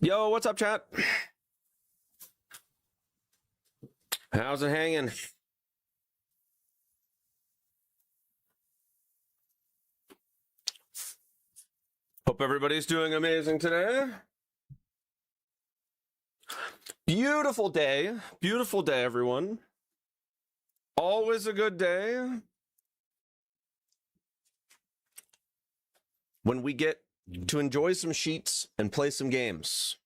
Yo, what's up, chat? How's it hanging? Hope everybody's doing amazing today. Beautiful day, everyone. Always a good day when we get to enjoy some Sheetz and play some games.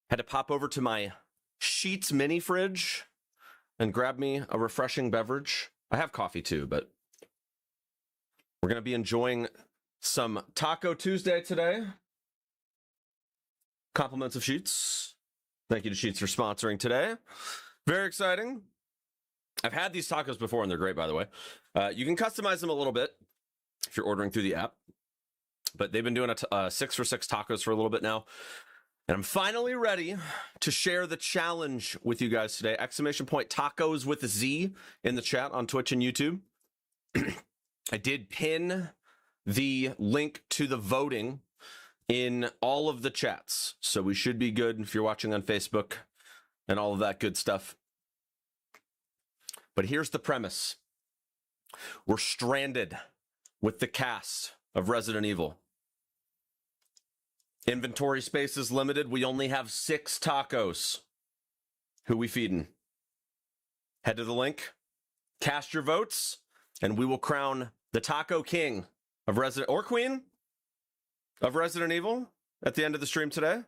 Had to pop over to my Sheetz mini fridge and grab me a refreshing beverage. I have coffee too, but we're going to be enjoying some Taco Tuesday today. Compliments of Sheetz. Thank you to Sheetz for sponsoring today. Very exciting. I've had these tacos before, and they're great, by the way. You can customize them a little bit if you're ordering through the app. But they've been doing a 6 for 6 tacos for a little bit now. And I'm finally ready to share the challenge with you guys today. Exclamation point Tacoz with a Z in the chat on Twitch and YouTube. I did pin the link to the voting in all of the chats. So we should be good if you're watching on Facebook and all of that good stuff. But here's the premise. We're stranded with the cast of Resident Evil. Inventory space is limited. We only have 6 tacos. Who we feeding? Head to the link, cast your votes, and we will crown the Taco King of Resident or Queen of Resident Evil at the end of the stream today.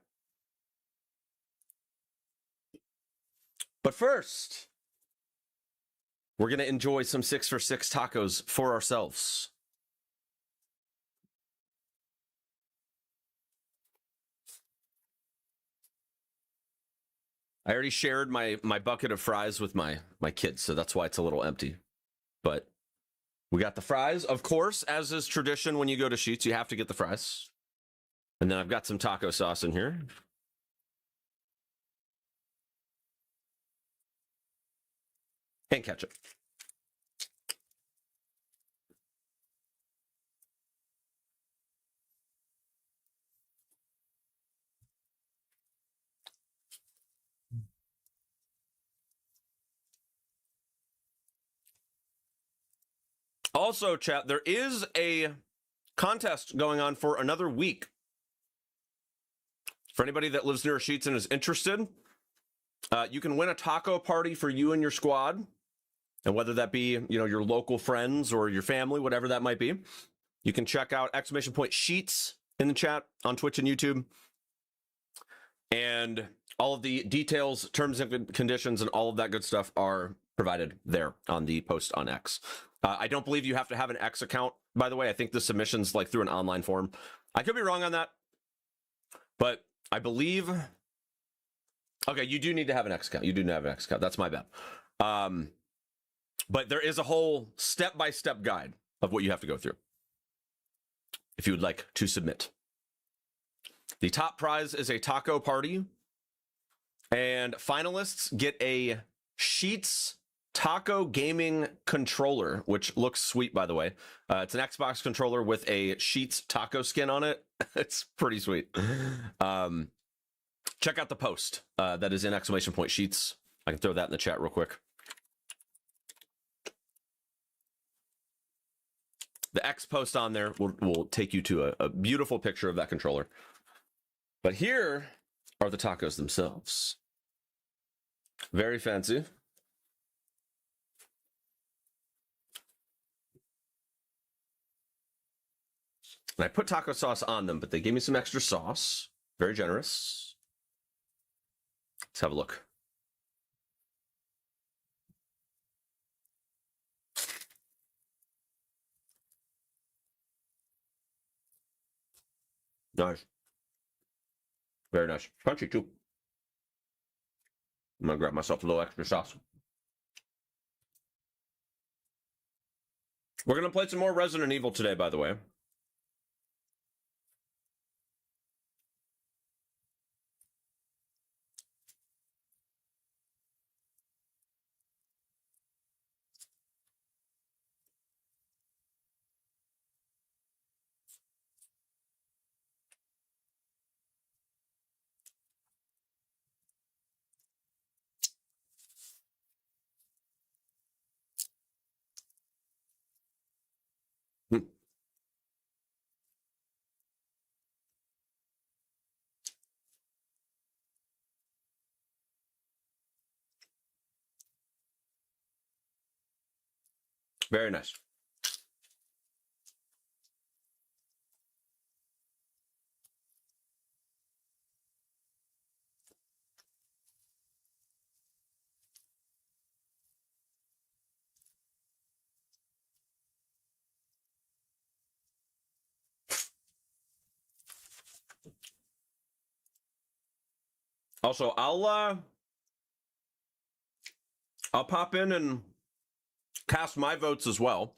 But first, we're going to enjoy some 6 for 6 tacos for ourselves. I already shared my bucket of fries with my kids, so that's why it's a little empty. But we got the fries. Of course, as is tradition when you go to Sheetz, you have to get the fries. And then I've got some taco sauce in here. And ketchup. Also, chat, there is a contest going on for another week. For anybody that lives near Sheetz and is interested, you can win a taco party for you and your squad. And whether that be, your local friends or your family, whatever that might be, you can check out exclamation point Sheetz in the chat on Twitch and YouTube. And all of the details, terms and conditions, and all of that good stuff are provided there on the post on X. I don't believe you have to have an X account, by the way. I think the submission's like through an online form. I could be wrong on that, but I believe... Okay, you do need to have an X account. You do have an X account. That's my bad. But there is a whole step-by-step guide of what you have to go through if you would like to submit. The top prize is a taco party, and finalists get a Sheetz Taco Gaming controller, which looks sweet, by the way. It's an Xbox controller with a Sheetz taco skin on it. It's pretty sweet. Check out the post that is in exclamation point Sheetz. I can throw that in the chat real quick. The X post on there will take you to a beautiful picture of that controller. But here are the tacos themselves. Very fancy. And I put taco sauce on them, but they gave me some extra sauce. Very generous. Let's have a look. Nice. Very nice. Crunchy, too. I'm going to grab myself a little extra sauce. We're going to play some more Resident Evil today, by the way. Very nice. Also, I'll pop in and cast my votes as well.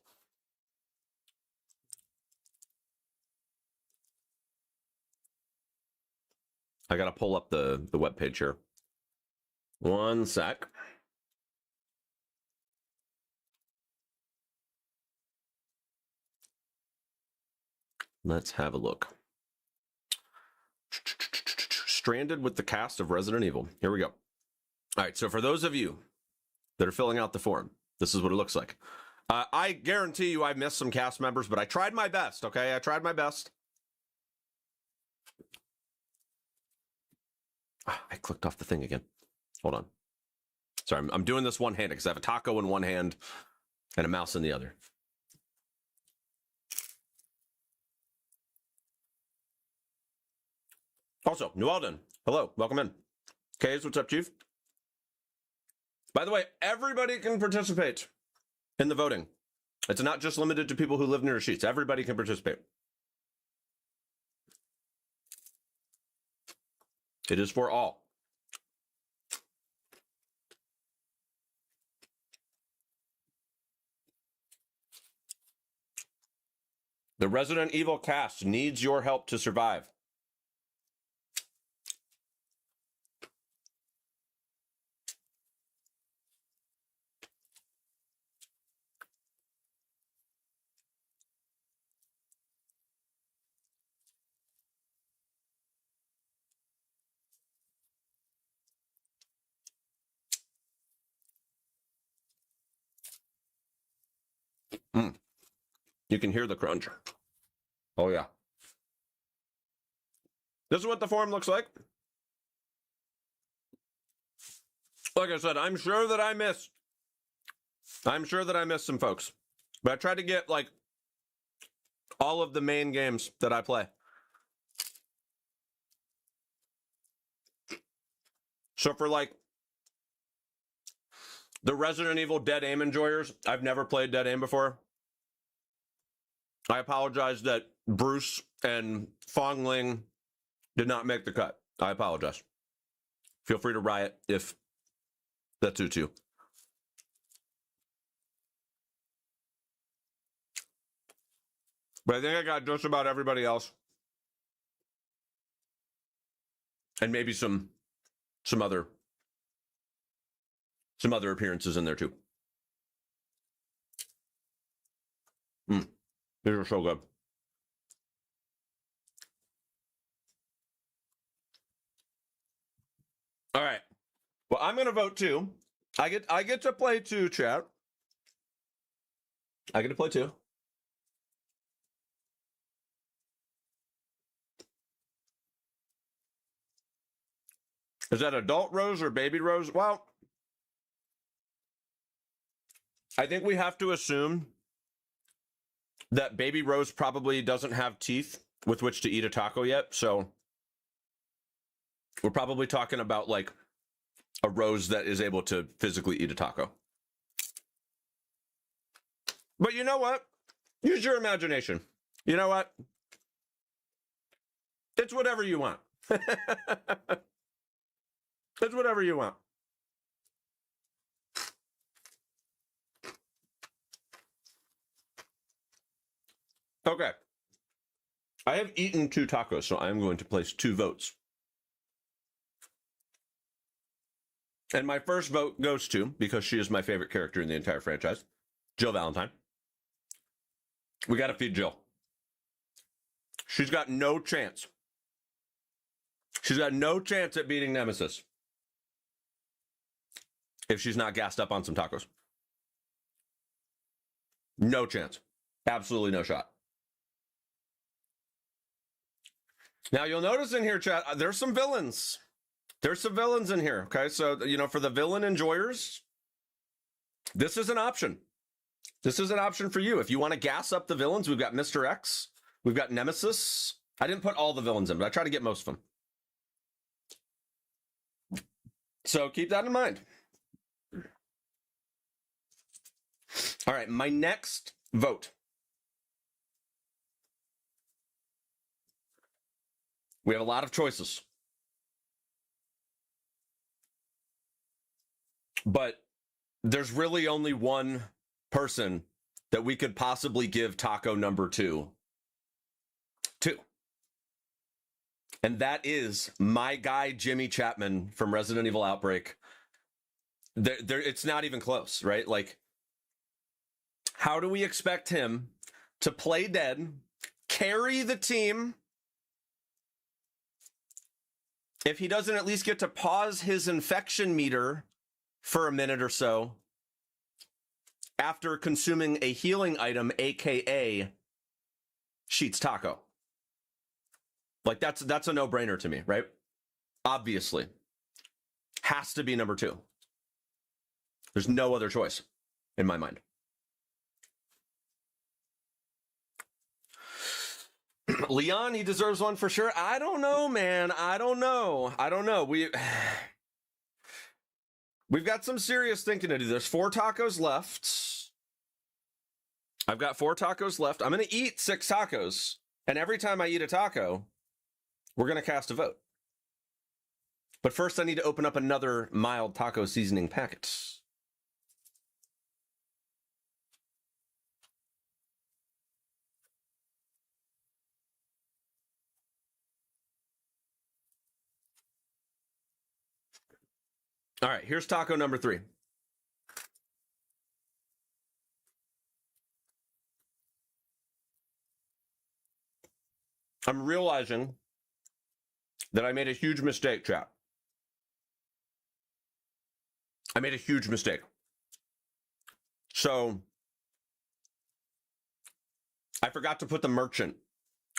I got to pull up the webpage here. One sec. Let's have a look. Stranded with the cast of Resident Evil. Here we go. All right, so for those of you that are filling out the form, this is what it looks like. I guarantee you I missed some cast members, but I tried my best, okay? I tried my best. I clicked off the thing again. Hold on. Sorry, I'm doing this one-handed because I have a taco in one hand and a mouse in the other. Also, New Alden, hello, welcome in. Kays, what's up, Chief? By the way, everybody can participate in the voting. It's not just limited to people who live near Sheetz. Everybody can participate. It is for all. The Resident Evil cast needs your help to survive. You can hear the crunch. Oh, yeah. This is what the form looks like. Like I said, I'm sure that I missed some folks. But I tried to get, like, all of the main games that I play. So for, like, the Resident Evil Dead Aim enjoyers, I've never played Dead Aim before. I apologize that Bruce and Fong Ling did not make the cut. I apologize. Feel free to riot if that suits you. But I think I got just about everybody else. And maybe some other appearances in there too. These are so good. All right. Well, I'm going to vote too. I get to play too, chat. I get to play too. Is that adult Rose or baby Rose? Well, I think we have to assume that baby Rose probably doesn't have teeth with which to eat a taco yet. So we're probably talking about like a Rose that is able to physically eat a taco. But you know what? Use your imagination. You know what? It's whatever you want. It's whatever you want. Okay. I have eaten 2 tacos, so I'm going to place 2 votes. And my first vote goes to, because she is my favorite character in the entire franchise, Jill Valentine. We got to feed Jill. She's got no chance. She's got no chance at beating Nemesis if she's not gassed up on some tacos. No chance. Absolutely no shot. Now, you'll notice in here, chat, there's some villains. There's some villains in here, okay? So, you know, for the villain enjoyers, this is an option. This is an option for you. If you want to gas up the villains, we've got Mr. X. We've got Nemesis. I didn't put all the villains in, but I try to get most of them. So keep that in mind. All right, my next vote. We have a lot of choices. But there's really only one person that we could possibly give taco number 2 to. And that is my guy, Jimmy Chapman from Resident Evil Outbreak. It's not even close, right? Like, how do we expect him to play dead, carry the team, if he doesn't at least get to pause his infection meter for a minute or so after consuming a healing item, aka Sheetz taco? Like, that's a no-brainer to me, right? Obviously. Has to be number 2. There's no other choice in my mind. Leon, he deserves one for sure. I don't know, man. I don't know. We've got some serious thinking to do. There's 4 tacos left. I've got 4 tacos left. I'm going to eat 6 tacos. And every time I eat a taco, we're going to cast a vote. But first, I need to open up another mild taco seasoning packet. All right, here's taco number 3. I'm realizing that I made a huge mistake, chat. I made a huge mistake. So, I forgot to put the merchant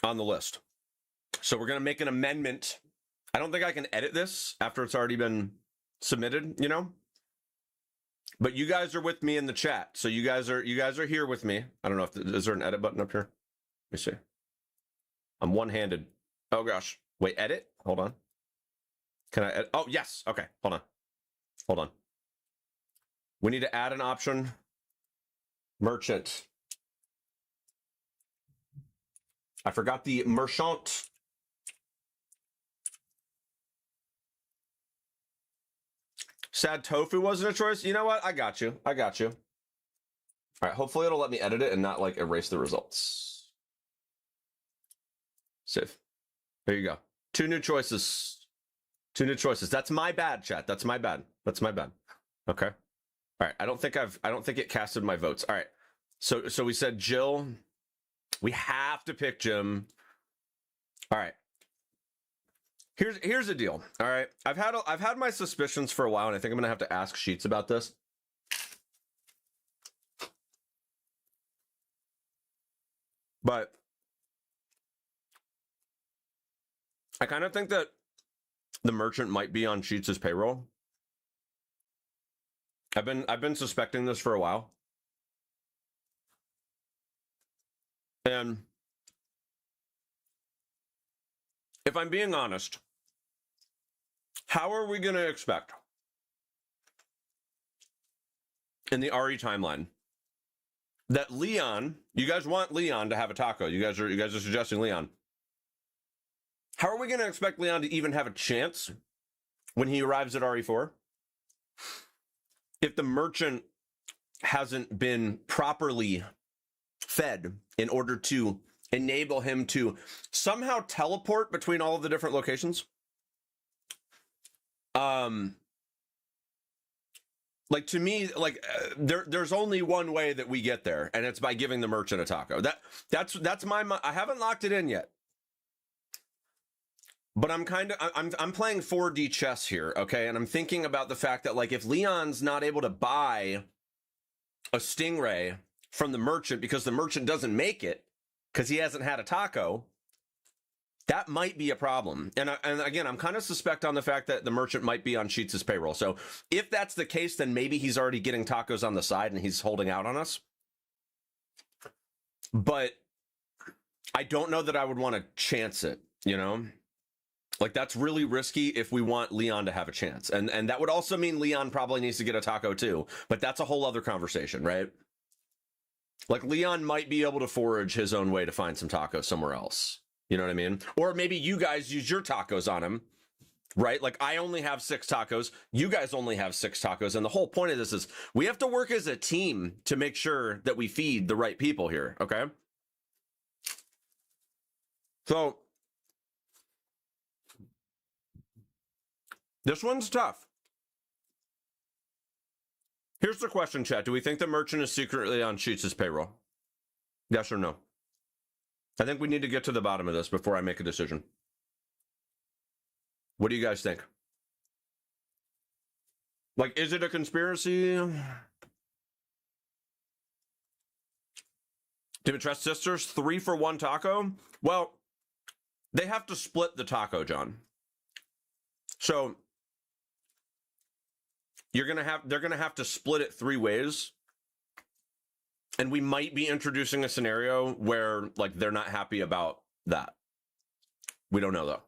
on the list. So we're going to make an amendment. I don't think I can edit this after it's already been submitted, you know? But you guys are with me in the chat. So you guys are here with me. I don't know if is there an edit button up here? Let me see. I'm one-handed. Oh gosh. Wait, edit? Hold on. Can I edit? Oh, yes. Okay. Hold on. We need to add an option. Merchant. I forgot the merchant. Sad tofu wasn't a choice. You know what? I got you. All right. Hopefully it'll let me edit it and not like erase the results. Save. There you go. 2 new choices. That's my bad, chat. That's my bad. Okay. All right. I don't think it casted my votes. All right. So we said Jill. We have to pick Jim. All right. Here's the deal. All right. I've had my suspicions for a while, and I think I'm gonna have to ask Sheetz about this. But I kind of think that the merchant might be on Sheetz' payroll. I've been suspecting this for a while. And if I'm being honest, how are we going to expect in the RE timeline that Leon, you guys want Leon to have a taco. You guys are suggesting Leon. How are we going to expect Leon to even have a chance when he arrives at RE4 if the merchant hasn't been properly fed in order to enable him to somehow teleport between all of the different locations. Like, to me, like, there's only one way that we get there, and it's by giving the merchant a taco. That's my, I haven't locked it in yet, but I'm playing 4D chess here, okay? And I'm thinking about the fact that, like, if Leon's not able to buy a stingray from the merchant because the merchant doesn't make it because he hasn't had a taco, that might be a problem. And again, I'm kind of suspect on the fact that the merchant might be on Sheetz' payroll. So if that's the case, then maybe he's already getting tacos on the side and he's holding out on us. But I don't know that I would want to chance it, you know? Like, that's really risky if we want Leon to have a chance. And that would also mean Leon probably needs to get a taco too. But that's a whole other conversation, right? Like, Leon might be able to forage his own way to find some tacos somewhere else. You know what I mean? Or maybe you guys use your tacos on him, right? Like, I only have 6 tacos. You guys only have 6 tacos. And the whole point of this is we have to work as a team to make sure that we feed the right people here, okay? So this one's tough. Here's the question, chat. Do we think the merchant is secretly on Sheetz' payroll? Yes or no? I think we need to get to the bottom of this before I make a decision. What do you guys think? Like, is it a conspiracy? Dimitress sisters, 3 for 1 taco? Well, they have to split the taco, John. So they're gonna have to split it 3 ways. And we might be introducing a scenario where, like, they're not happy about that. We don't know, though.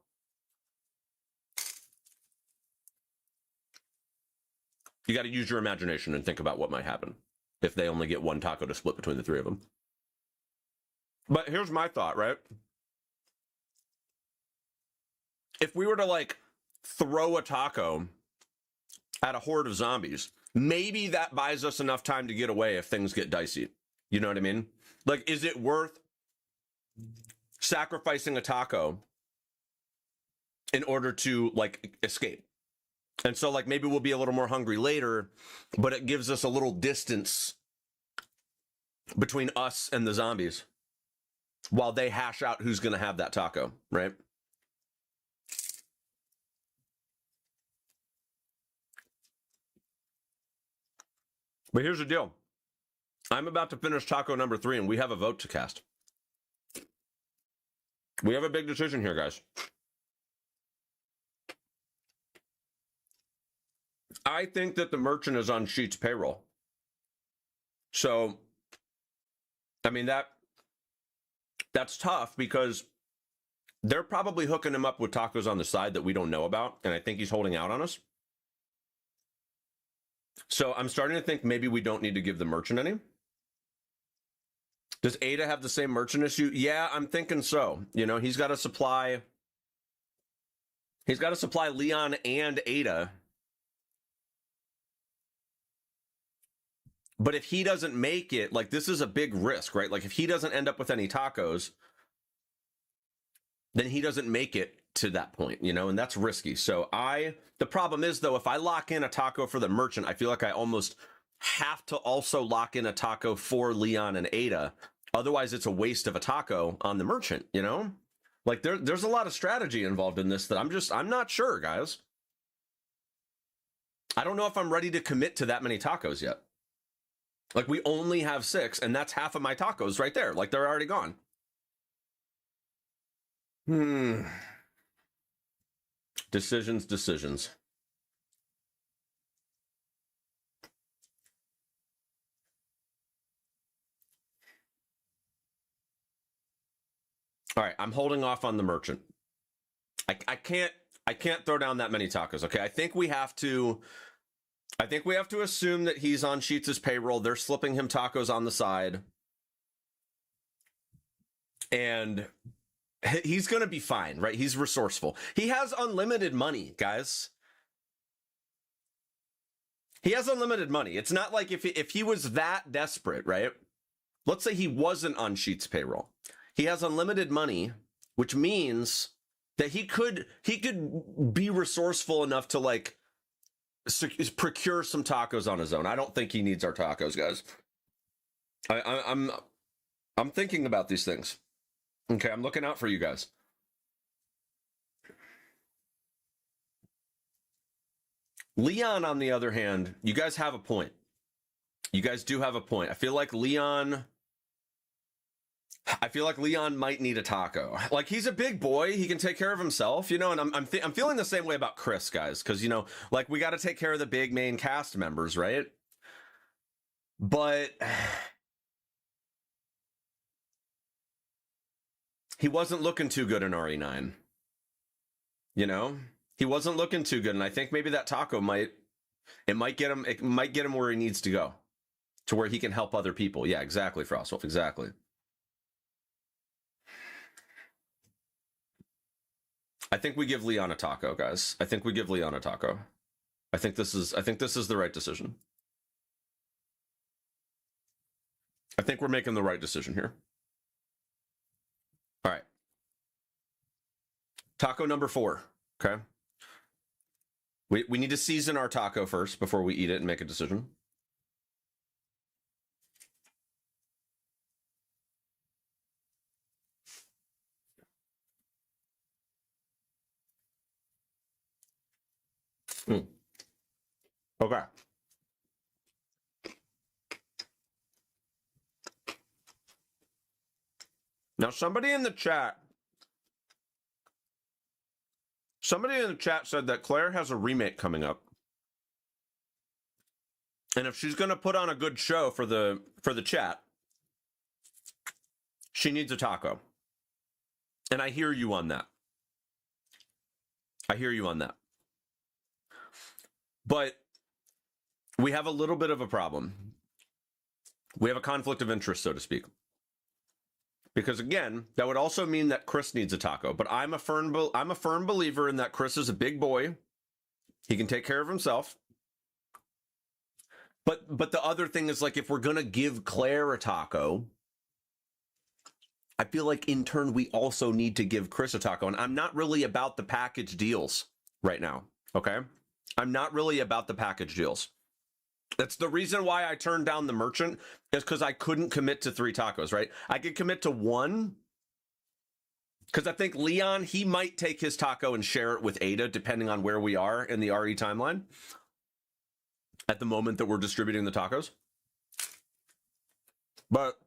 You got to use your imagination and think about what might happen if they only get 1 taco to split between the 3 of them. But here's my thought, right? If we were to, like, throw a taco at a horde of zombies, maybe that buys us enough time to get away if things get dicey. You know what I mean? Like, is it worth sacrificing a taco in order to, like, escape? And so, like, maybe we'll be a little more hungry later, but it gives us a little distance between us and the zombies while they hash out who's going to have that taco, right? But here's the deal. I'm about to finish taco number 3, and we have a vote to cast. We have a big decision here, guys. I think that the merchant is on Sheetz' payroll. So, I mean, that's tough because they're probably hooking him up with tacos on the side that we don't know about, and I think he's holding out on us. So I'm starting to think maybe we don't need to give the merchant any. Does Ada have the same merchant issue? Yeah, I'm thinking so. You know, he's got to supply Leon and Ada. But if he doesn't make it, like, this is a big risk, right? Like, if he doesn't end up with any tacos, then he doesn't make it to that point, you know, and that's risky. So the problem is, though, if I lock in a taco for the merchant, I feel like I almost have to also lock in a taco for Leon and Ada. Otherwise, it's a waste of a taco on the merchant, you know? Like, there's a lot of strategy involved in this that I'm not sure, guys. I don't know if I'm ready to commit to that many tacos yet. Like, we only have 6, and that's half of my tacos right there. Like, they're already gone. Decisions. All right, I'm holding off on the merchant. I can't throw down that many tacos. Okay, I think we have to assume that he's on Sheetz' payroll. They're slipping him tacos on the side, and he's going to be fine, right? He's resourceful. He has unlimited money, guys. He has unlimited money. It's not like if he was that desperate, right? Let's say he wasn't on Sheetz' payroll. he has unlimited money, which means that he could be resourceful enough to like procure some tacos on his own. I don't think he needs our tacos, guys. I'm thinking about these things. Okay, I'm looking out for you guys. Leon, on the other hand, you guys have a point. You guys do have a point. I feel like Leon might need a taco. Like, he's a big boy. He can take care of himself, you know, and I'm feeling the same way about Chris, guys, because, you know, like, we got to take care of the big main cast members, right? But he wasn't looking too good in RE9. You know? He wasn't looking too good, and I think maybe that taco might get him where he needs to go. To where he can help other people. Yeah, exactly, Frostwolf, exactly. I think we give Leon a taco, guys. I think we give Leon a taco. I think this is the right decision. I think we're making the right decision here. All right. Taco number 4, okay? We need to season our taco first before we eat it and make a decision. Okay. Now, somebody in the chat said that Claire has a remake coming up. And if she's going to put on a good show for the chat, she needs a taco. And I hear you on that. I hear you on that. But we have a little bit of a problem. We have a conflict of interest, so to speak. Because again, that would also mean that Chris needs a taco. But I'm a firm believer in that Chris is a big boy. He can take care of himself. But the other thing is, like, if we're gonna give Claire a taco, I feel like in turn we also need to give Chris a taco. And I'm not really about the package deals right now. Okay, I'm not really about the package deals. That's the reason why I turned down the merchant, is because I couldn't commit to 3 tacos, right? I could commit to 1, because I think Leon, he might take his taco and share it with Ada, depending on where we are in the RE timeline at the moment that we're distributing the tacos. But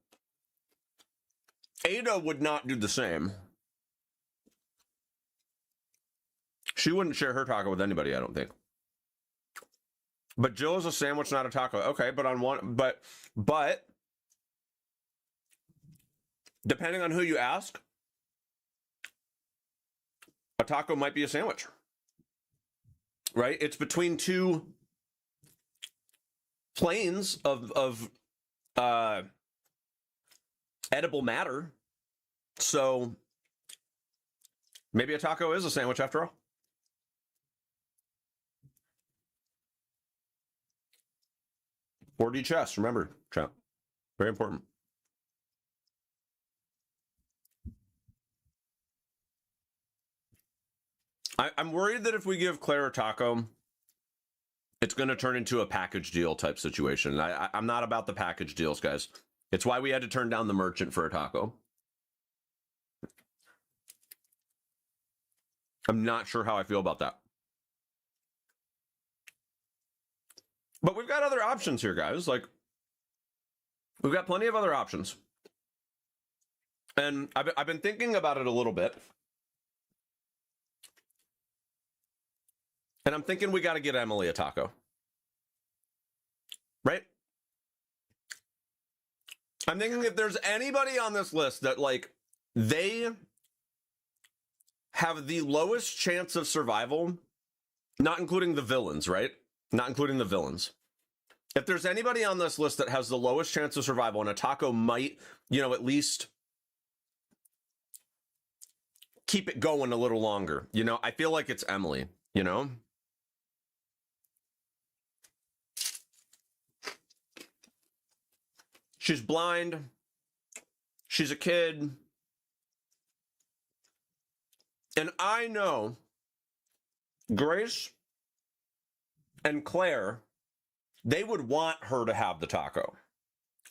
Ada would not do the same. She wouldn't share her taco with anybody, I don't think. But Jill is a sandwich, not a taco. Okay, but on one, but depending on who you ask, a taco might be a sandwich, right? It's between 2 planes of edible matter. So maybe a taco is a sandwich after all. $4D chess, remember, chat. Very important. I'm worried that if we give Claire a taco, it's going to turn into a package deal type situation. I'm not about the package deals, guys. It's why we had to turn down the merchant for a taco. I'm not sure how I feel about that. But we've got other options here, guys. Like, we've got plenty of other options. And I've been thinking about it a little bit. And I'm thinking we got to get Emily a taco. Right? I'm thinking if there's anybody on this list that, like, they have the lowest chance of survival, not including the villains, right? Not including the villains. If there's anybody on this list that has the lowest chance of survival, and a taco might, you know, at least keep it going a little longer, you know, I feel like it's Emily, you know? She's blind. She's a kid. And I know Grace and Claire, they would want her to have the taco,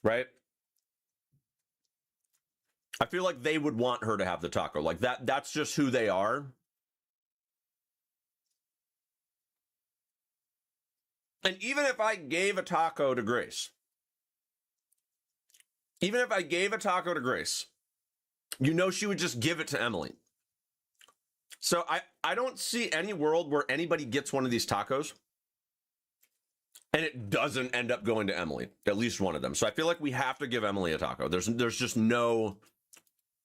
right? I feel like they would want her to have the taco. Like that's just who they are. And even if I gave a taco to Grace, you know she would just give it to Emily. So I don't see any world where anybody gets one of these tacos and it doesn't end up going to Emily, at least one of them. So I feel like we have to give Emily a taco. There's just no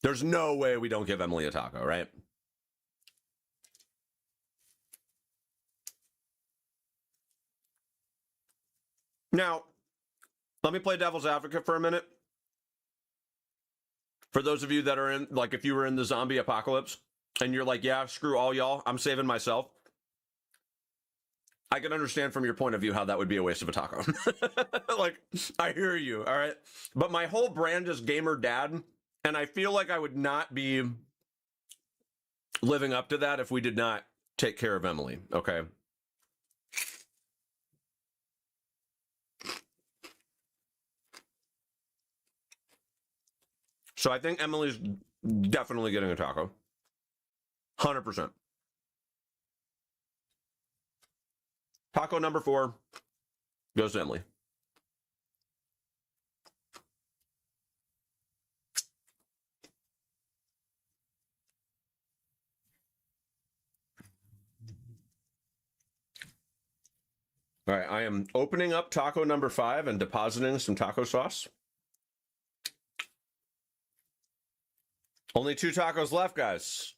way we don't give Emily a taco, right? Now, let me play devil's advocate for a minute. For those of you that are in, like, if you were in the zombie apocalypse and you're like, yeah, screw all y'all, I'm saving myself. I can understand from your point of view how that would be a waste of a taco. Like, I hear you, all right? But my whole brand is gamer dad, and I feel like I would not be living up to that if we did not take care of Emily, okay? So I think Emily's definitely getting a taco. 100%. Taco number 4 goes to Emily. All right, I am opening up taco number 5 and depositing some taco sauce. Only 2 tacos left, guys.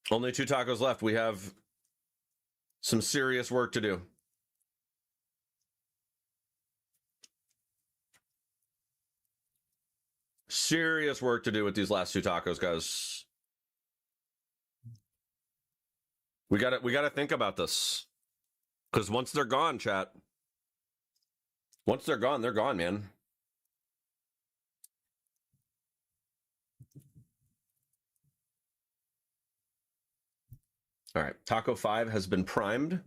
Only 2 tacos left. We have some serious work to do. Serious work to do with these last 2 tacos, guys. We gotta think about this. Because once they're gone, chat. Once they're gone, man. All right, taco 5 has been primed.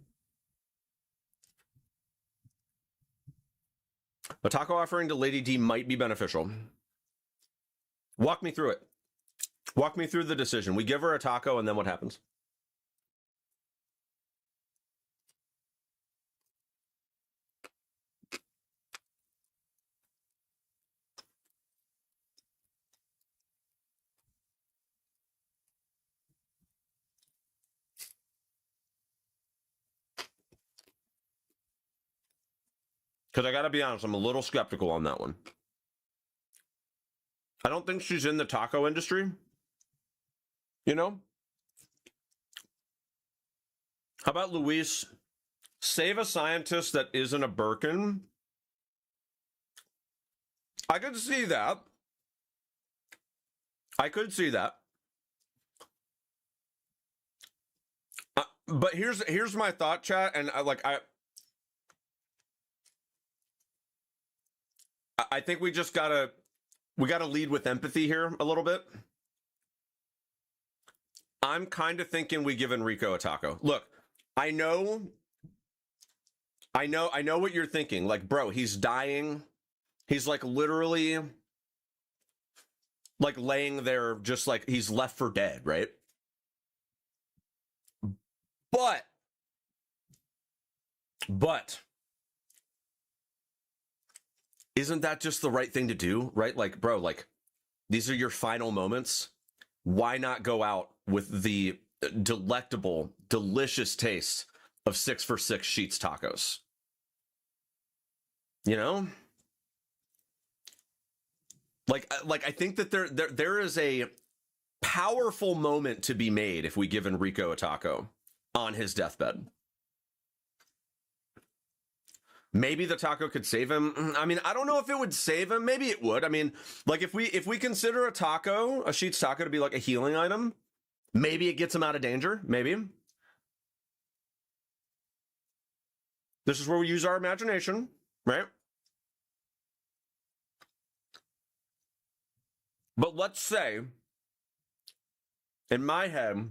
A taco offering to Lady D might be beneficial. Walk me through it. Walk me through the decision. We give her a taco, and then what happens? Because I got to be honest, I'm a little skeptical on that one. I don't think she's in the taco industry. You know? How about Luis? Save a scientist that isn't a Birkin. I could see that. I could see that. But here's my thought, chat, and I think we just gotta lead with empathy here a little bit. I'm kind of thinking we give Enrico a taco. Look, I know what you're thinking. Like, bro, he's dying. He's like literally like laying there, just like he's left for dead, right? But isn't that just the right thing to do, right? Like, bro, like these are your final moments. Why not go out with the delectable, delicious taste of 6 for $6 Sheetz tacos? You know? Like I think that there is a powerful moment to be made if we give Enrico a taco on his deathbed. Maybe the taco could save him. I mean, I don't know if it would save him. Maybe it would. I mean, like if we consider a Sheetz taco to be like a healing item, maybe it gets him out of danger. Maybe. This is where we use our imagination, right? But let's say in my head,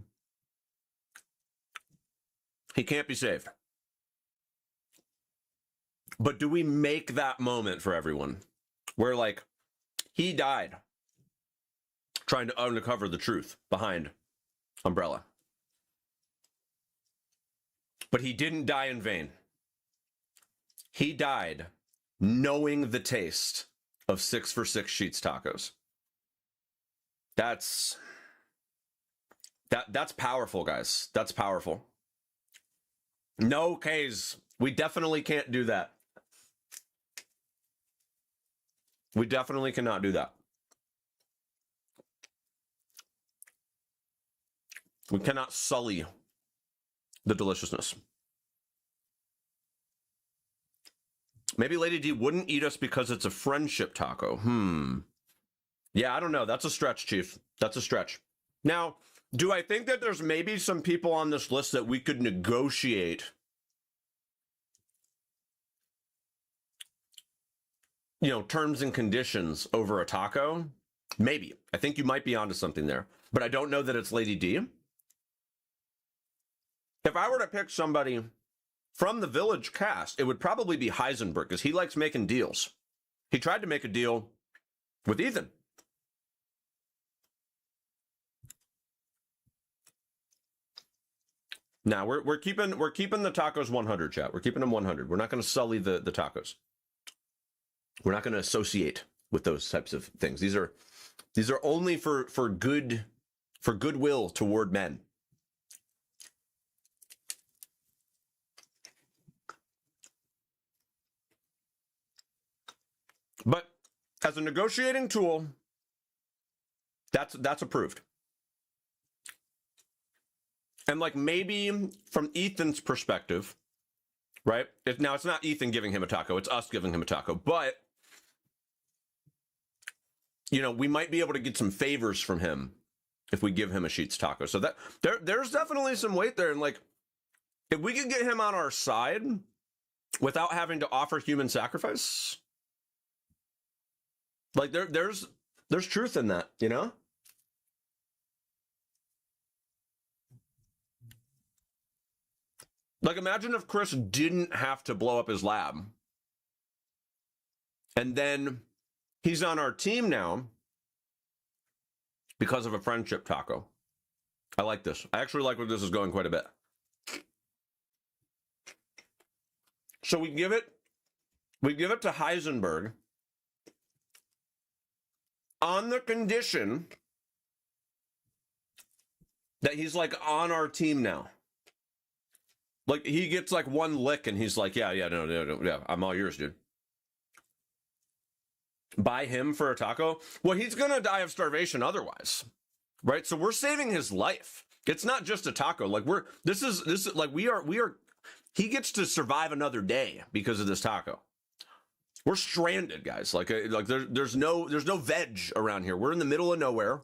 he can't be saved. But do we make that moment for everyone where, like, he died trying to uncover the truth behind Umbrella, but he didn't die in vain. He died knowing the taste of 6 for $6 Sheetz tacos. That's powerful, guys. That's powerful. No, K's. We definitely can't do that. We definitely cannot do that. We cannot sully the deliciousness. Maybe Lady D wouldn't eat us because it's a friendship taco. Yeah, I don't know. That's a stretch, Chief. That's a stretch. Now, do I think that there's maybe some people on this list that we could negotiate, you know, terms and conditions over a taco? Maybe. I think you might be onto something there. But I don't know that it's Lady D. If I were to pick somebody from the Village cast, it would probably be Heisenberg, because he likes making deals. He tried to make a deal with Ethan. Now we're keeping the tacos 100, chat. We're keeping them 100. We're not going to sully the tacos. We're not going to associate with those types of things. These are only for goodwill toward men. But as a negotiating tool, that's approved. And like maybe from Ethan's perspective, right? Now it's not Ethan giving him a taco, it's us giving him a taco. But you know, we might be able to get some favors from him if we give him a Sheetz taco. So that there's definitely some weight there. And like, if we could get him on our side without having to offer human sacrifice, like there's truth in that, you know? Like, imagine if Chris didn't have to blow up his lab. And then he's on our team now because of a friendship taco. I like this. I actually like where this is going quite a bit. So we give it to Heisenberg on the condition that he's like on our team now. Like, he gets like one lick and he's like, yeah, no, I'm all yours, dude. Buy him for a taco? Well, he's gonna die of starvation otherwise, right? So we're saving his life. It's not just a taco. Like, this is like we are. He gets to survive another day because of this taco. We're stranded, guys. Like there's no veg around here. We're in the middle of nowhere.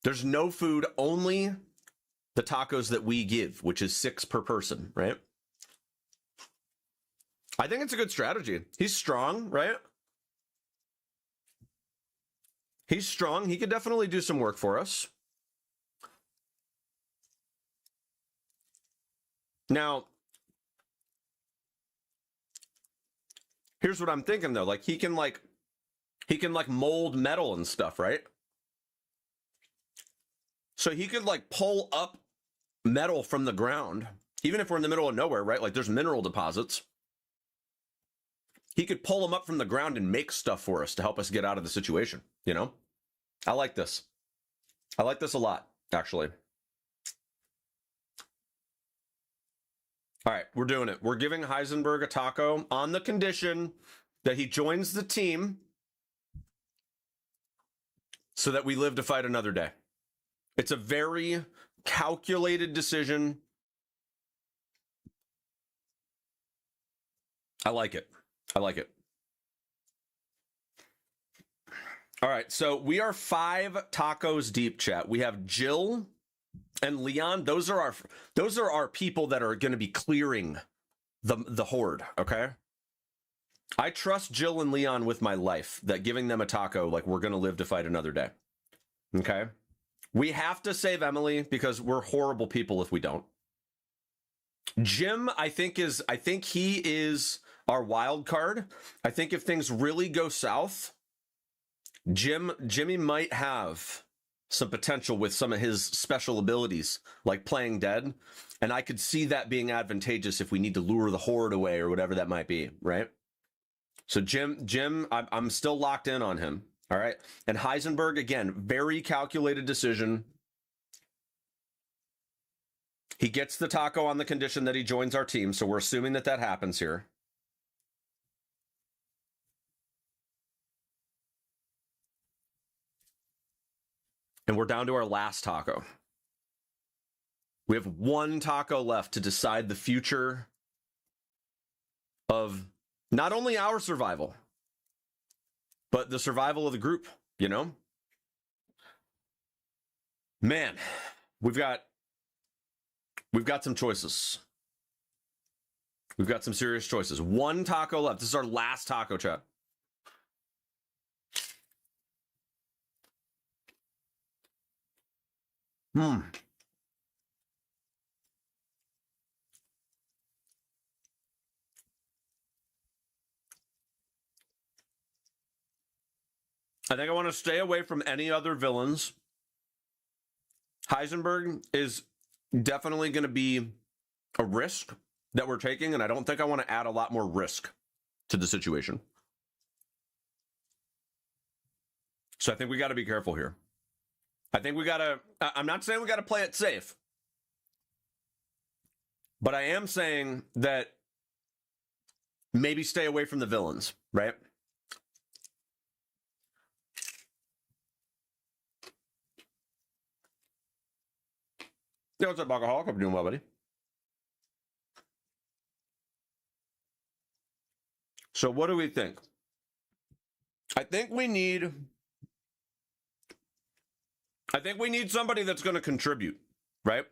There's no food, only the tacos that we give, which is 6 per person, right? I think it's a good strategy. He's strong, right? He's strong. He could definitely do some work for us. Now, here's what I'm thinking though. Like, he can mold metal and stuff, right? So he could like pull up metal from the ground, even if we're in the middle of nowhere, right? Like, there's mineral deposits. He could pull them up from the ground and make stuff for us to help us get out of the situation, you know? I like this. I like this a lot, actually. All right, we're doing it. We're giving Heisenberg a taco on the condition that he joins the team so that we live to fight another day. It's a very calculated decision. I like it. I like it. All right, so we are 5 tacos deep, chat. We have Jill and Leon. Those are our people that are going to be clearing the horde, okay? I trust Jill and Leon with my life, that giving them a taco, like, we're going to live to fight another day. Okay? We have to save Emily because we're horrible people if we don't. Jim, I think he is our wild card. I think if things really go south, Jimmy might have some potential with some of his special abilities, like playing dead. And I could see that being advantageous if we need to lure the horde away or whatever that might be, right? So Jim, I'm still locked in on him. All right. And Heisenberg, again, very calculated decision. He gets the taco on the condition that he joins our team. So we're assuming that happens here. And we're down to our last taco. We have one taco left to decide the future of not only our survival, but the survival of the group, you know? Man, we've got some choices. We've got some serious choices. One taco left. This is our last taco, chat. I think I want to stay away from any other villains. Heisenberg is definitely going to be a risk that we're taking, and I don't think I want to add a lot more risk to the situation. So I think we got to be careful here. I think we got to, I'm not saying we got to play it safe, but I am saying that maybe stay away from the villains, right? Yeah, what's up, Alcoholic? Hope you're doing well, buddy. So what do we think? I think we need somebody that's going to contribute, right?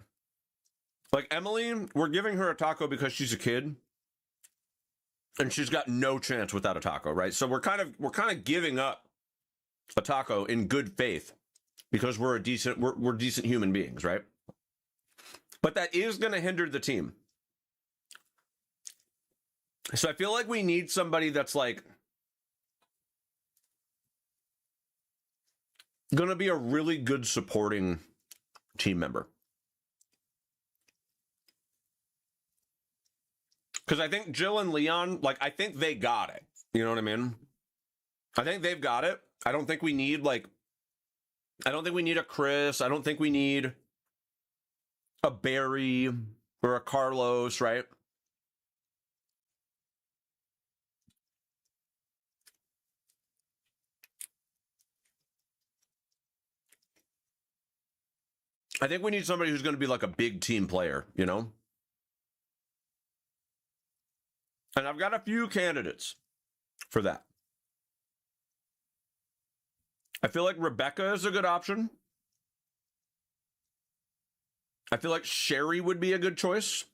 Like Emily, we're giving her a taco because she's a kid and she's got no chance without a taco, right? So we're kind of giving up a taco in good faith because we're decent human beings, right? But that is going to hinder the team. So I feel like we need somebody that's like going to be a really good supporting team member. Because I think Jill and Leon, like, I think they got it. You know what I mean? I think they've got it. I don't think we need a Chris. I don't think we need a Barry or a Carlos, right? I think we need somebody who's going to be like a big team player, you know? And I've got a few candidates for that. I feel like Rebecca is a good option. I feel like Sherry would be a good choice.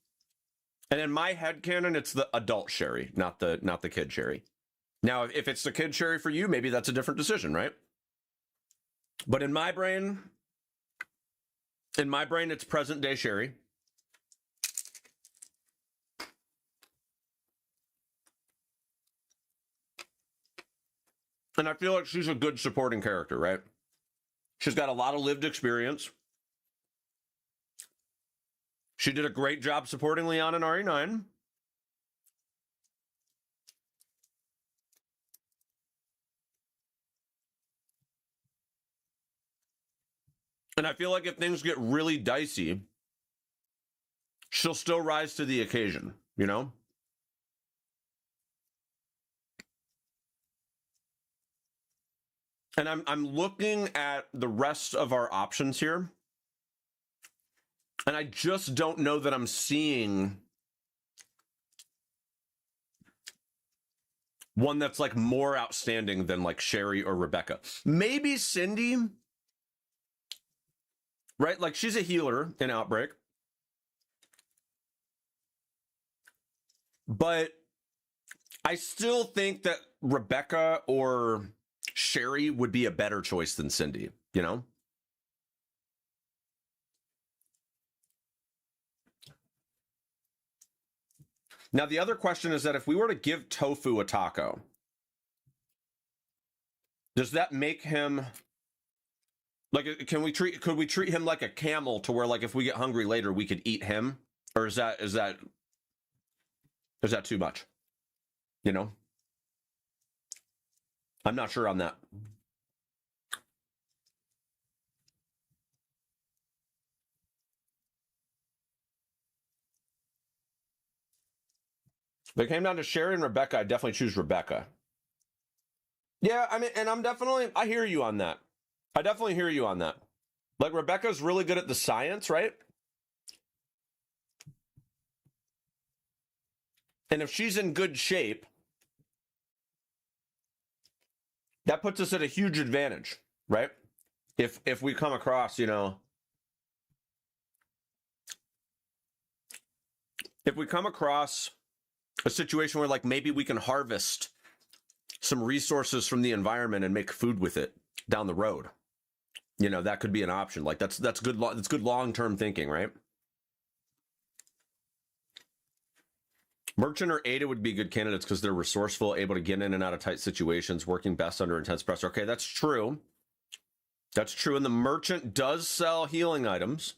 And in my headcanon, it's the adult Sherry, not the kid Sherry. Now, if it's the kid Sherry for you, maybe that's a different decision, right? But in my brain, it's present day Sherry. And I feel like she's a good supporting character, right? She's got a lot of lived experience. She did a great job supporting Leon and RE9. And I feel like if things get really dicey, she'll still rise to the occasion, you know? And I'm looking at the rest of our options here. And I just don't know that I'm seeing one that's like more outstanding than like Sherry or Rebecca. Maybe Cindy, right? Like she's a healer in Outbreak. But I still think that Rebecca or Sherry would be a better choice than Cindy, you know? Now, the other question is that if we were to give Tofu a taco, does that make him like, could we treat him like a camel to where, like, if we get hungry later, we could eat him? Or is that too much? You know? I'm not sure on that. If it came down to Sherry and Rebecca, I'd definitely choose Rebecca. Yeah, I mean, and I hear you on that. I definitely hear you on that. Like, Rebecca's really good at the science, right? And if she's in good shape, that puts us at a huge advantage, right? If we come across, you know, if we come across a situation where, like, maybe we can harvest some resources from the environment and make food with it down the road, you know, that could be an option. Like, that's good. That's good long-term thinking, right? Merchant or Ada would be good candidates because they're resourceful, able to get in and out of tight situations, working best under intense pressure. Okay, that's true. That's true. And the Merchant does sell healing items,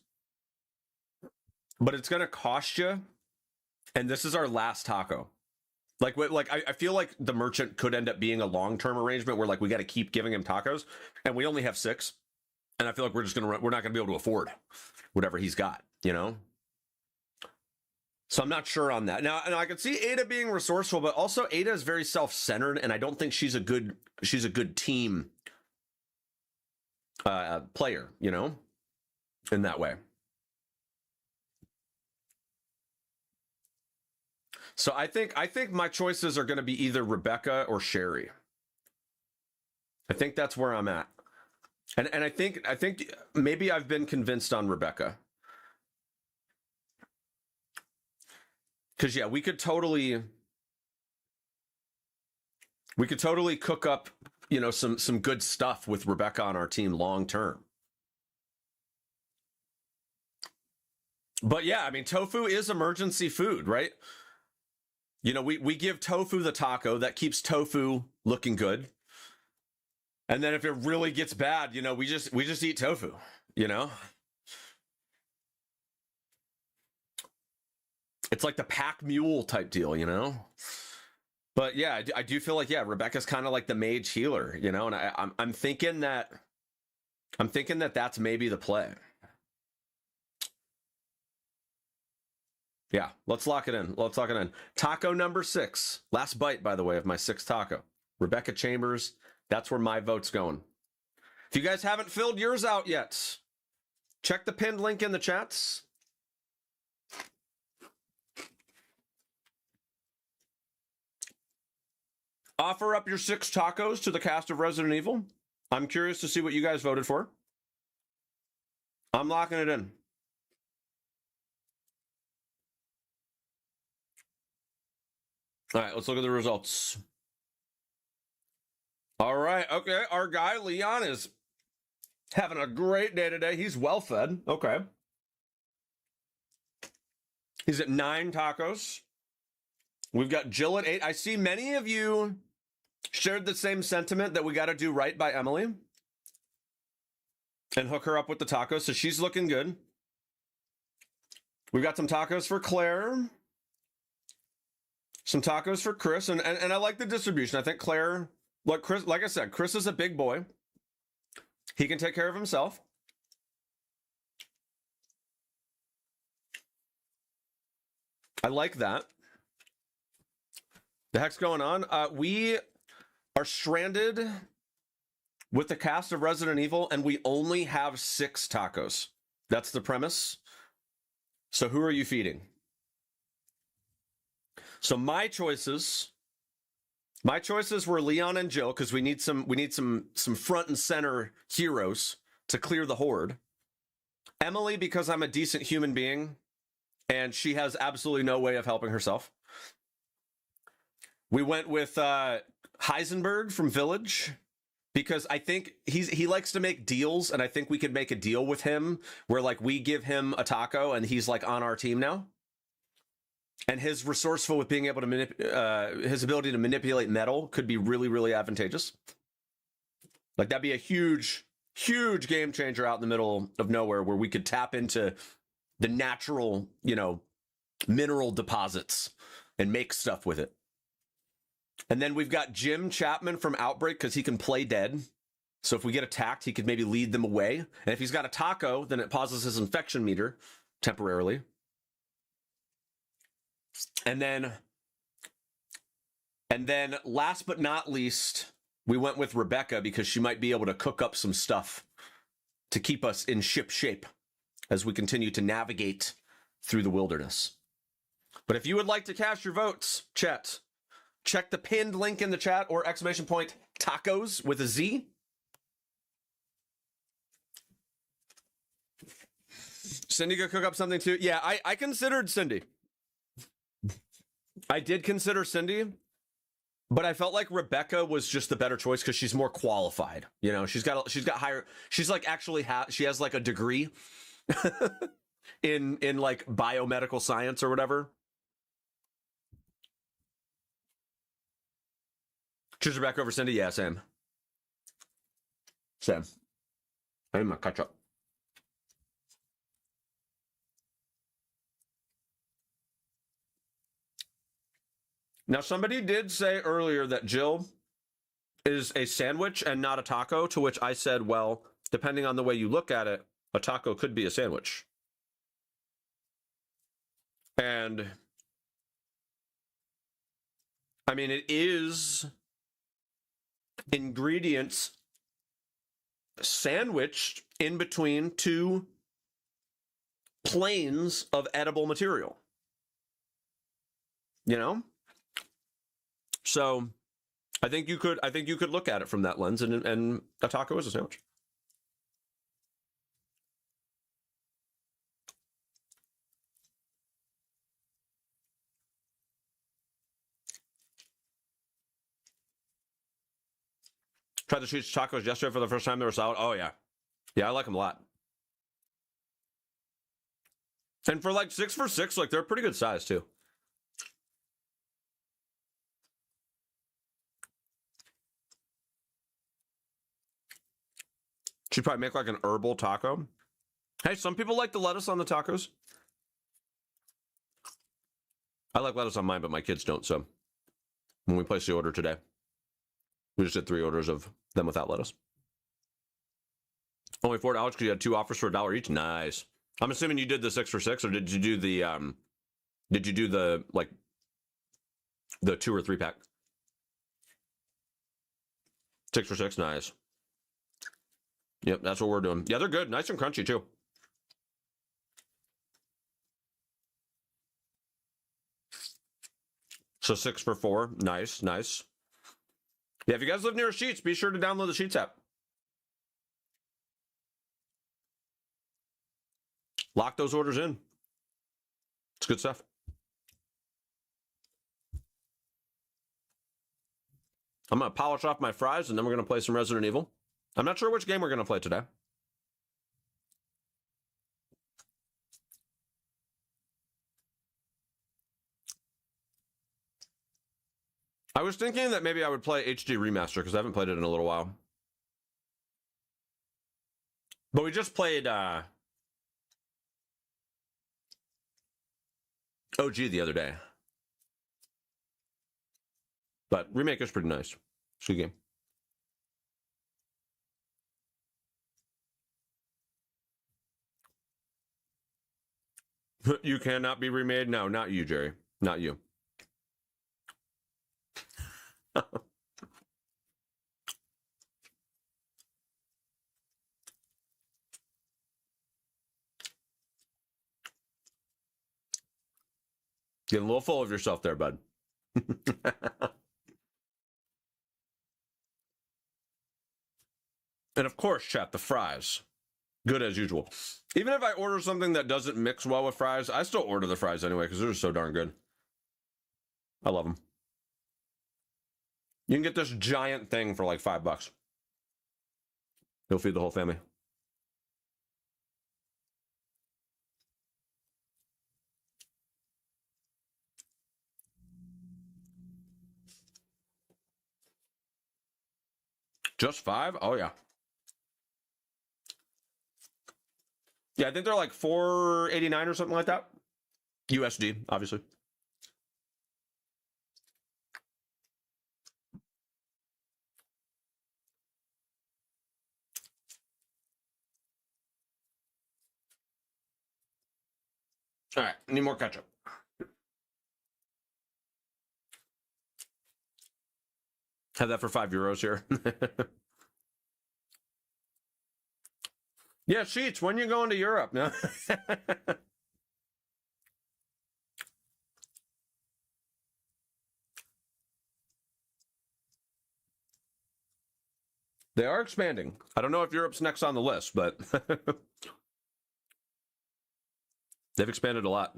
but it's going to cost you. And this is our last taco. Like I feel like the Merchant could end up being a long-term arrangement where, like, we got to keep giving him tacos, and we only have 6. And I feel like we're not going to be able to afford whatever he's got, you know? So I'm not sure on that. Now, and I can see Ada being resourceful, but also Ada is very self-centered, and I don't think she's a good team player, you know, in that way. So I think my choices are going to be either Rebecca or Sherry. I think that's where I'm at. And I think maybe I've been convinced on Rebecca. Because, yeah, we could totally cook up, you know, some good stuff with Rebecca on our team long term. But yeah, I mean, tofu is emergency food, right? You know, we give Tofu the taco that keeps Tofu looking good. And then if it really gets bad, you know, we just eat tofu, you know? It's like the pack mule type deal, you know? But yeah, I do feel like, yeah, Rebecca's kind of like the mage healer, you know? And I'm thinking that that's maybe the play. Yeah, let's lock it in. Let's lock it in. Taco number 6. Last bite, by the way, of my 6th taco. Rebecca Chambers. That's where my vote's going. If you guys haven't filled yours out yet, check the pinned link in the chats. Offer up your 6 tacos to the cast of Resident Evil. I'm curious to see what you guys voted for. I'm locking it in. All right, let's look at the results. All right, okay, our guy Leon is having a great day today. He's well fed. Okay. He's at 9 tacos. We've got Jill at 8. I see many of you shared the same sentiment that we got to do right by Emily and hook her up with the tacos, so she's looking good. We've got some tacos for Claire. Some tacos for Chris, and I like the distribution. I think Claire, like I said, Chris is a big boy. He can take care of himself. I like that. The heck's going on? We are stranded with the cast of Resident Evil, and we only have 6 tacos. That's the premise. So who are you feeding? So my choices were Leon and Jill, because we need some front and center heroes to clear the horde. Emily, because I'm a decent human being, and she has absolutely no way of helping herself. We went with Heisenberg from Village, because I think he likes to make deals, and I think we could make a deal with him where, like, we give him a taco and he's, like, on our team now. And his resourceful with being able to his ability to manipulate metal could be really, really advantageous. Like that'd be a huge, huge game changer out in the middle of nowhere where we could tap into the natural, you know, mineral deposits and make stuff with it. And then we've got Jim Chapman from Outbreak because he can play dead. So if we get attacked, he could maybe lead them away. And if he's got a taco, then it pauses his infection meter temporarily. And then last but not least, we went with Rebecca because she might be able to cook up some stuff to keep us in ship shape as we continue to navigate through the wilderness. But if you would like to cast your votes, chat, check the pinned link in the chat or exclamation point Tacoz with a Z. Cindy could cook up something too. Yeah, I considered Cindy. I did consider Cindy, but I felt like Rebecca was just the better choice because she's more qualified. You know, she's got higher. She's like actually she has like a degree in like biomedical science or whatever. Choose Rebecca over Cindy. Yeah, Sam. I need my ketchup. Now, somebody did say earlier that Jill is a sandwich and not a taco, to which I said, well, depending on the way you look at it, a taco could be a sandwich. And I mean, it is ingredients sandwiched in between two planes of edible material. You know? So I think you could look at it from that lens, and a taco is a sandwich. Tried the Sheetz tacos yesterday for the first time. They were solid. Oh yeah. Yeah, I like them a lot. And for like 6 for $6, like they're pretty good size too. She'd probably make like an herbal taco. Hey, some people like the lettuce on the tacos. I like lettuce on mine, but my kids don't. So when we placed the order today, we just did 3 orders of them without lettuce. Only $4 because you had 2 offers for $1 each. Nice. I'm assuming you did the 6 for $6, or did you do the like the 2 or 3 pack? 6 for $6. Nice. Yep, that's what we're doing. Yeah, they're good. Nice and crunchy too. So 6 for $4. Nice, nice. Yeah, if you guys live near Sheetz, be sure to download the Sheetz app. Lock those orders in. It's good stuff. I'm going to polish off my fries, and then we're going to play some Resident Evil. I'm not sure which game we're going to play today. I was thinking that maybe I would play HD Remaster because I haven't played it in a little while. But we just played OG the other day. But Remake is pretty nice. It's a good game. You cannot be remade? No, not you, Jerry. Not you. Getting a little full of yourself there, bud. And of course, chat, the fries. Good as usual. Even if I order something that doesn't mix well with fries, I still order the fries anyway because they're so darn good. I love them. You can get this giant thing for like $5. You'll feed the whole family. Just 5? Oh, yeah. Yeah, I think they're like 489 or something like that. USD, obviously. All right, need more ketchup. Have that for €5 here. Yeah, Sheetz, when you going to Europe? No. They are expanding. I don't know if Europe's next on the list, but they've expanded a lot.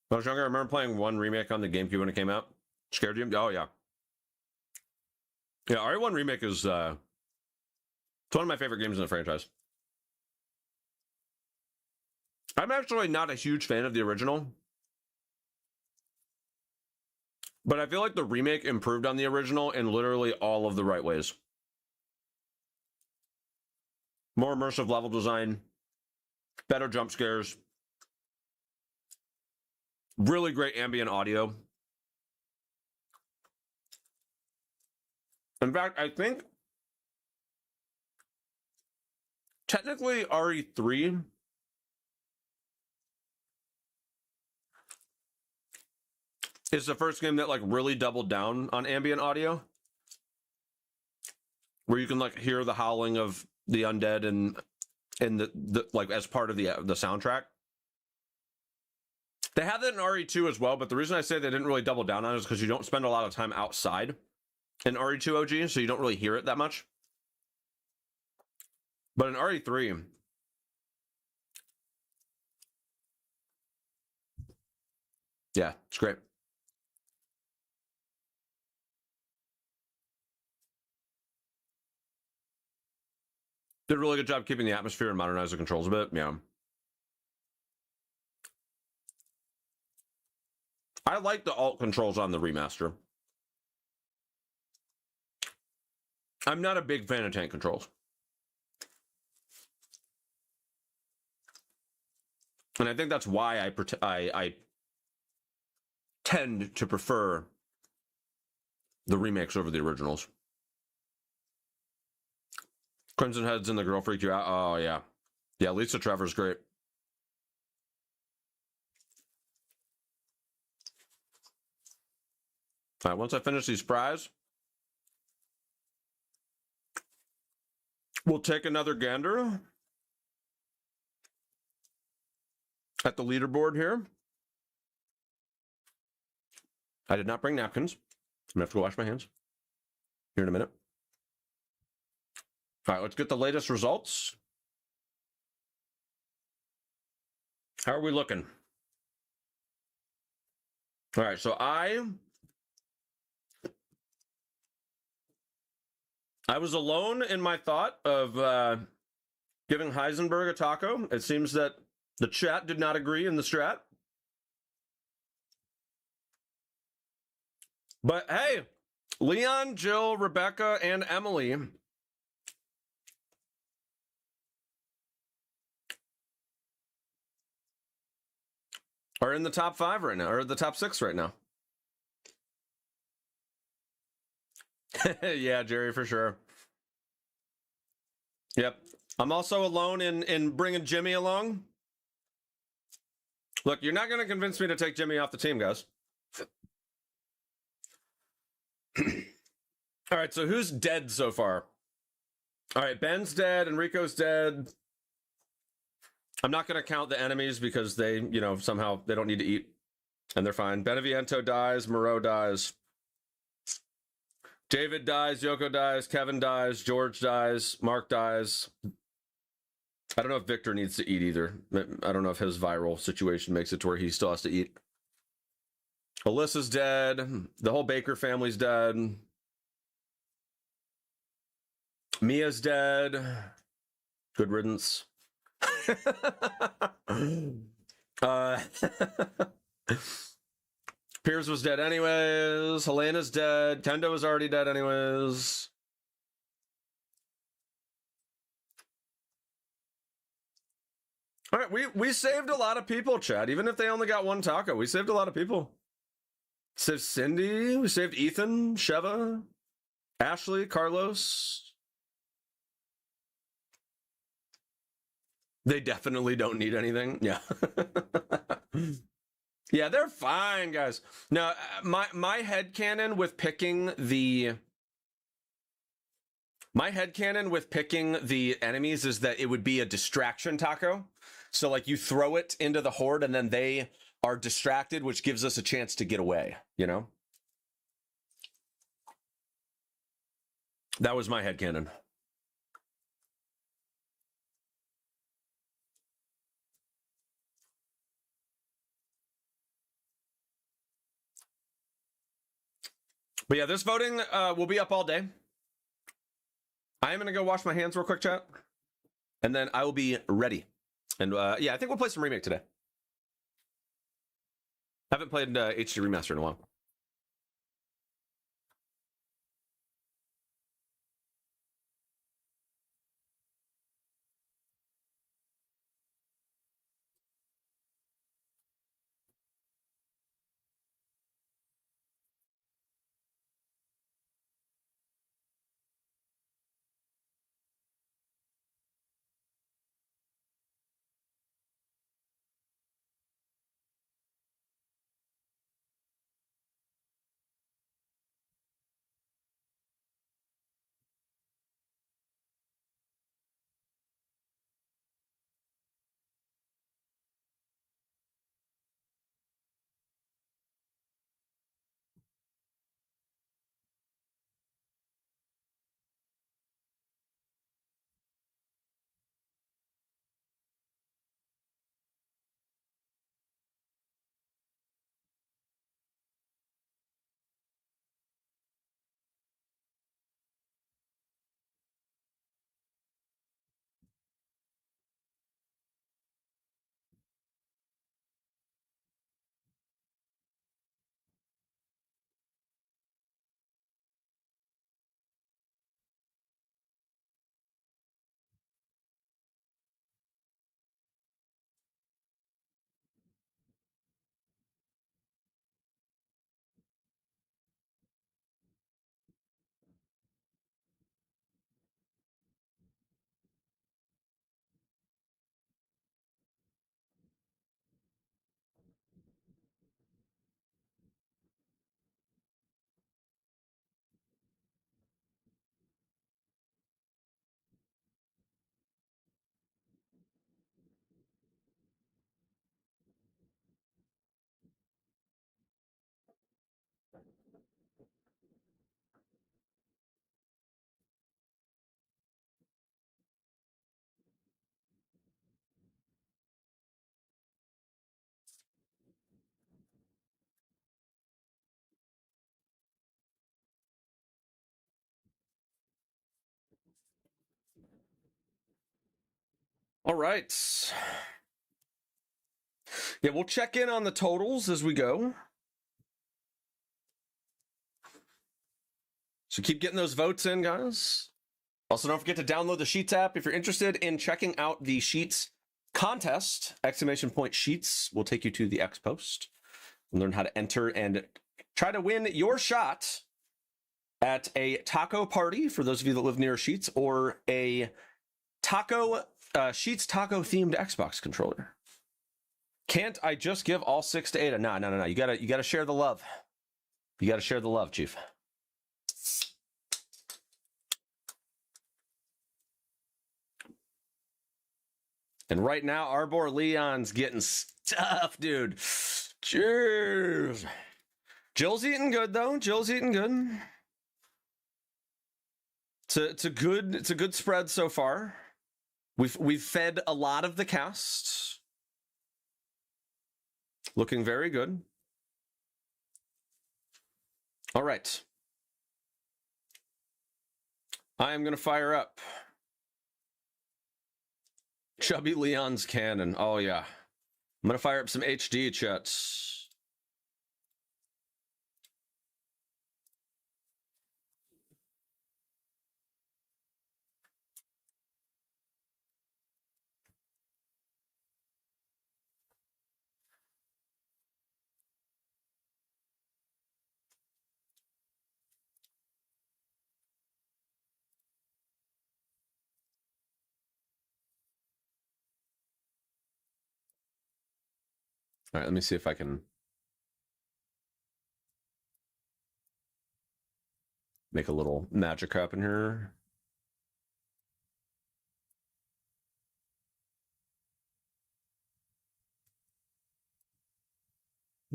When I was younger, I remember playing one remake on the GameCube when it came out. Scared you? Oh, yeah. Yeah, RE1 Remake is it's one of my favorite games in the franchise. I'm actually not a huge fan of the original, but I feel like the remake improved on the original in literally all of the right ways. More immersive level design, better jump scares, really great ambient audio. In fact, I think technically RE3 is the first game that like really doubled down on ambient audio, where you can like hear the howling of the undead and the like as part of the soundtrack. They had that in RE2 as well, but the reason I say they didn't really double down on it is because you don't spend a lot of time outside in RE2 OG, so you don't really hear it that much. But in RE3, yeah, it's great. Did a really good job keeping the atmosphere and modernize the controls a bit. Yeah. I like the alt controls on the remaster. I'm not a big fan of tank controls. And I think that's why I tend to prefer the remakes over the originals. Crimson Heads and the Girl freak you out. Oh, yeah. Yeah, Lisa Trevor's great. All right, once I finish these fries, we'll take another gander at the leaderboard here. I did not bring napkins. I'm going to have to go wash my hands here in a minute. All right, let's get the latest results. How are we looking? All right, so I was alone in my thought of giving Heisenberg a taco. It seems that the chat did not agree in the strat. But hey, Leon, Jill, Rebecca, and Emily are in the top 5 right now, or the top 6 right now. Yeah, Jerry, for sure. Yep. I'm also alone in bringing Jimmy along. Look, you're not going to convince me to take Jimmy off the team, guys. All right, so who's dead so far? All right, Ben's dead, Enrico's dead. I'm not going to count the enemies because they, you know, somehow they don't need to eat, and they're fine. Beneviento dies, Moreau dies. David dies, Yoko dies, Kevin dies, George dies, Mark dies. I don't know if Victor needs to eat either. I don't know if his viral situation makes it to where he still has to eat. Alyssa's dead. The whole Baker family's dead. Mia's dead. Good riddance. Uh, Piers was dead anyways. Helena's dead. Kendo was already dead anyways. All right, we saved a lot of people, Chad. Even if they only got one taco, we saved a lot of people. Saved Cindy. We saved Ethan, Sheva, Ashley, Carlos. They definitely don't need anything. Yeah. Yeah, they're fine, guys. Now, my headcanon with picking the enemies is that it would be a distraction taco. So like you throw it into the horde and then they are distracted, which gives us a chance to get away, you know? That was my headcanon. But yeah, this voting will be up all day. I am going to go wash my hands real quick, chat. And then I will be ready. And yeah, I think we'll play some Remake today. Haven't played HD Remaster in a while. All right. Yeah, we'll check in on the totals as we go. So keep getting those votes in, guys. Also, don't forget to download the Sheetz app if you're interested in checking out the Sheetz contest. Exclamation point Sheetz will take you to the X post and learn how to enter and try to win your shot at a taco party for those of you that live near Sheetz, or a Sheetz taco themed Xbox controller. Can't I just give all 6 to Ada? No. You gotta share the love. You gotta share the love, Chief. And right now, Arbor Leon's getting stuffed, dude. Cheers. Jill's eating good though. Jill's eating good. It's a good spread so far. We've fed a lot of the cast. Looking very good. All right. I am going to fire up Chubby Leon's cannon. Oh, yeah. I'm gonna fire up some HD chats. All right, let me see if I can make a little magic happen here.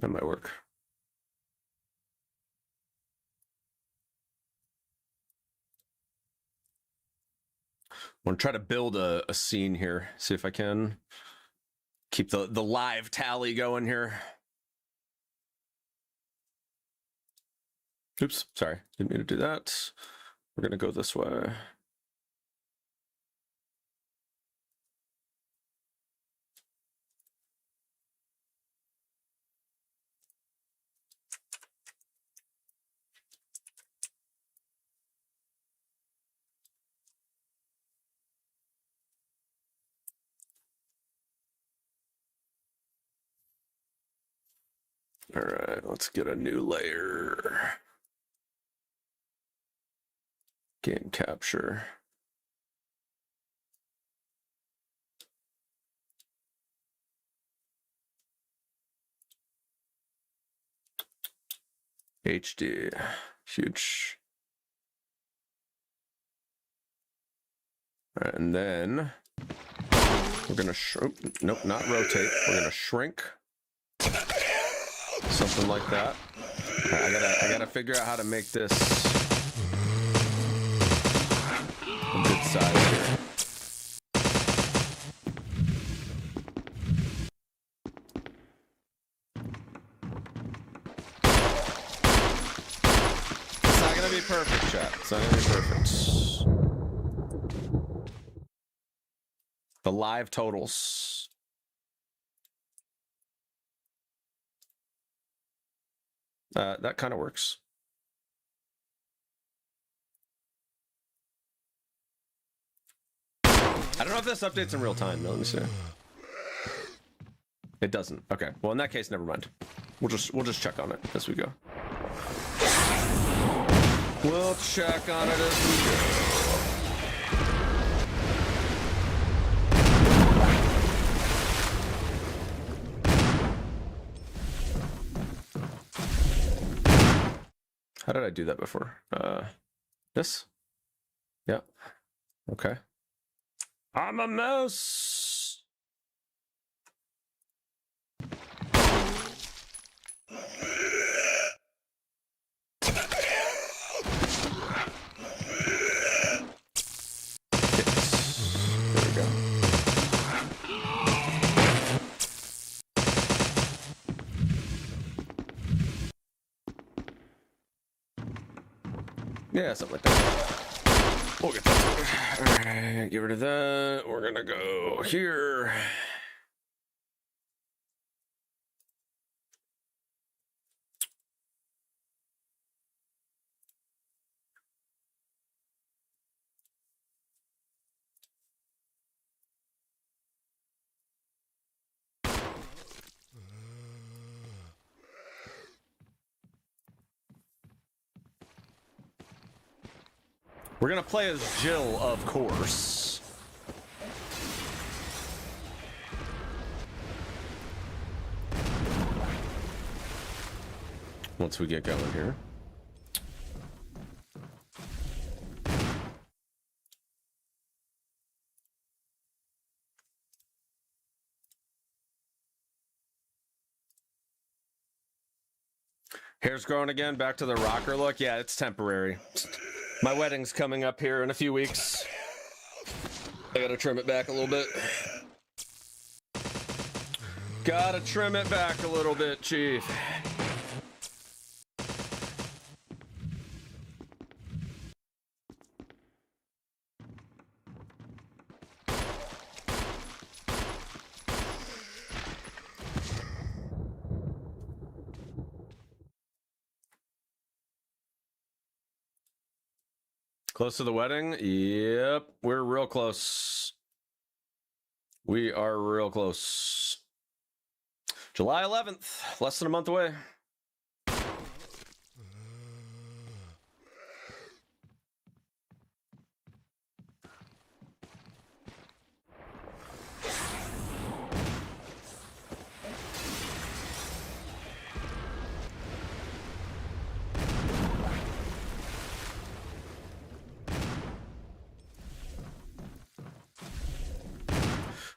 That might work. I want to try to build a scene here. See if I can keep the live tally going here. Oops, sorry. Didn't mean to do that. We're going to go this way. All right, let's get a new layer. Game capture. HD, huge. All right, and then we're gonna nope, not rotate. We're gonna shrink. Something like that. Right, I gotta figure out how to make this a good size here. It's not gonna be perfect, chat. It's not gonna be perfect. The live totals. That kind of works. I don't know if this updates in real time. No, let me see. It doesn't. Okay. Well, in that case, never mind. We'll just check on it as we go. We'll check on it as we go. How did I do that before? This? Yeah. Okay. I'm a mouse. There we go. Yeah, something like that. We'll get that sorted. All right, get rid of that. We're gonna go here. We're gonna play as Jill, of course. Once we get going here. Hair's growing again, back to the rocker look. Yeah, it's temporary. My wedding's coming up here in a few weeks. I gotta trim it back a little bit. Gotta trim it back a little bit, Chief. Close to the wedding? Yep, we're real close. We are real close. July 11th, less than a month away.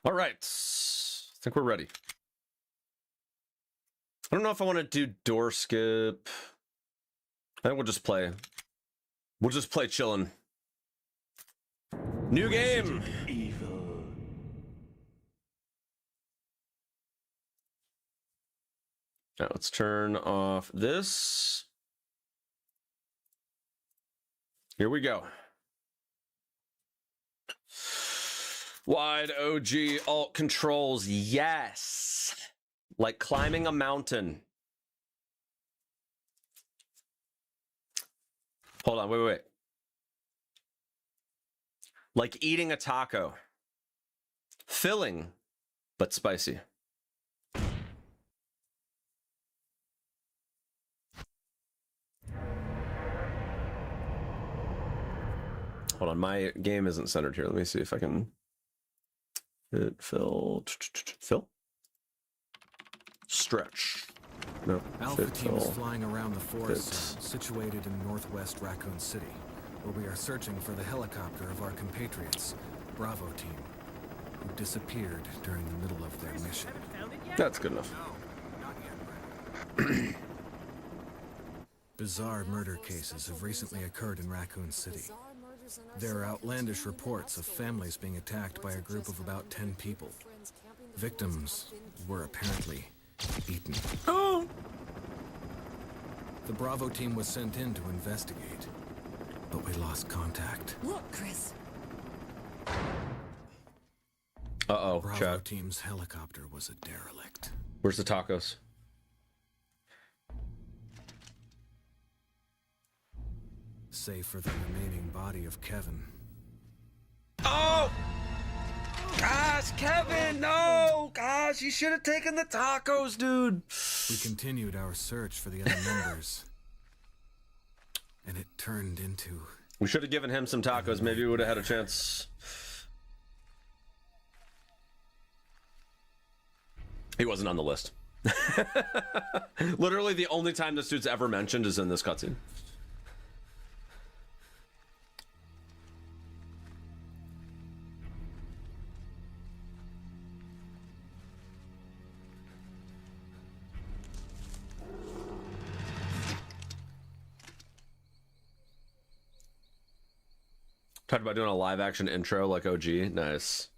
All right, I think we're ready. I don't know if I want to do door skip. I think we'll just play. We'll just play chillin'. New game. Evil. Now let's turn off this. Here we go. Wide OG alt controls, yes. Like climbing a mountain. Hold on, wait. Like eating a taco. Filling, but spicy. Hold on, my game isn't centered here. Let me see if I can hit fill. Fill? Stretch. No. Alpha team is flying around the forest situated in northwest Raccoon City, where we are searching for the helicopter of our compatriots, Bravo team, who disappeared during the middle of their mission. That's good enough. No, not yet. Bizarre murder cases have recently occurred in Raccoon City. There are outlandish reports of families being attacked by a group of about 10 people. Victims were apparently eaten. Oh! The Bravo team was sent in to investigate, but we lost contact. Look, Chris. Uh-oh, Bravo chat. team's helicopter was a derelict. Where's the tacos? Save for the remaining body of Kevin. Oh! Gosh, Kevin, no! Gosh, you should have taken the tacos, dude. We continued our search for the other members, and it turned into... We should have given him some tacos. Maybe we would have had a chance. He wasn't on the list. Literally the only time this dude's ever mentioned is in this cutscene. Talked about doing a live action intro like OG. Nice.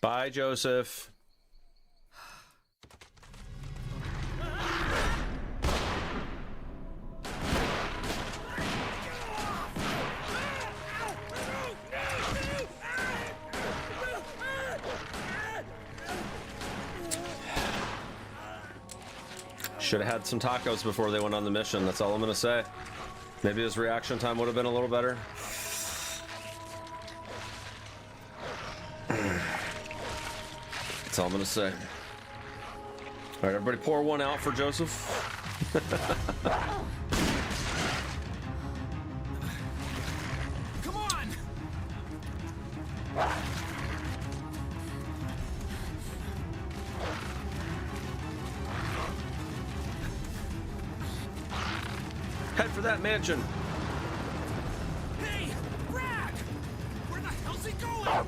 Bye, Joseph. Should have had some tacos before they went on the mission. That's all I'm gonna say. Maybe his reaction time would have been a little better. That's all I'm gonna say. All right, everybody pour one out for Joseph. Come on! Head for that mansion. Hey, Brad! Where the hell's he going?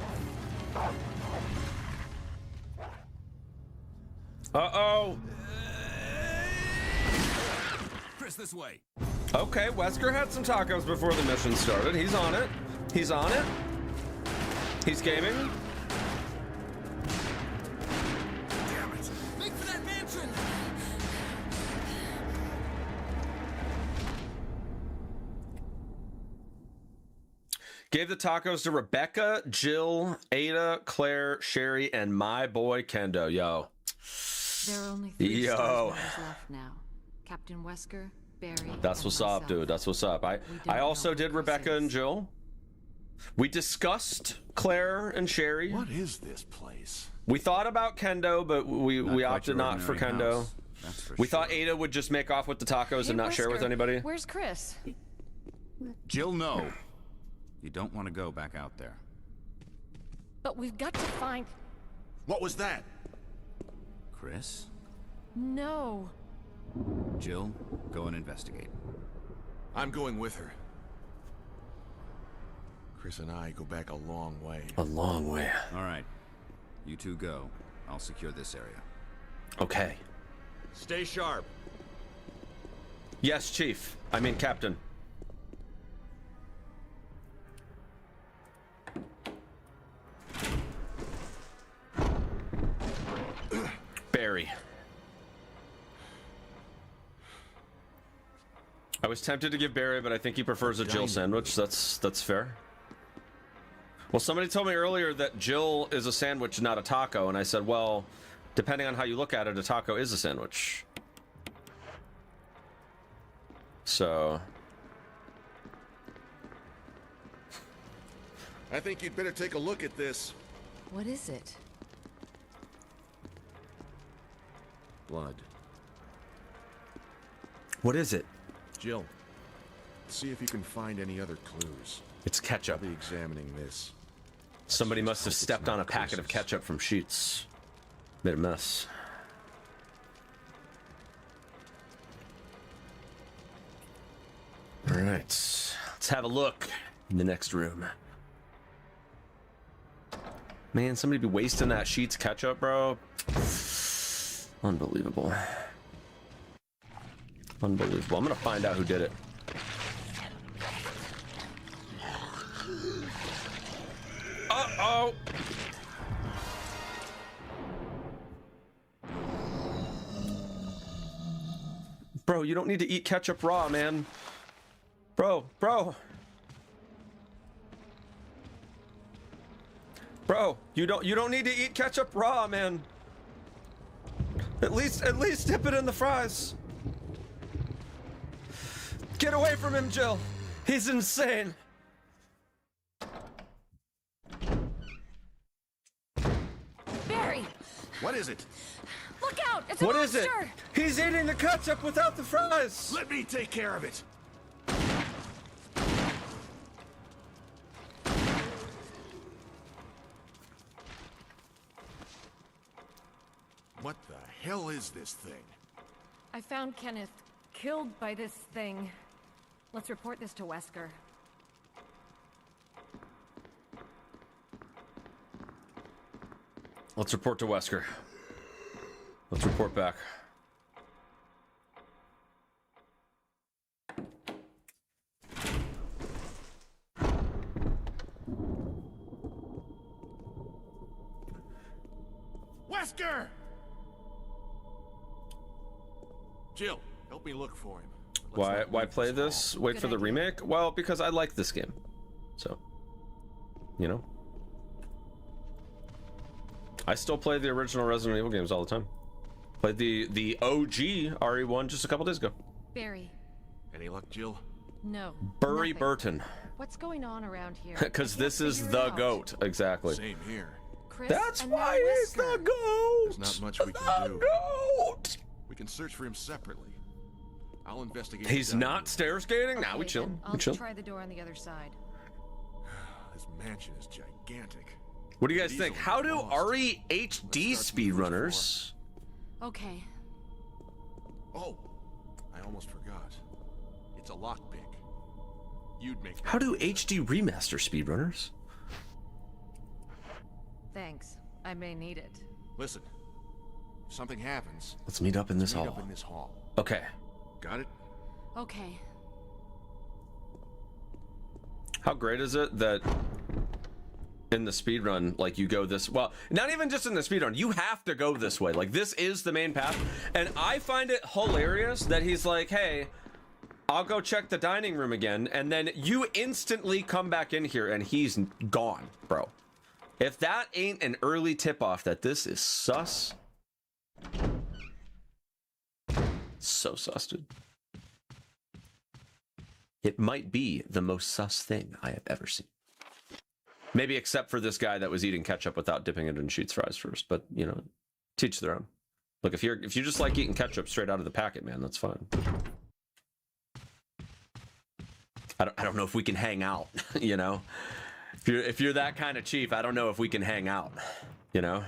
Uh-oh. Chris, this way. Okay, Wesker had some tacos before the mission started. He's on it. He's on it. He's gaming. Damn it! Make for that mansion! Gave the tacos to Rebecca, Jill, Ada, Claire, Sherry, and my boy Kendo. Yo. There are only three Yo. stars left now. Captain Wesker, Barry. That's and what's up, myself. dude. That's what's up. I don't also know did who Rebecca Chris and is. Jill. We discussed Claire and Sherry. What is this place? We thought about Kendo, but we Not quite opted your not for ordinary Kendo. house, that's for We sure. thought Ada would just make off with the tacos and not share with Whisker, anybody. Where's Chris? Jill, no. You don't want to go back out there. But we've got to find... What was that? Chris? No. Jill, go and investigate. I'm going with her. Chris and I go back a long way. A long way. All right. You two go. I'll secure this area. Okay. Stay sharp. Yes, Chief. I mean, Captain. Barry. I was tempted to give Barry, but I think he prefers a Jill sandwich. That's fair. Well, somebody told me earlier that Jill is a sandwich, not a taco, and I said, well, depending on how you look at it, a taco is a sandwich. So... I think you'd better take a look at this. What is it? Blood. What is it? Jill, see if you can find any other clues. It's I'll ketchup. be examining this. Somebody must have Hope it's stepped not on a packet of Chris's. ketchup from Sheetz. Made a mess. All right, let's have a look in the next room. Man, somebody be wasting that Sheetz ketchup, bro. Unbelievable. Unbelievable. I'm gonna find out who did it. Uh-oh! Bro, you don't need to eat ketchup raw, man. Bro. Bro, you don't need to eat ketchup raw, man. At least dip it in the fries. Get away from him, Jill. He's insane. Barry! What is it? Look out! It's a What is it? monster! He's eating the ketchup without the fries. Let me take care of it. What the hell is this thing? I found Kenneth killed by this thing. Let's report this to Wesker. Let's report to Wesker. Let's report back. Wesker! Jill, help me look for him. But let's not Why leave play hall. this? Wait Good for the idea. remake? Well, because I like this game. So, you know. I still play the original Resident Evil games all the time. Played the OG RE1 just a couple days ago. Barry. Any luck, Jill? No. Bury nothing. Burton. What's going on around here? Because I can't this is figure it the out. GOAT. Exactly. Same here. Chris That's and why now he's the Wesker. GOAT. There's not much we can The do. GOAT. We can search for him separately. I'll investigate. He's the not stair skating? Nah, we Okay, chill. then We I'll chill. try the door on the other side. This mansion is gigantic. What do you guys These think? will How be do lost. RE-HD Let's start from the first speedrunners? Okay. Oh, I almost forgot. It's a lockpick. You'd make. How do HD remaster speedrunners? Thanks. I may need it. Listen. If something happens, Let's meet up in this meet hall. up in this hall. Okay. Got it? Okay. How great is it that in the speedrun, like, you go this, well, not even just in the speedrun, you have to go this way. Like, this is the main path. And I find it hilarious that he's like, hey, I'll go check the dining room again. And then you instantly come back in here and he's gone, bro. If that ain't an early tip-off that this is sus. So sus, dude. It might be the most sus thing I have ever seen. Maybe except for this guy that was eating ketchup without dipping it in Sheetz fries first. But, you know, teach their own. Look, if you just like eating ketchup straight out of the packet, man, that's fine. I don't know if we can hang out, you know? If you're that kind of chief, I don't know if we can hang out, you know?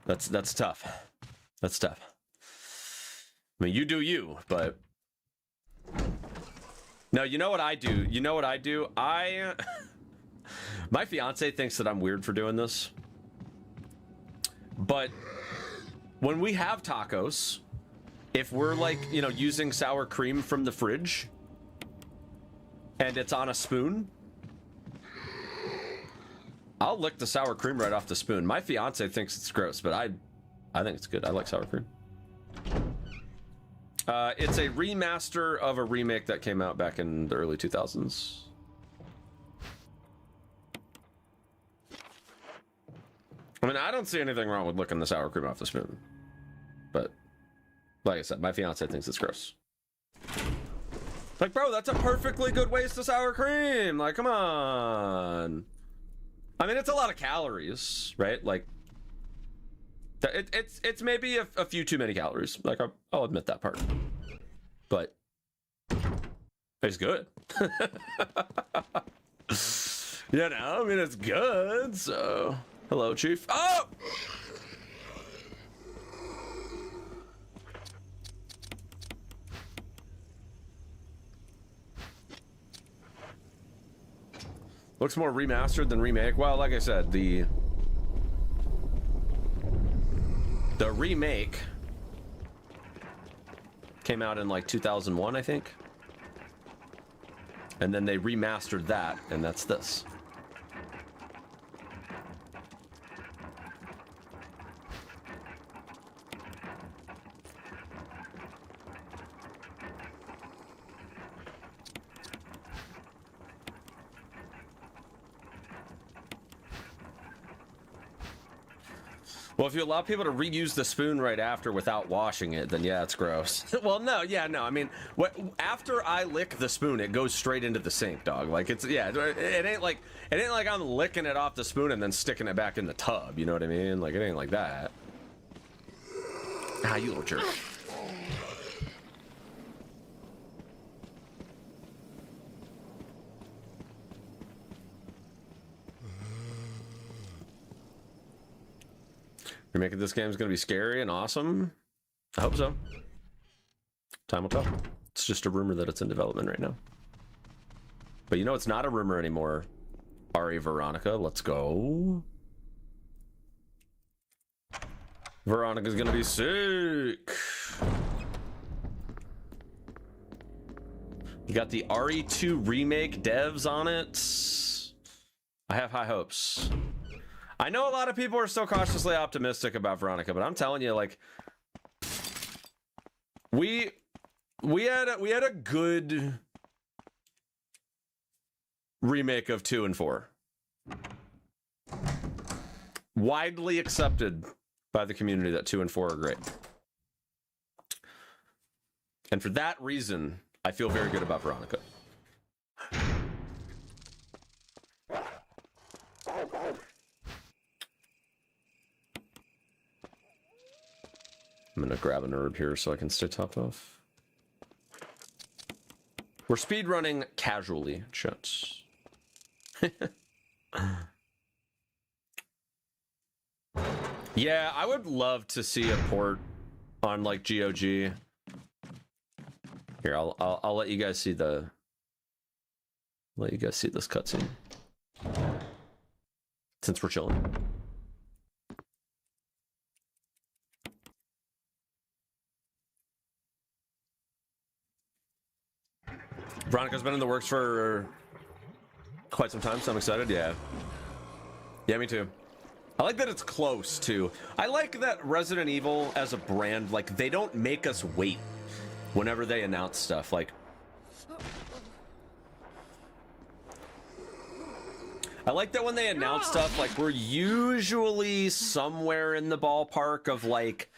That's tough. That's tough. I mean, you do you, but... No, you know what I do? You know what I do? My fiance thinks that I'm weird for doing this. But when we have tacos, if we're like, you know, using sour cream from the fridge and it's on a spoon, I'll lick the sour cream right off the spoon. My fiance thinks it's gross, but I think it's good. I like sour cream. It's a remaster of a remake that came out back in the early 2000s. I mean, I don't see anything wrong with licking the sour cream off the spoon. But, like I said, my fiance thinks it's gross. Like, bro, that's a perfectly good waste of sour cream. Like, come on. I mean, it's a lot of calories, right? Like, it's maybe a few too many calories. Like, I'll admit that part. But it's good. You know, I mean, it's good, so... Hello, Chief. Oh! Looks more remastered than remake. Well, like I said, the remake came out in like 2001, I think. And then they remastered that, and that's this. Well, if you allow people to reuse the spoon right after without washing it, then yeah, it's gross. Well, no, I mean, after I lick the spoon, it goes straight into the sink, dog. Like it ain't like I'm licking it off the spoon and then sticking it back in the tub. You know what I mean? Like it ain't like that. Ah, you little jerk. You're making this game is going to be scary and awesome. I hope so. Time will tell. It's just a rumor that it's in development right now. But you know, it's not a rumor anymore. Ari Veronica, let's go. Veronica's going to be sick. You got the RE2 remake devs on it. I have high hopes. I know a lot of people are still cautiously optimistic about Veronica, but I'm telling you, like, we had a good remake of 2 and 4, widely accepted by the community that 2 and 4 are great, and for that reason, I feel very good about Veronica. I'm gonna grab a herb here so I can stay topped off. We're speedrunning casually, Sheetz. Yeah, I would love to see a port on like GOG. Here, I'll let you guys see the. Let you guys see this cutscene. Since we're chilling. Veronica's been in the works for quite some time, so I'm excited. Yeah, me too. I like that it's close too. I like that Resident Evil as a brand, like, they don't make us wait whenever they announce stuff. Like, I like that when they announce stuff, like, we're usually somewhere in the ballpark of like,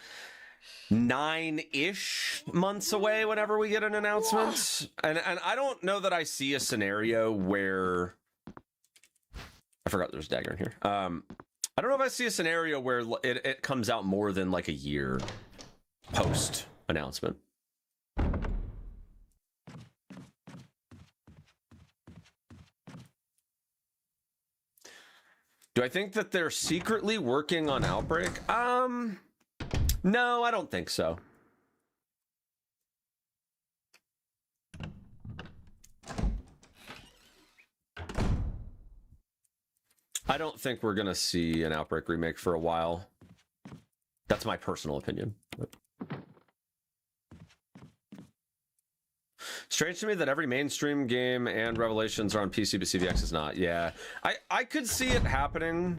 9-ish months away whenever we get an announcement. And I don't know that I see a scenario where... I forgot there's a dagger in here. I don't know if I see a scenario where it comes out more than like a year post announcement. Do I think that they're secretly working on Outbreak? No, I don't think so. I don't think we're gonna see an Outbreak remake for a while. That's my personal opinion. Strange to me that every mainstream game and Revelations are on PC, but CVX is not. Yeah, I could see it happening,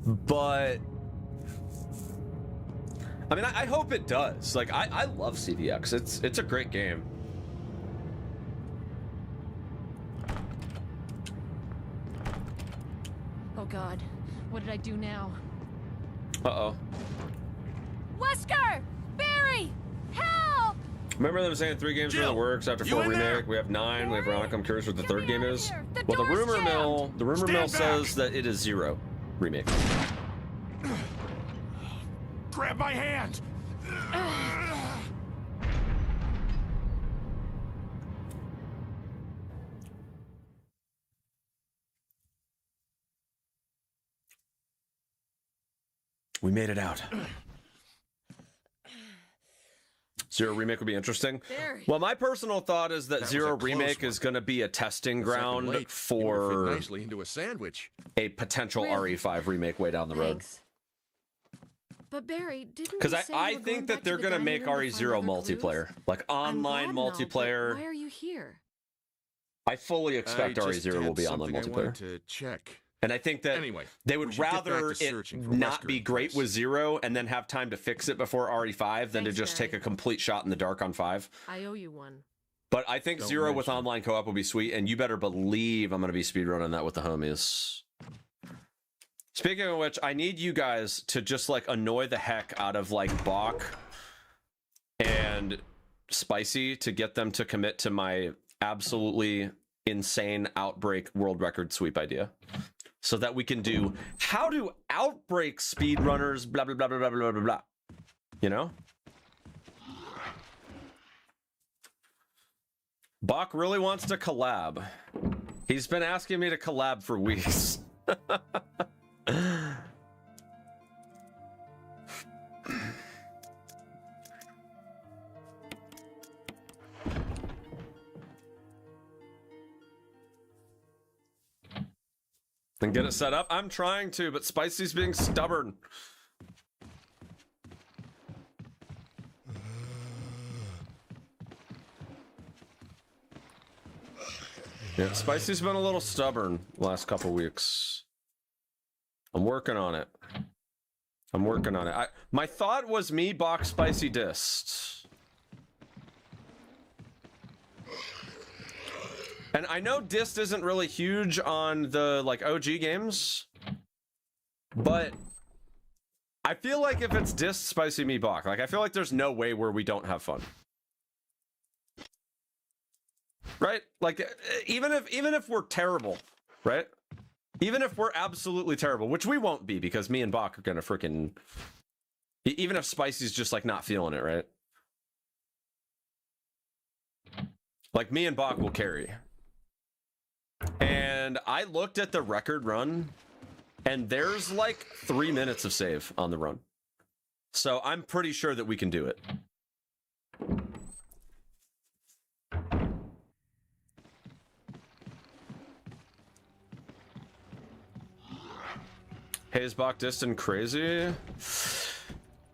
but I mean, I hope it does. Like, I love CVX. It's a great game. Oh God, what did I do now? Uh-oh. Wesker! Barry! Help! Remember them saying 3 games were in the works after 4 remake? We have 9. We have Veronica. I'm curious what the 3rd game is. Well, the rumor mill says that it is 0 remake. Grab my hand! We made it out. 0 remake would be interesting. Well, my personal thought is that 0 remake is going to be a testing ground for nicely into a sandwich. A potential RE5 remake way down the road. But Barry, didn't because I think that they're going to make RE0 multiplayer, like online multiplayer. Why are you here? I fully expect RE0 will be online multiplayer. To check. And I think that they would rather it not be great with 0 and then have time to fix it before RE5 than to just take a complete shot in the dark on 5. I owe you one. But I think 0 with online co-op will be sweet, and you better believe I'm going to be speedrunning that with the homies. Speaking of which, I need you guys to just like annoy the heck out of like Bach and Spicy to get them to commit to my absolutely insane Outbreak world record sweep idea. So that we can do, how do Outbreak speedrunners blah, blah, blah, blah, blah, blah, blah, blah. You know? Bach really wants to collab. He's been asking me to collab for weeks. And get it set up? I'm trying to, but Spicy's being stubborn. Yeah, Spicy's been a little stubborn the last couple weeks. I'm working on it. My thought was me box Spicy dissed. And I know dist isn't really huge on the like OG games, but I feel like if it's dist Spicy me Bach, like I feel like there's no way where we don't have fun. Right? Like even if we're terrible, right? Even if we're absolutely terrible, which we won't be because me and Bach are gonna freaking, even if Spicy's just like not feeling it, right? Like me and Bach will carry. And I looked at the record run, and there's like 3 minutes of save on the run. So I'm pretty sure that we can do it. Hayes, Bach, Distant, crazy.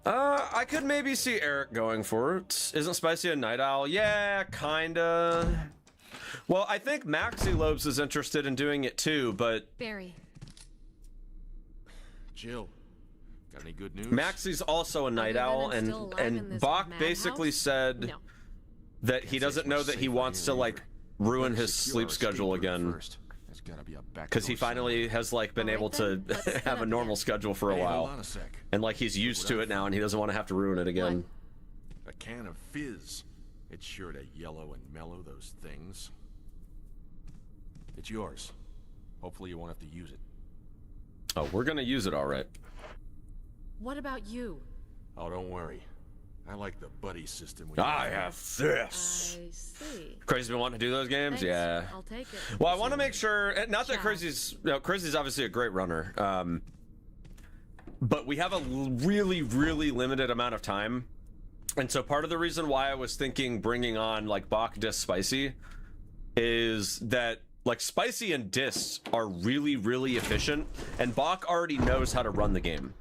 I could maybe see Eric going for it. Isn't Spicy a night owl? Yeah, kinda. Well, I think Maxi Lobes is interested in doing it too, but Barry. Jill, got any good news? Maxi's also a night owl, and Bach basically said that he doesn't know that he wants to like ruin his sleep schedule again There's gotta be a back. Because he finally has like been able to have a normal schedule for a Hey, while, hold on a sec. and like he's used to it now, and he doesn't want to have to ruin it again. A can of fizz. It's sure to yellow and mellow those things. It's yours. Hopefully you won't have to use it. Oh, we're gonna use it all right. What about you? Oh, don't worry. I like the buddy system. I have this. I see. Crazy's been wanting to do those games, Thanks. yeah. I'll take it. Well, I want to make sure, not that Ciao. Crazy's obviously a great runner, but we have a really, really limited amount of time. And so part of the reason why I was thinking bringing on like Bach, Dis, Spicy is that like Spicy and Dis are really, really efficient, and Bach already knows how to run the game.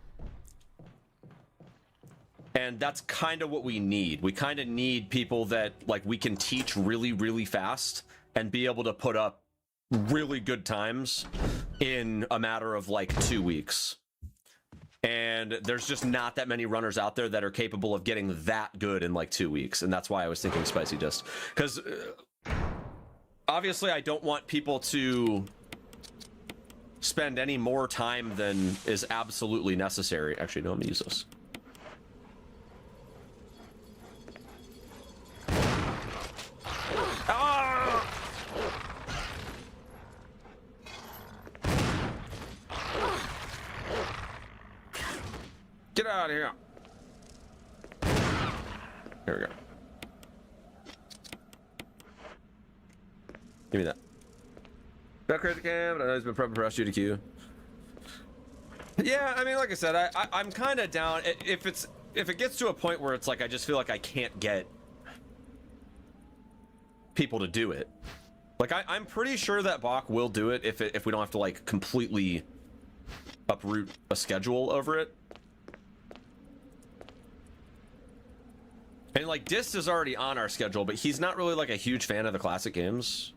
And that's kind of what we need. We kind of need people that like we can teach really, really fast and be able to put up really good times in a matter of like 2 weeks. And there's just not that many runners out there that are capable of getting that good in like 2 weeks. And that's why I was thinking Spicy Disc. Because obviously I don't want people to spend any more time than is absolutely necessary. Actually, no, I'm gonna use this. Ah! Get out of here. There we go. Give me that. Got crazy cam, but I know he's been prepping for us UDQ. Yeah, I mean, like I said, I'm kind of down. If it gets to a point where it's like I just feel like I can't get people to do it. Like I'm pretty sure that Bach will do it if we don't have to like completely uproot a schedule over it. And like Dis is already on our schedule, but he's not really like a huge fan of the classic games.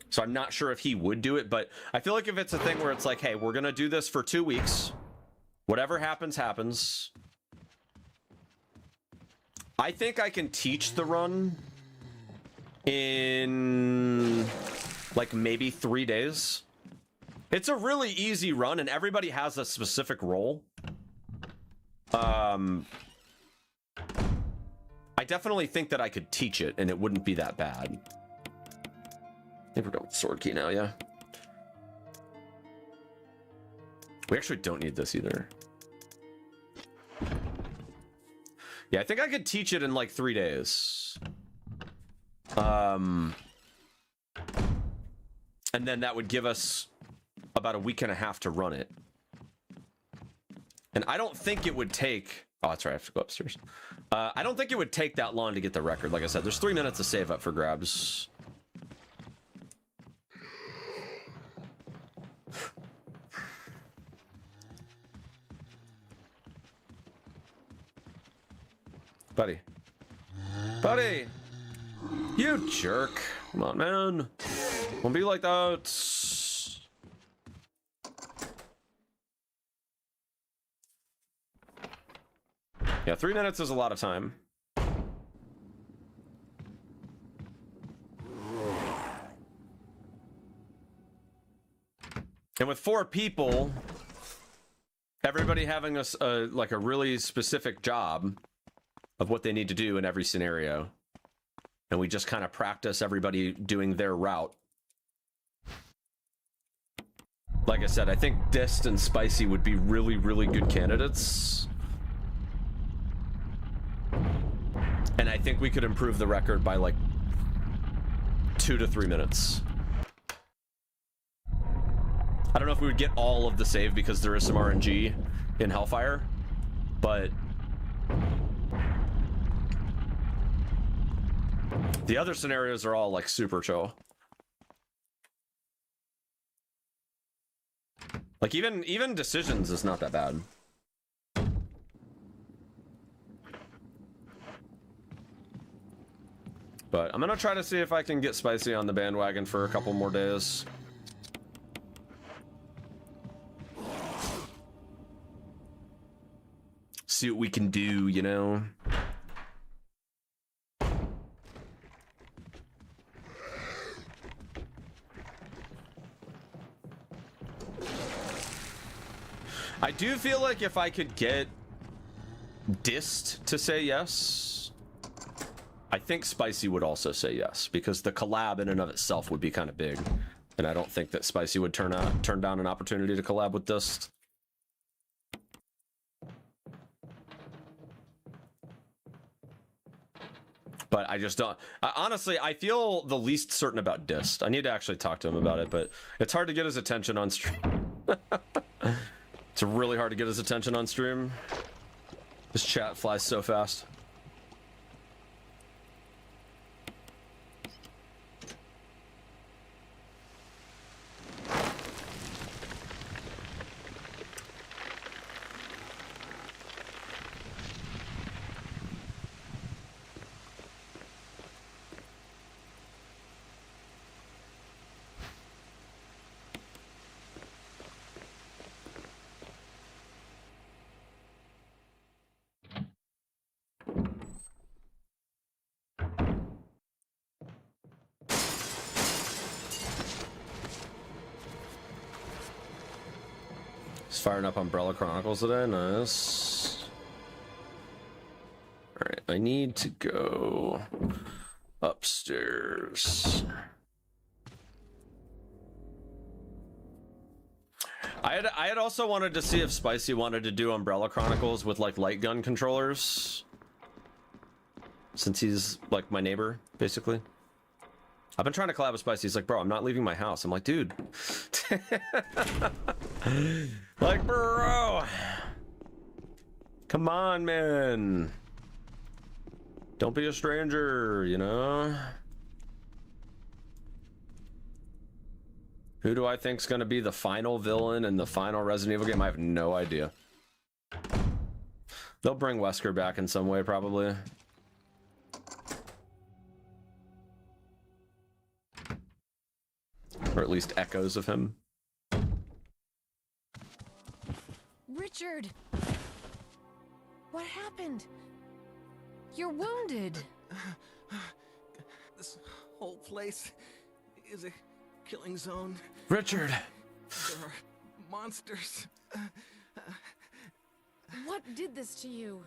So I'm not sure if he would do it, but I feel like if it's a thing where it's like, hey, we're gonna do this for 2 weeks. Whatever happens, happens. I think I can teach the run in like maybe 3 days. It's a really easy run and everybody has a specific role. I definitely think that I could teach it and it wouldn't be that bad. I think we're going with sword key now, yeah. We actually don't need this either. Yeah, I think I could teach it in like 3 days. And then that would give us about a week and a half to run it. And I don't think it would take... Oh, that's right, I have to go upstairs. I don't think it would take that long to get the record. Like I said, there's 3 minutes to save up for grabs. Buddy. Buddy! You jerk. Come on, man. Won't be like that. Yeah, 3 minutes is a lot of time. And with 4 people, everybody having like a really specific job of what they need to do in every scenario. And we just kind of practice everybody doing their route. Like I said, I think Dist and Spicy would be really, really good candidates. And I think we could improve the record by like 2 to 3 minutes. I don't know if we would get all of the save because there is some RNG in Hellfire, but the other scenarios are all like super chill. Like even decisions is not that bad. But I'm gonna try to see if I can get Spicy on the bandwagon for a couple more days. See what we can do, you know? do feel like if I could get Dist to say yes, I think Spicy would also say yes, because the collab in and of itself would be kind of big, and I don't think that Spicy would turn down an opportunity to collab with Dist. But I just don't. Honestly, I feel the least certain about Dist. I need to actually talk to him about it, but it's hard to get his attention on stream. It's really hard to get his attention on stream. This chat flies so fast. Firing up Umbrella Chronicles today. Nice. All right, I need to go upstairs. I had also wanted to see if Spicy wanted to do Umbrella Chronicles with like light gun controllers, since he's like my neighbor basically. I've been trying to collab with Spicy. He's like, bro, I'm not leaving my house. I'm like, dude. Like, bro. Come on, man. Don't be a stranger, you know? Who do I think's gonna be the final villain in the final Resident Evil game? I have no idea. They'll bring Wesker back in some way, probably. Or at least echoes of him. Richard! What happened? You're wounded. This whole place is a killing zone. Richard! There are monsters. What did this to you?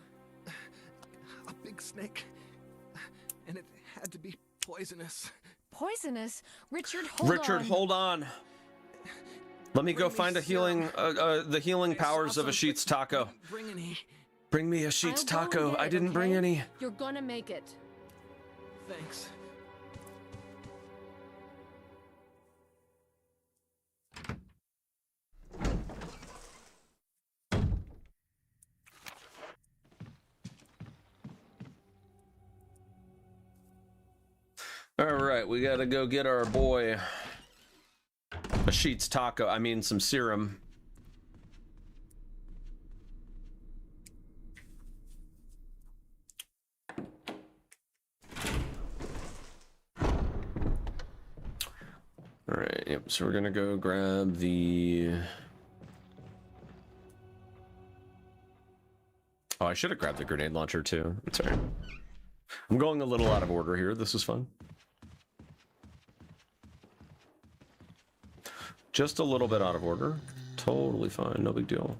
A big snake. And it had to be poisonous. Poisonous? Richard, hold on. Richard, hold on. Let me go find a healing, the healing powers of a Sheetz taco. Bring any. Bring me a Sheetz I'll go and taco. get I it, didn't bring okay? any. You're gonna make it. Thanks. All right, we gotta go get our boy a Sheetz taco. I mean, some serum. All right, yep. So we're gonna go grab the. Oh, I should have grabbed the grenade launcher too. It's all right. I'm going a little out of order here. This is fun. Just a little bit out of order. Totally fine. No big deal.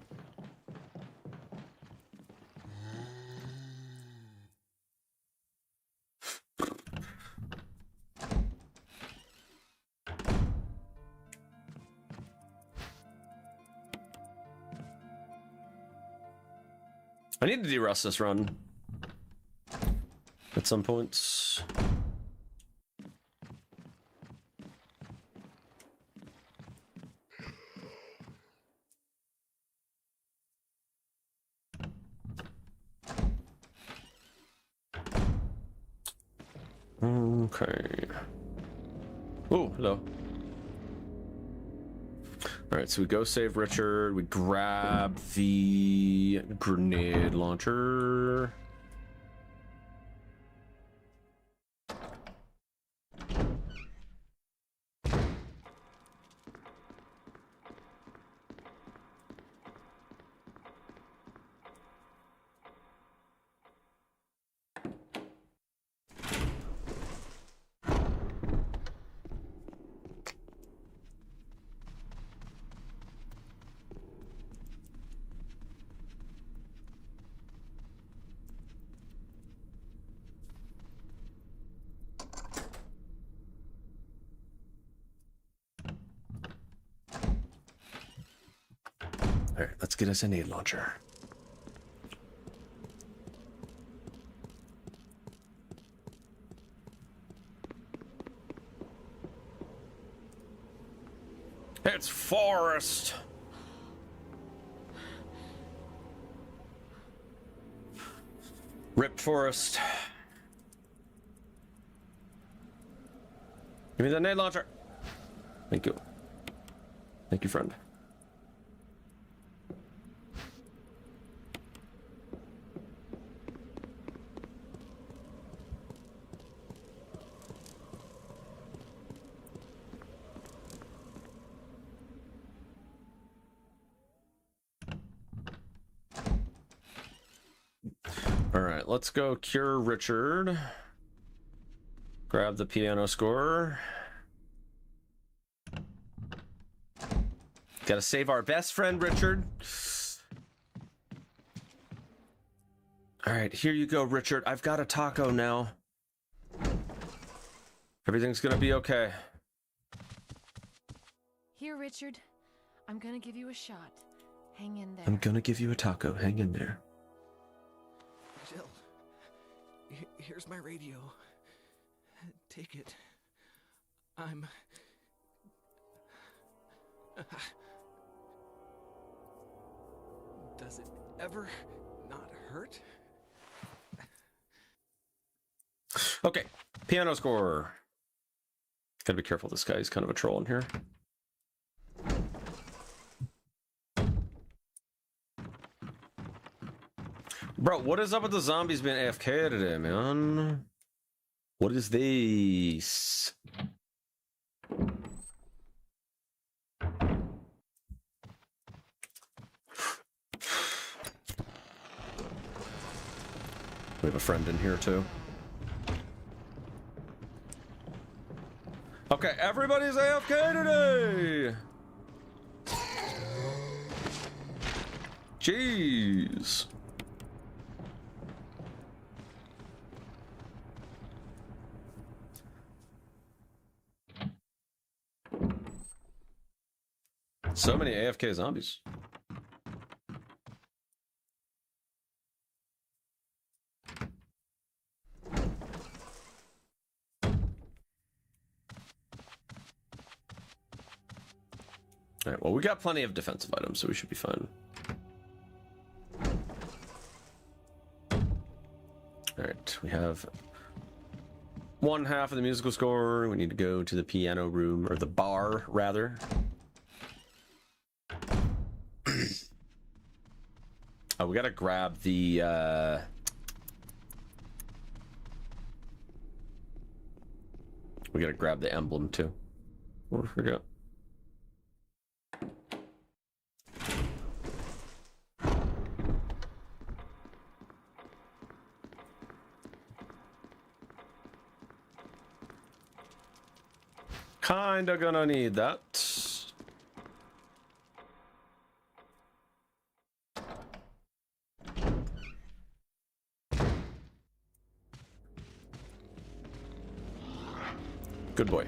I need to de-rust this run at some points. Okay. Oh, hello. All right, so we go save Richard. We grab the grenade launcher. All right, let's get us a nade launcher. It's Forrest. Rip Forrest. Give me the nade launcher. Thank you. Thank you, friend. All right, let's go cure Richard. Grab the piano score. Gotta save our best friend, Richard. All right, here you go, Richard. I've got a taco now. Everything's gonna be okay. Here, Richard. I'm gonna give you a shot. Hang in there. I'm gonna give you a taco. Hang in there. Jill, here's my radio. Take it. I'm... Does it ever not hurt? Okay, piano score. Gotta be careful, this guy is kind of a troll in here. Bro, what is up with the zombies being AFK today, man? What is this? We have a friend in here too. Okay, everybody's AFK today! Jeez. So many AFK zombies. All right, well, we got plenty of defensive items, so we should be fine. All right, we have one half of the musical score. We need to go to the piano room, or the bar, rather. Oh, we gotta grab the, we gotta grab the emblem, too. What did I forget? Kinda gonna need that. Good boy.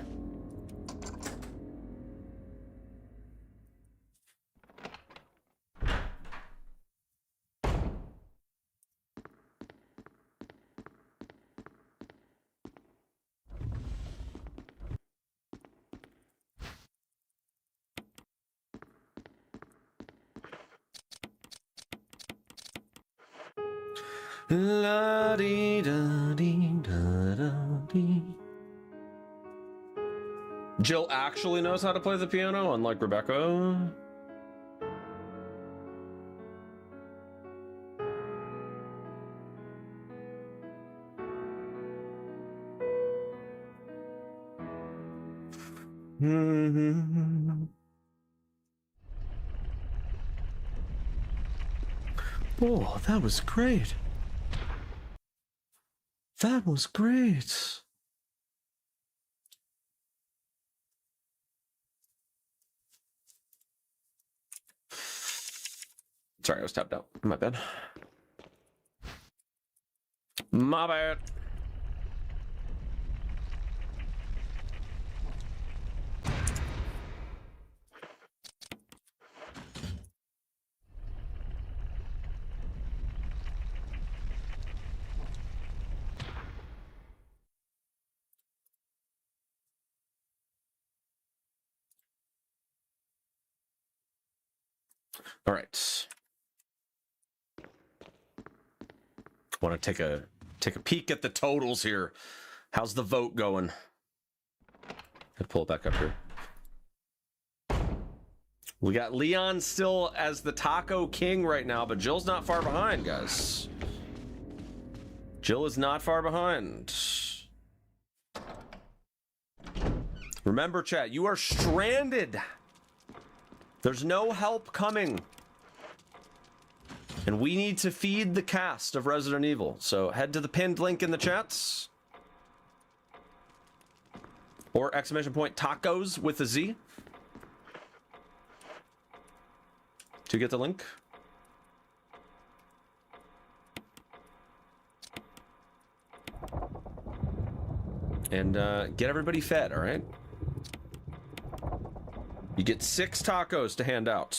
La dee da dee da da dee. Jill actually knows how to play the piano, unlike Rebecca. Oh, that was great. That was great. Sorry, I was tapped out. My bad. My bad. All right. Want to take a peek at the totals here. How's the vote going? I'll pull it back up here. We got Leon still as the taco king right now, but Jill's not far behind, guys. Jill is not far behind. Remember, chat, you are stranded. There's no help coming. And we need to feed the cast of Resident Evil. So head to the pinned link in the chats. Or !Tacoz with a Z. To get the link. And get everybody fed, all right? You get 6 tacos to hand out.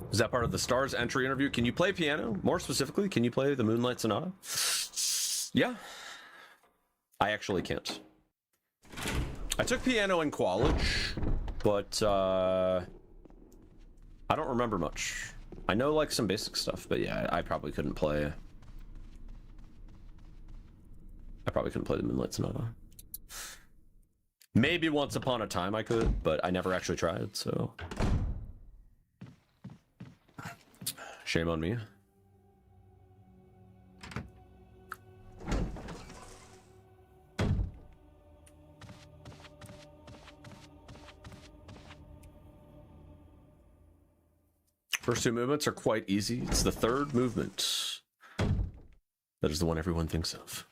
Is that part of the Stars entry interview? Can you play piano? More specifically, can you play the Moonlight Sonata? Yeah. I actually can't. I took piano in college, but I don't remember much. I know like some basic stuff, but yeah, I probably couldn't play. I probably couldn't play the Moonlight Sonata. Maybe once upon a time I could, but I never actually tried, so shame on me. First 2 movements are quite easy. It's the 3rd movement that is the one everyone thinks of.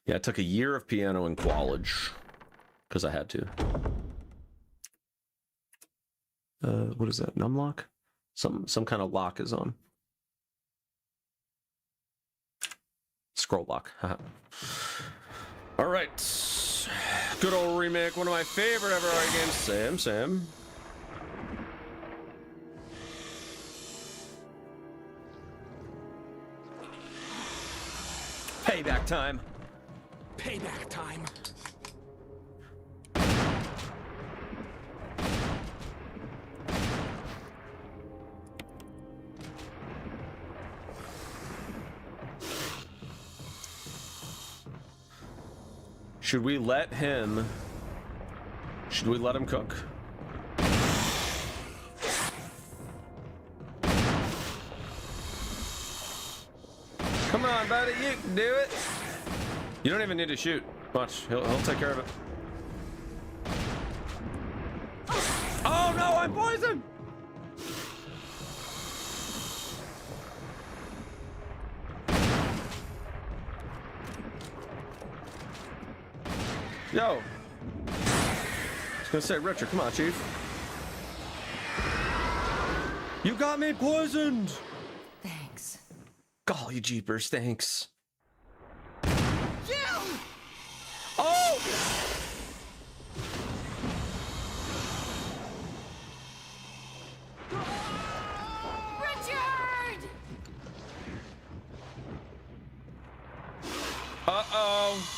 Yeah, I took a year of piano in college because I had to. What is that? Numlock? Some kind of lock is on. Scroll lock. All right. Good old remake. One of my favorite ever games. Sam. Payback time. Payback time. Should we let him cook? Come on, buddy, you can do it. You don't even need to shoot. Watch, he'll take care of it. Oh no, I'm poisoned! Yo! I was gonna say, Richard, come on, Chief. You got me poisoned! Thanks. Golly jeepers, thanks. Jill! Oh! Richard! Uh-oh.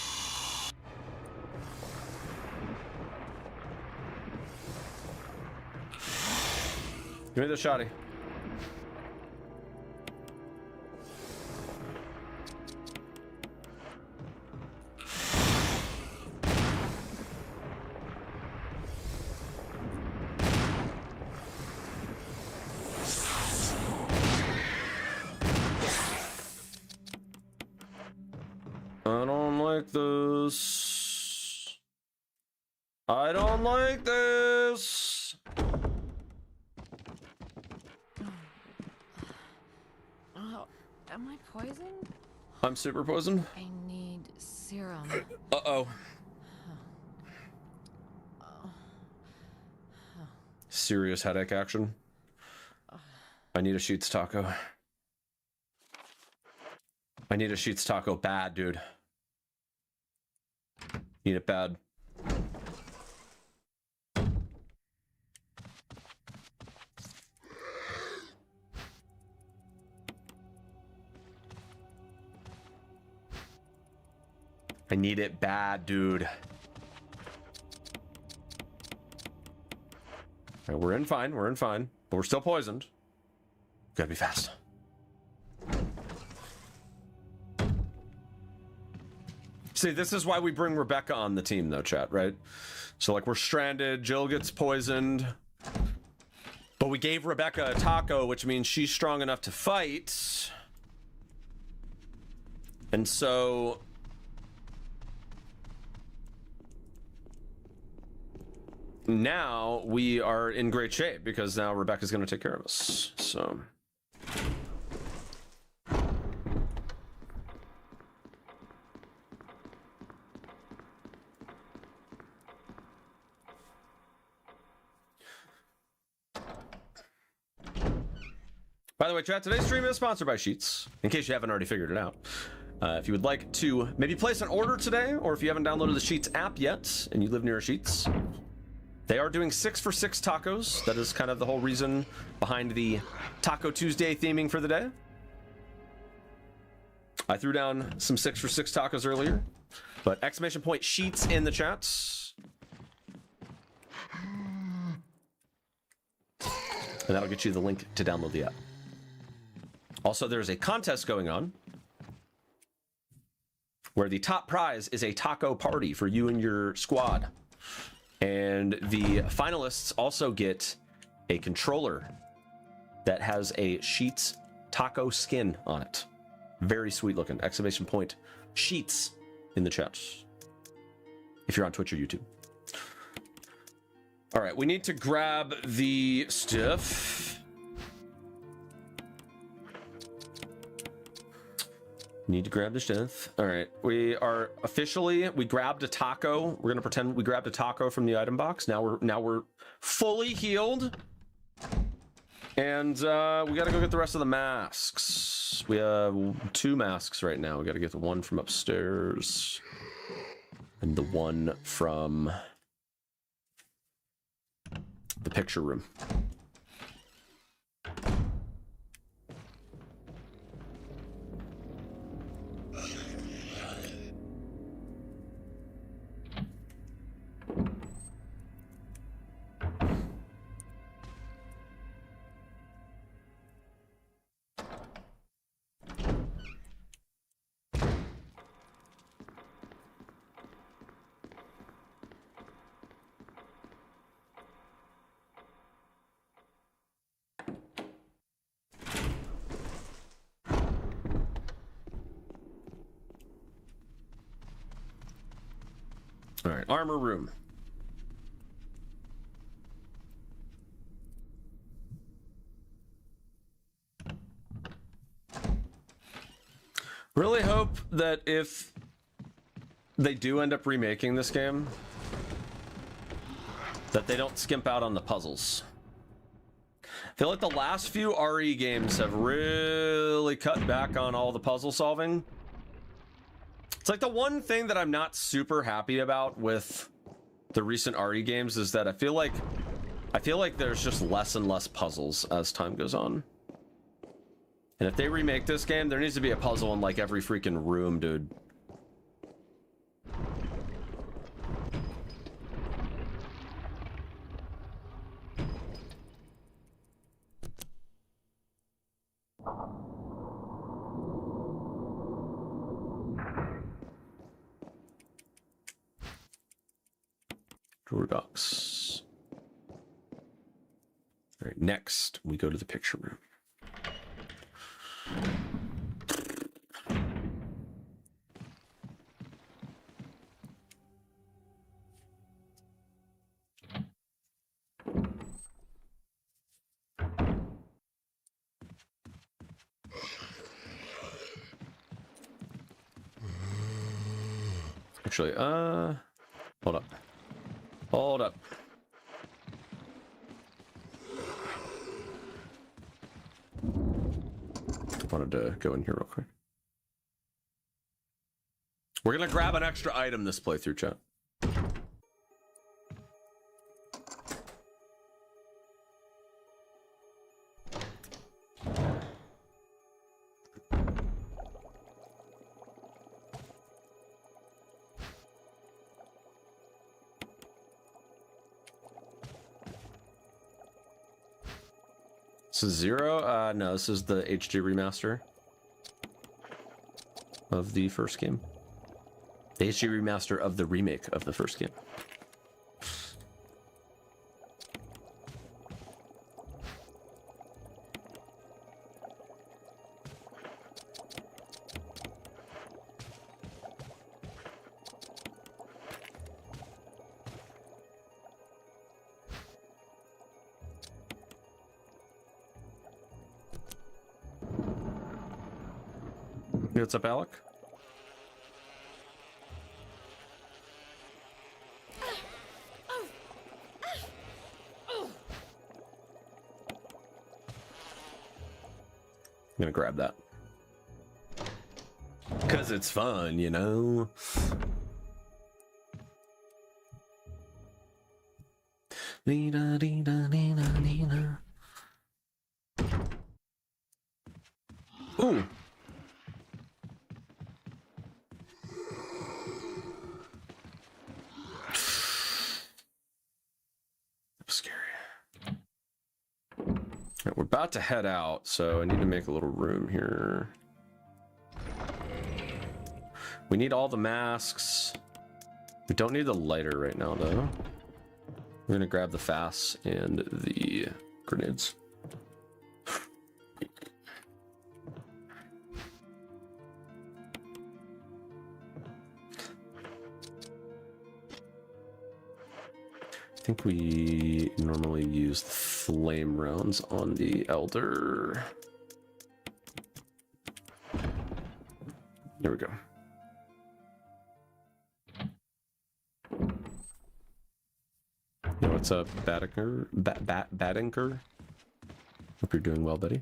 Give me the shotty. I don't like this. I don't like this. Oh, am I poisoned? I'm super poisoned. I need serum. Uh-oh. Serious headache action. I need a Sheetz taco. I need a Sheetz taco bad, dude. Need it bad. I need it bad, dude. Right, we're in fine. We're in fine. But we're still poisoned. Gotta be fast. See, this is why we bring Rebecca on the team, though, chat, right? So, like, we're stranded. Jill gets poisoned. But we gave Rebecca a taco, which means she's strong enough to fight. And so... now we are in great shape because now Rebecca's going to take care of us. So... by the way, chat, today's stream is sponsored by Sheetz, in case you haven't already figured it out. If you would like to maybe place an order today, or if you haven't downloaded the Sheetz app yet and you live near a Sheetz, they are doing 6 for 6 tacos. That is kind of the whole reason behind the Taco Tuesday theming for the day. I threw down some 6 for 6 tacos earlier, but exclamation point Sheetz in the chats. And that'll get you the link to download the app. Also, there's a contest going on where the top prize is a taco party for you and your squad. And the finalists also get a controller that has a Sheetz taco skin on it. Very sweet looking. Exclamation point Sheetz in the chat if you're on Twitch or YouTube. All right, we need to grab the stuff. Need to grab the stuff. All right, we grabbed a taco. We're gonna pretend we grabbed a taco from the item box. Now we're fully healed, and we gotta go get the rest of the masks. We have 2 masks right now. We gotta get the one from upstairs and the one from the picture room. All right, armor room. Really hope that if they do end up remaking this game, that they don't skimp out on the puzzles. I feel like the last few RE games have really cut back on all the puzzle solving. It's like the one thing that I'm not super happy about with the recent RE games is that I feel like there's just less and less puzzles as time goes on. And if they remake this game, there needs to be a puzzle in like every freaking room, dude. Drawer docs. All right, next we go to the picture room. Actually, hold up. Hold up. Wanted to go in here real quick. We're gonna grab an extra item this playthrough, chat. This is 0? No, this is the HD remaster of the first game. The HD remaster of the remake of the first game. Hey, what's up, Alec? I'm gonna grab that. Because it's fun, you know? Ooh. Scary. Right, we're about to head out, so I need to make a little room here. We need all the masks. We don't need the lighter right now, though. We're gonna grab the FAS and the grenades. I think we normally use the flame rounds on the Elder. There we go. Yo, what's up, Badinker? Badinker? Hope you're doing well, buddy.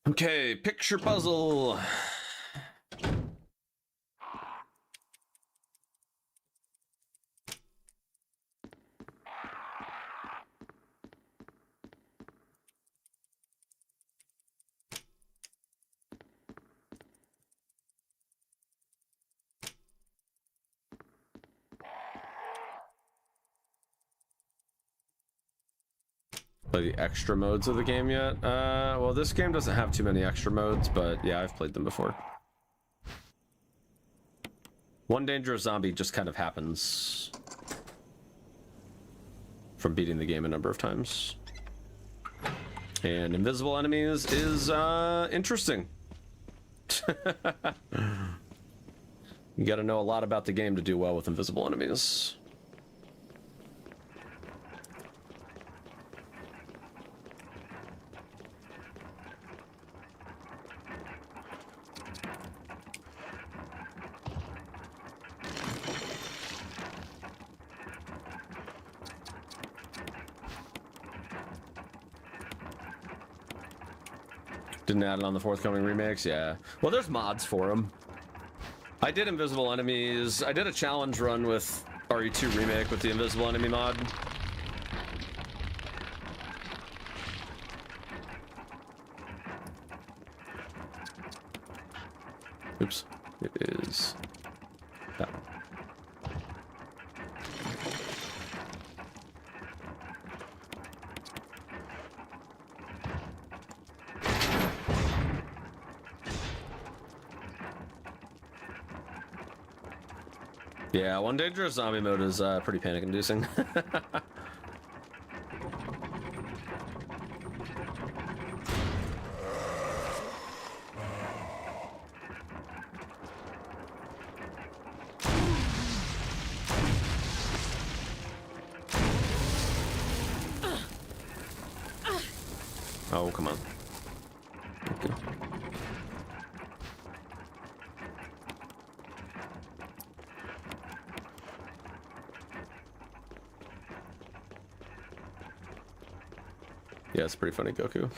Okay, picture puzzle. Play the extra modes of the game yet? Well, this game doesn't have too many extra modes, but yeah, I've played them before. One dangerous zombie just kind of happens from beating the game a number of times. And invisible enemies is interesting. You gotta know a lot about the game to do well with invisible enemies. Didn't add it on the forthcoming remakes? Yeah. Well, there's mods for them. I did invisible enemies. I did a challenge run with RE2 remake with the invisible enemy mod. Oops. It is that one. Yeah, one dangerous zombie mode is pretty panic-inducing. Oh, come on. Okay. Yeah, it's pretty funny, Goku.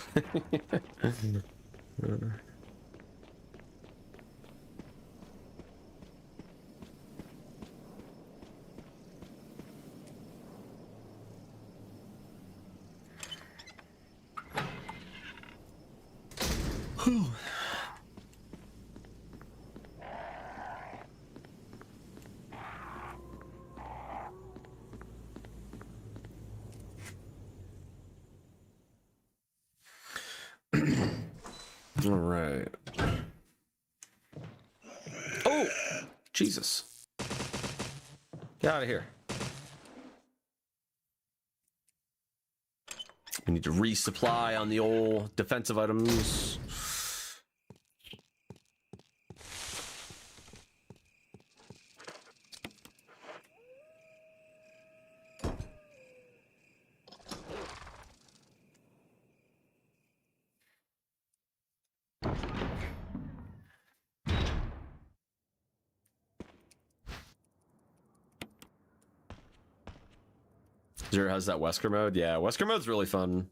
All right. Oh, Jesus. Get out of here. We need to resupply on the old defensive items. Zero has that Wesker mode. Yeah, Wesker mode's really fun.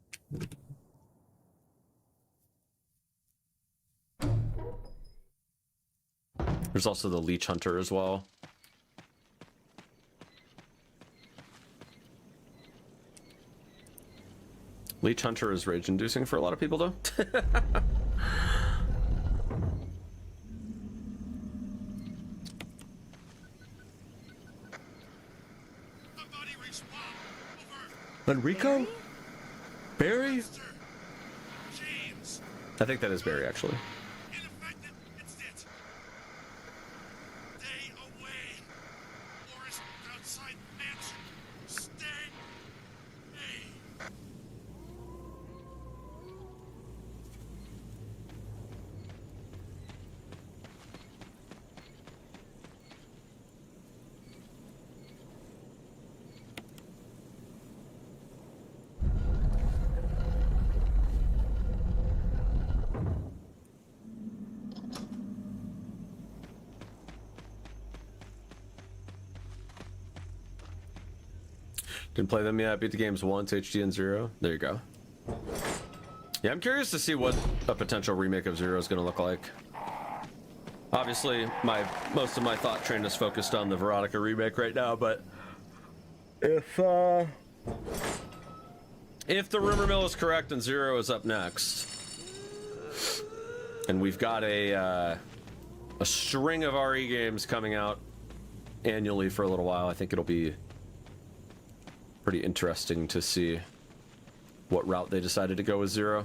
There's also the Leech Hunter as well. Leech Hunter is rage-inducing for a lot of people, though. Enrico? Barry? James. I think that is Barry, actually. Ineffective. It's it. Stay away. Forest outside mansion. Stay. Hey. Didn't play them yet. Beat the games once, HD and Zero. There you go. Yeah, I'm curious to see what a potential remake of Zero is going to look like. Obviously, most of my thought train is focused on the Veronica remake right now, but if the rumor mill is correct and Zero is up next, and we've got a string of RE games coming out annually for a little while, I think it'll be pretty interesting to see what route they decided to go with Zero.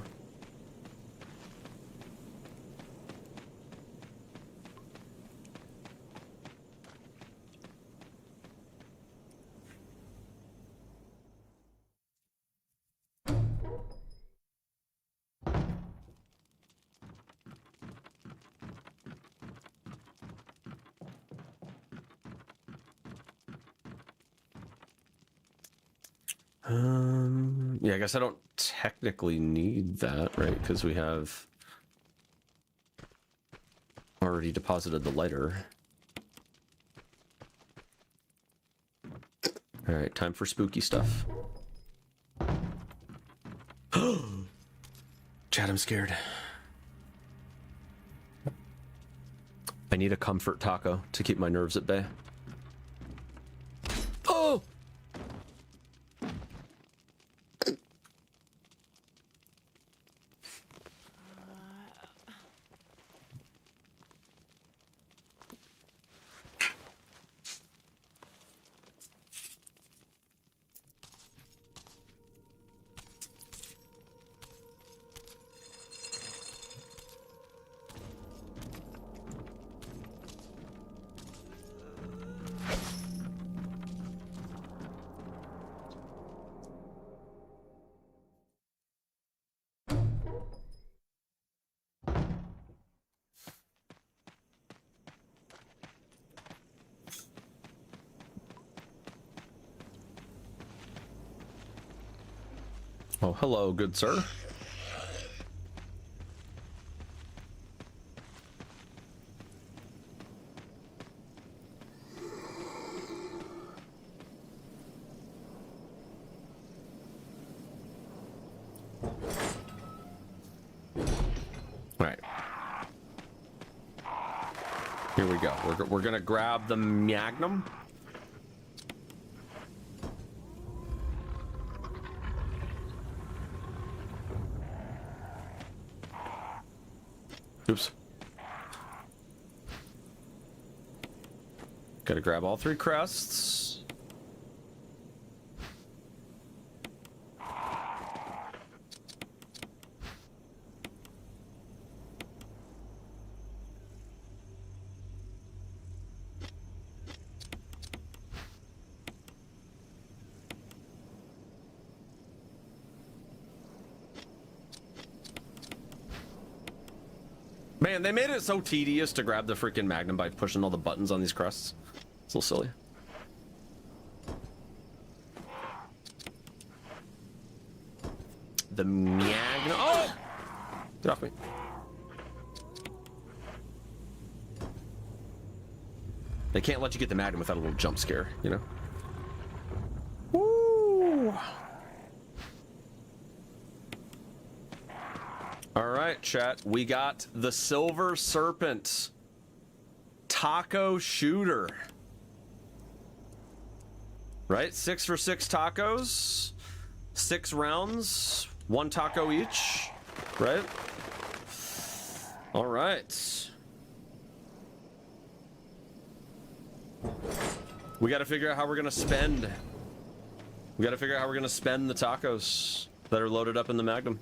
Yeah, I guess I don't technically need that, right? Because we have already deposited the lighter. All right, time for spooky stuff. Chad, I'm scared. I need a comfort taco to keep my nerves at bay. Oh! Oh, hello, good sir. All right. Here we go. We're gonna grab the Magnum. Oops. Gotta grab all 3 crests. Man, they made it so tedious to grab the freaking Magnum by pushing all the buttons on these crests. It's a little silly. The Magnum. Oh! Get off me. They can't let you get the Magnum without a little jump scare, you know? Woo! All right, chat. We got the Silver Serpent taco shooter. Right? 6 for 6 tacos. 6 rounds. 1 taco each. Right? All right. We got to figure out how we're going to spend. We got to figure out how we're going to spend the tacos that are loaded up in the Magnum.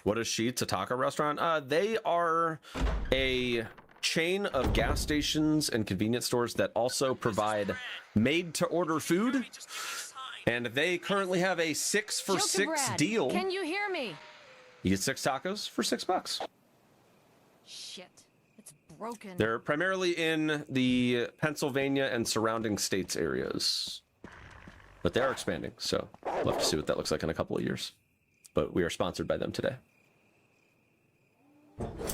What is Sheetz, a taco restaurant? They are a chain of gas stations and convenience stores that also provide made-to-order food. And they currently have a 6 for 6 deal. Can you hear me? You get 6 tacos for $6. Shit, it's broken. They're primarily in the Pennsylvania and surrounding states areas. But they are expanding, so we'll have to see what that looks like in a couple of years. But we are sponsored by them today.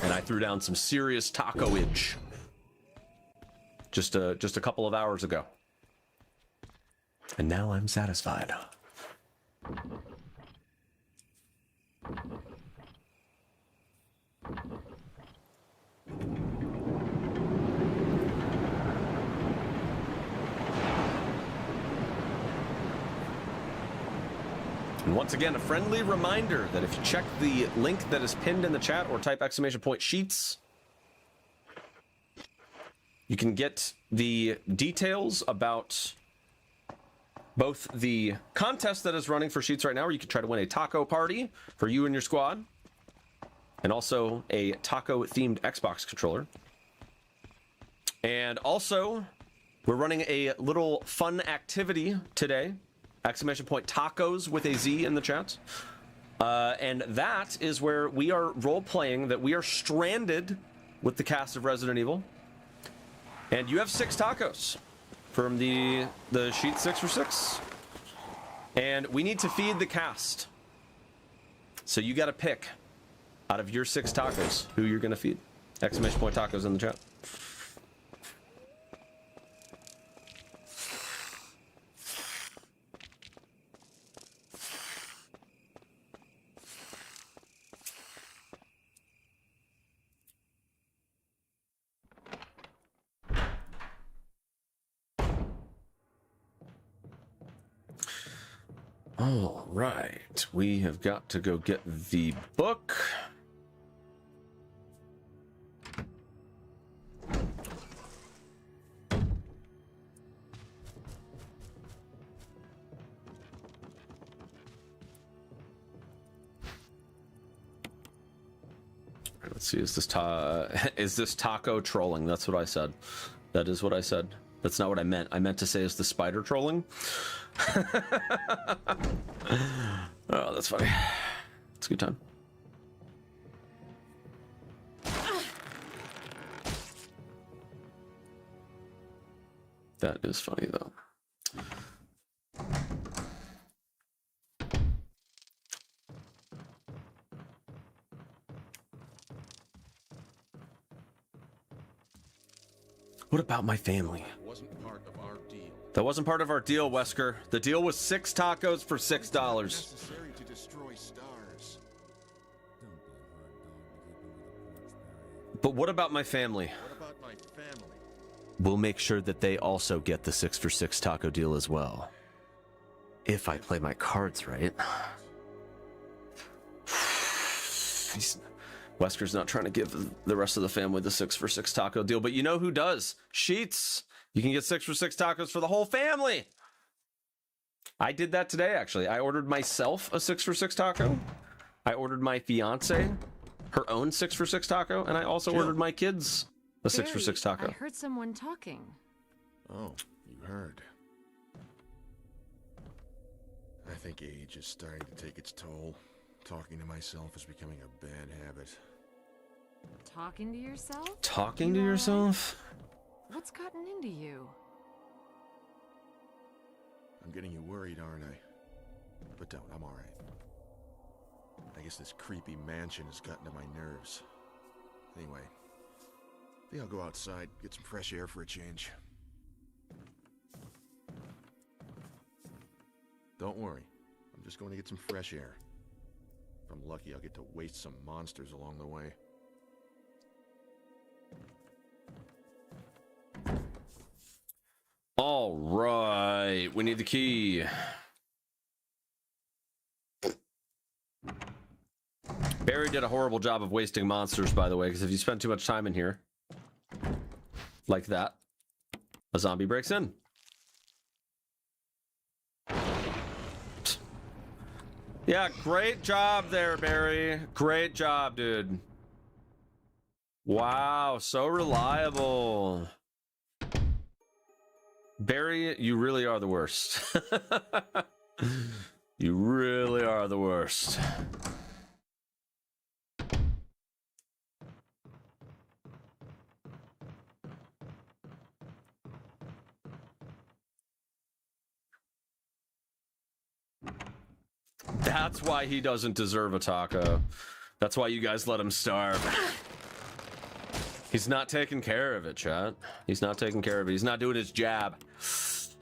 And I threw down some serious taco-age just a couple of hours ago. And now I'm satisfied. And once again, a friendly reminder that if you check the link that is pinned in the chat or type !Sheetz, you can get the details about both the contest that is running for Sheetz right now, where you can try to win a taco party for you and your squad, and also a taco-themed Xbox controller. And also, we're running a little fun activity today. !Tacos with a Z in the chat. And that is where we are role-playing that we are stranded with the cast of Resident Evil. And you have 6 tacos from the Sheetz 6 for 6. And we need to feed the cast. So you got to pick out of your 6 tacos who you're going to feed. !Tacos in the chat. All right, we have got to go get the book. Let's see, is this taco trolling? That's what I said. That is what I said. That's not what I meant. I meant to say is the spider trolling. Oh, that's funny. It's a good time. That is funny though. What about my family? That wasn't part of our deal, Wesker. The deal was 6 tacos for $6. Necessary to destroy stars. But what about my family? What about my family? We'll make sure that they also get the 6 for 6 taco deal as well. If I play my cards right. Wesker's not trying to give the rest of the family the 6 for 6 taco deal, but you know who does? Sheetz. You can get 6 for 6 tacos for the whole family. I did that today, actually. I ordered myself a 6 for 6 taco. I ordered my fiance her own 6 for 6 taco, and I also ordered my kids a 6 for 6 taco. I heard someone talking. Oh, you heard. I think age is starting to take its toll. Talking to myself is becoming a bad habit. Talking to yourself? Talking to You all right? yourself? What's gotten into you? I'm getting you worried, aren't I? But don't, I'm alright. I guess this creepy mansion has gotten to my nerves. Anyway, I think I'll go outside, get some fresh air for a change. Don't worry, I'm just going to get some fresh air. If I'm lucky, I'll get to waste some monsters along the way. All right, we need the key. Barry did a horrible job of wasting monsters, by the way, because if you spend too much time in here, like that, a zombie breaks in. Yeah, great job there, Barry. Great job, dude. Wow, so reliable. Barry, you really are the worst. You really are the worst. That's why he doesn't deserve a taco. That's why you guys let him starve. He's not taking care of it, chat. He's not taking care of it. He's not doing his jab.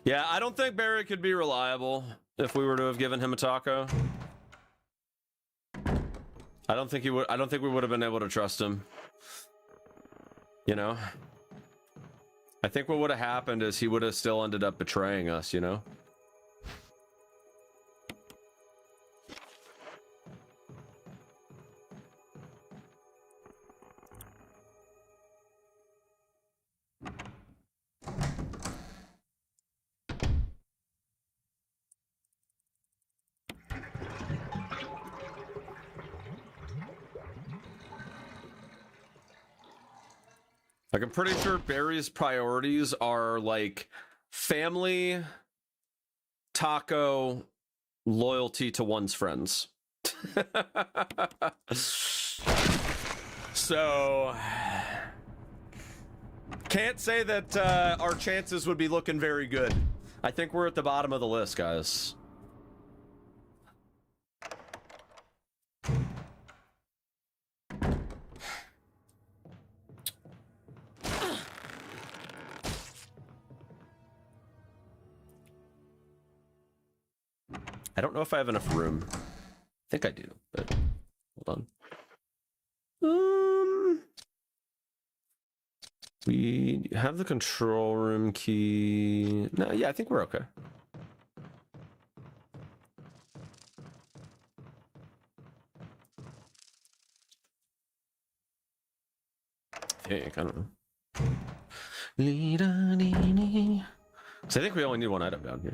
Yeah, I don't think Barry could be reliable if we were to have given him a taco. I don't think he would. I don't think we would have been able to trust him. You know? I think what would have happened is he would have still ended up betraying us, you know? Like, I'm pretty sure Barry's priorities are like family, taco, loyalty to one's friends. So, can't say that our chances would be looking very good. I think we're at the bottom of the list, guys. I don't know if I have enough room. I think I do, but hold on. We have the control room key. No, yeah, I think we're okay. I don't know. So I think we only need one item down here.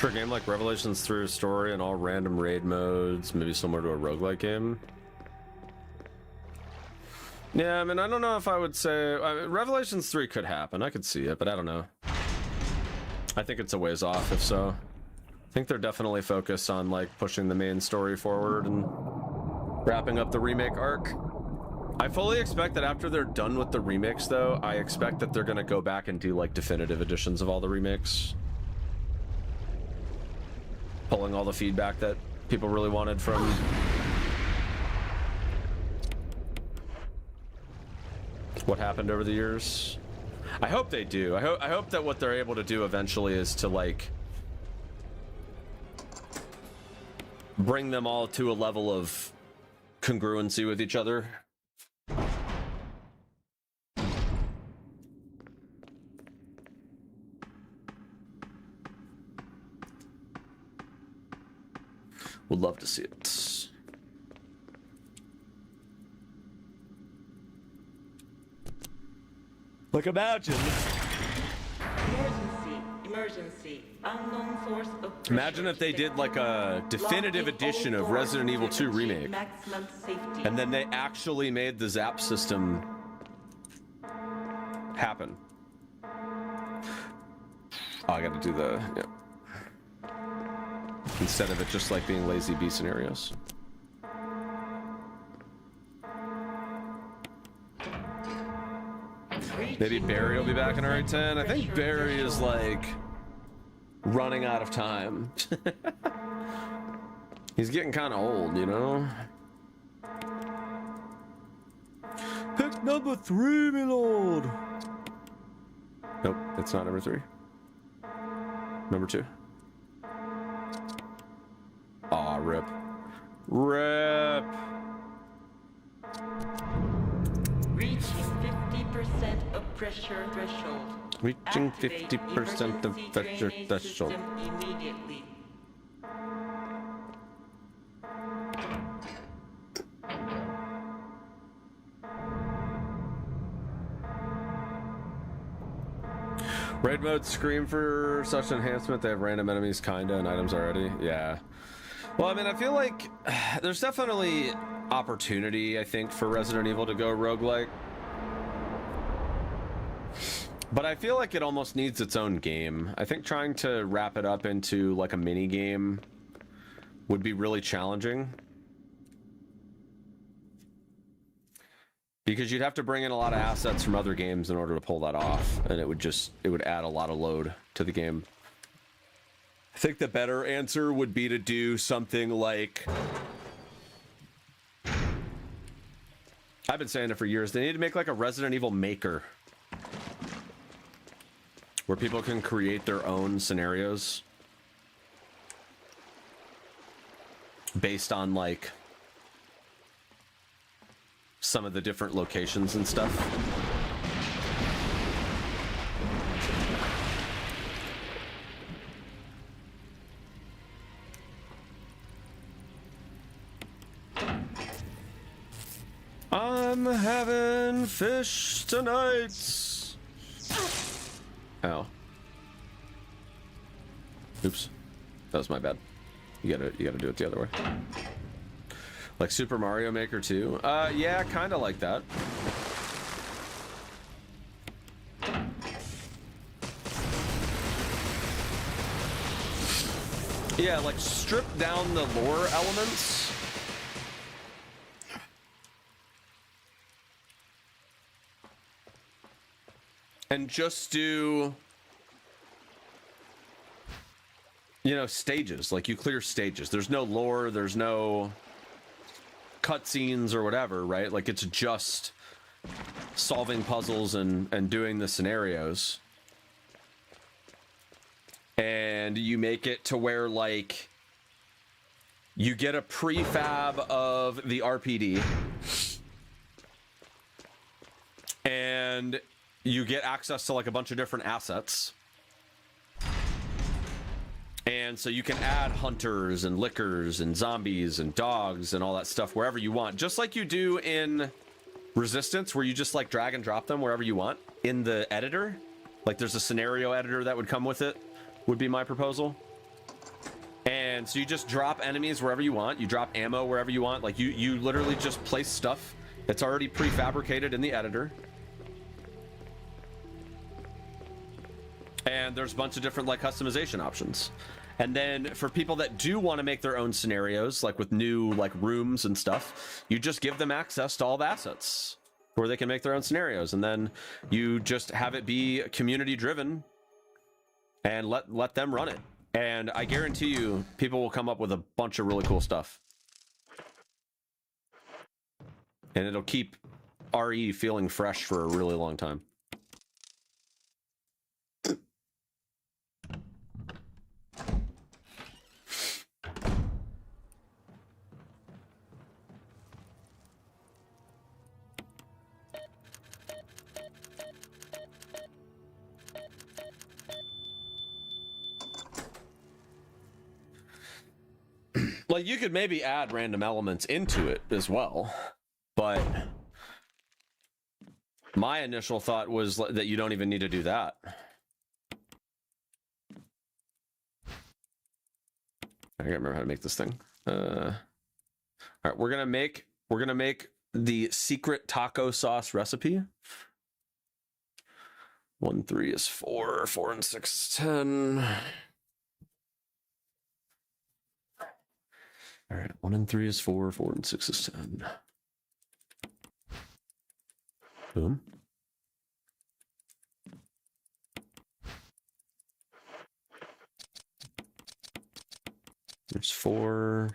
For a game like Revelations 3 story and all random raid modes, maybe similar to a roguelike game. Yeah, I mean, I don't know if I would say... Revelations 3 could happen. I could see it, but I don't know. I think it's a ways off, if so. I think they're definitely focused on, like, pushing the main story forward and wrapping up the remake arc. I fully expect that after they're done with the remakes, though, I expect that they're going to go back and do, like, definitive editions of all the remakes. Pulling all the feedback that people really wanted from... what happened over the years. I hope they do. I hope that what they're able to do eventually is to, like, bring them all to a level of congruency with each other. Would love to see it. Like, imagine. Emergency. Unknown source of pressure. Imagine if they did like a definitive edition of Resident Evil 2 Remake. And then they actually made the zap system happen. Oh, I gotta do the... Yeah. Instead of it just like being lazy B scenarios. Maybe Barry will be back in RE10. I think Barry is like running out of time. He's getting kind of old, you know? Pick number 3, my lord. Nope, it's not number 3. Number 2. Aw, rip. Rip! Reaching 50% of pressure threshold. Reaching Activate 50% of emergency pressure drainage threshold. system immediately. Raid mode scream for such enhancement. They have random enemies kinda and items already. Yeah. Well, I mean, I feel like there's definitely opportunity, I think, for Resident Evil to go roguelike. But I feel like it almost needs its own game. I think trying to wrap it up into like a mini game would be really challenging. Because you'd have to bring in a lot of assets from other games in order to pull that off, and it would add a lot of load to the game. I think the better answer would be to do something like... I've been saying it for years. They need to make like a Resident Evil Maker, where people can create their own scenarios based on like some of the different locations and stuff. I'm having fish tonight. Oh. Oops. That was my bad. You gotta do it the other way. Like Super Mario Maker 2? Yeah, kinda like that. Yeah, like strip down the lore elements. And just do, you know, stages. Like you clear stages. There's no lore, there's no cutscenes or whatever, right? Like it's just solving puzzles and doing the scenarios. And you make it to where like you get a prefab of the RPD and you get access to like a bunch of different assets. And so you can add hunters and lickers and zombies and dogs and all that stuff wherever you want. Just like you do in Resistance, where you just like drag and drop them wherever you want in the editor. Like there's a scenario editor that would come with it, would be my proposal. And so you just drop enemies wherever you want. You drop ammo wherever you want. Like you literally just place stuff that's already prefabricated in the editor. And there's a bunch of different like customization options. And then for people that do want to make their own scenarios, like with new like rooms and stuff, you just give them access to all the assets where they can make their own scenarios. And then you just have it be community driven and let them run it. And I guarantee you people will come up with a bunch of really cool stuff. And it'll keep RE feeling fresh for a really long time. Like, you could maybe add random elements into it as well, but my initial thought was that you don't even need to do that. I can't remember how to make this thing. All right, we're gonna make the secret taco sauce recipe. 1 3 is 4, 4 and 6 is 10. All right, 1 and 3 is 4, 4 and 6 is 10. Boom. There's 4.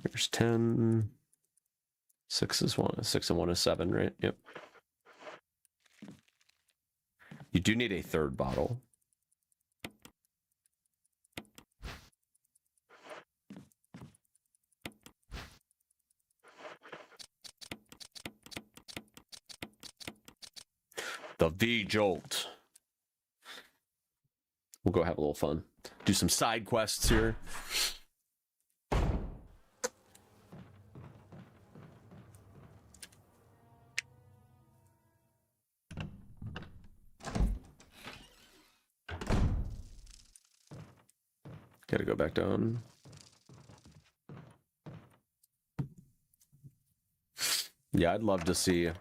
There's 10. 6 is 1. 6 and 1 is 7, right? Yep. You do need a third bottle. The V-Jolt. We'll go have a little fun. Do some side quests here. Gotta go back down. Yeah, I'd love to see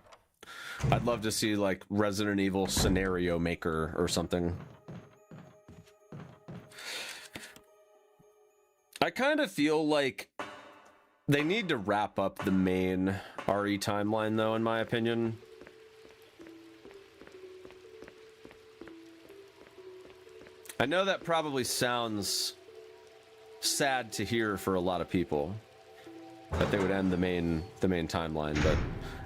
like Resident Evil scenario maker or something. I kind of feel like they need to wrap up the main RE timeline though, in my opinion. I know that probably sounds sad to hear for a lot of people that they would end the main timeline, but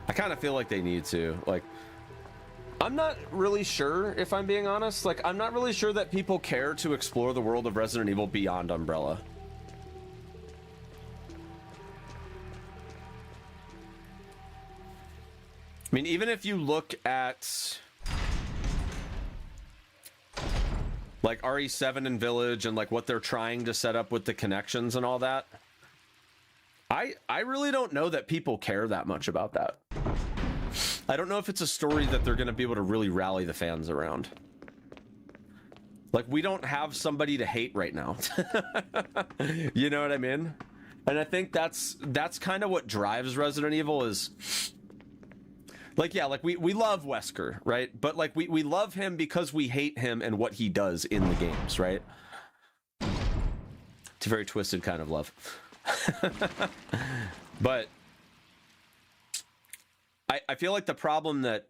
I kind of feel like they need to. Like, I'm not really sure, if I'm being honest. Like, I'm not really sure that people care to explore the world of Resident Evil beyond Umbrella. I mean, even if you look at like RE7 and Village and like what they're trying to set up with the connections and all that, I really don't know that people care that much about that. I don't know if it's a story that they're going to be able to really rally the fans around. Like, we don't have somebody to hate right now. You know what I mean? And I think that's kind of what drives Resident Evil is... Like, yeah, like, we love Wesker, right? But, like, we love him because we hate him and what he does in the games, right? It's a very twisted kind of love. But I feel like the problem that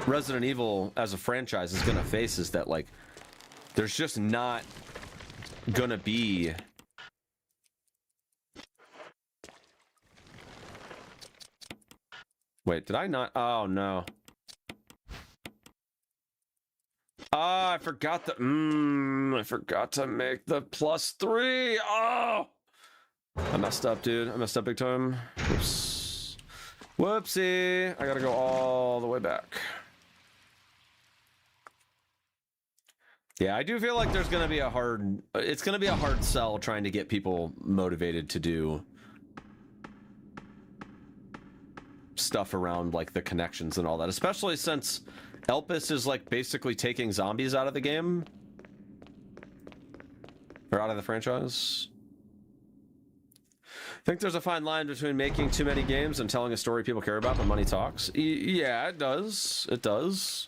Resident Evil as a franchise is going to face is that, like, there's just not going to be... Wait, did I not? Oh, no. Ah, I forgot the... I forgot to make the +3. Oh! I messed up, dude. I messed up big time. Whoops. Whoopsie. I gotta go all the way back. Yeah, I do feel like there's gonna be a hard... It's gonna be a hard sell trying to get people motivated to do stuff around like the connections and all that, especially since Elpis is like basically taking zombies out of the game or out of the franchise. I think there's a fine line between making too many games and telling a story people care about when money talks. Yeah, it does. It does.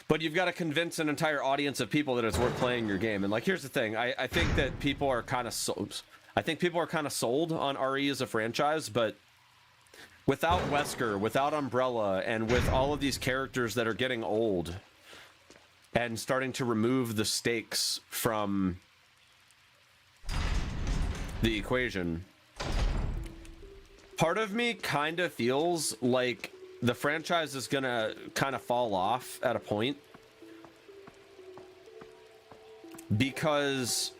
But you've got to convince an entire audience of people that it's worth playing your game. And like, here's the thing. I think that people are kind of sold. I think people are kind of sold on RE as a franchise, but without Wesker, without Umbrella, and with all of these characters that are getting old and starting to remove the stakes from the equation, part of me kind of feels like the franchise is gonna kind of fall off at a point, because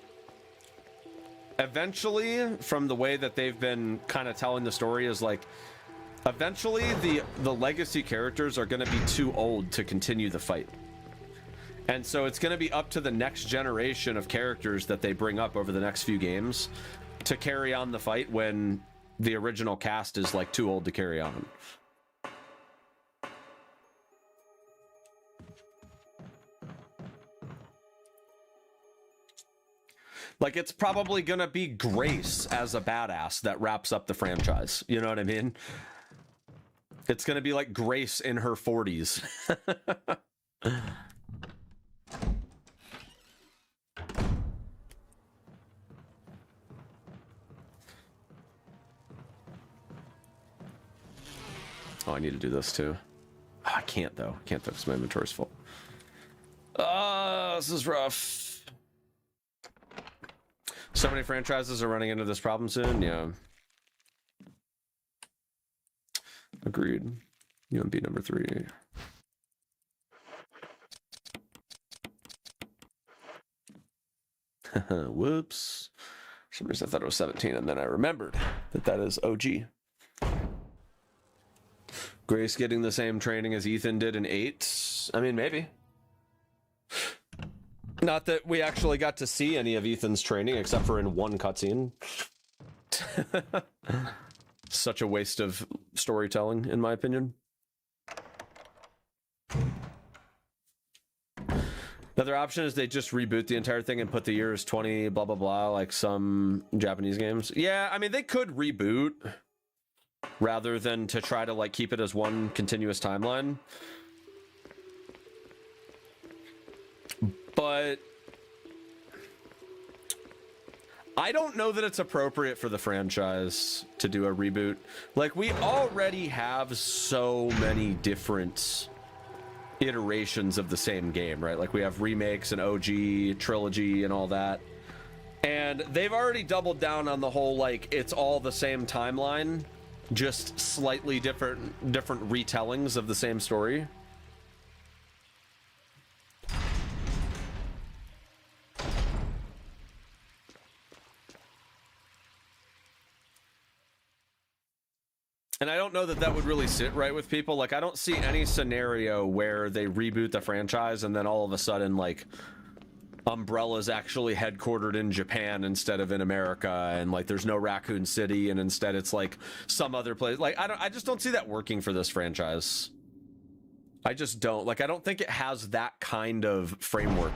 eventually, from the way that they've been kind of telling the story, is like eventually the legacy characters are going to be too old to continue the fight. And so it's going to be up to the next generation of characters that they bring up over the next few games to carry on the fight when the original cast is like too old to carry on. Like, it's probably gonna be Grace as a badass that wraps up the franchise. You know what I mean? It's gonna be like Grace in her 40s. Oh, I need to do this too. Oh, I can't though. I can't though because my inventory's full. This is rough. So many franchises are running into this problem soon. Yeah. Agreed. UMB number 3. Whoops. For some reason I thought it was 17, and then I remembered that that is OG. Grace getting the same training as Ethan did in 8. I mean, maybe. Not that we actually got to see any of Ethan's training except for in one cutscene. Such a waste of storytelling, in my opinion. Another option is they just reboot the entire thing and put the years 20 blah blah blah like some Japanese games. Yeah, I mean, they could reboot rather than to try to like keep it as one continuous timeline. But I don't know that it's appropriate for the franchise to do a reboot. Like, we already have so many different iterations of the same game, right? Like, we have remakes and OG, trilogy, and all that. And they've already doubled down on the whole, like, it's all the same timeline, just slightly different retellings of the same story. And I don't know that that would really sit right with people. Like, I don't see any scenario where they reboot the franchise and then all of a sudden, like, Umbrella's actually headquartered in Japan instead of in America, and like there's no Raccoon City, and instead it's like some other place. Like, I just don't see that working for this franchise. I just don't. Like, I don't think it has that kind of framework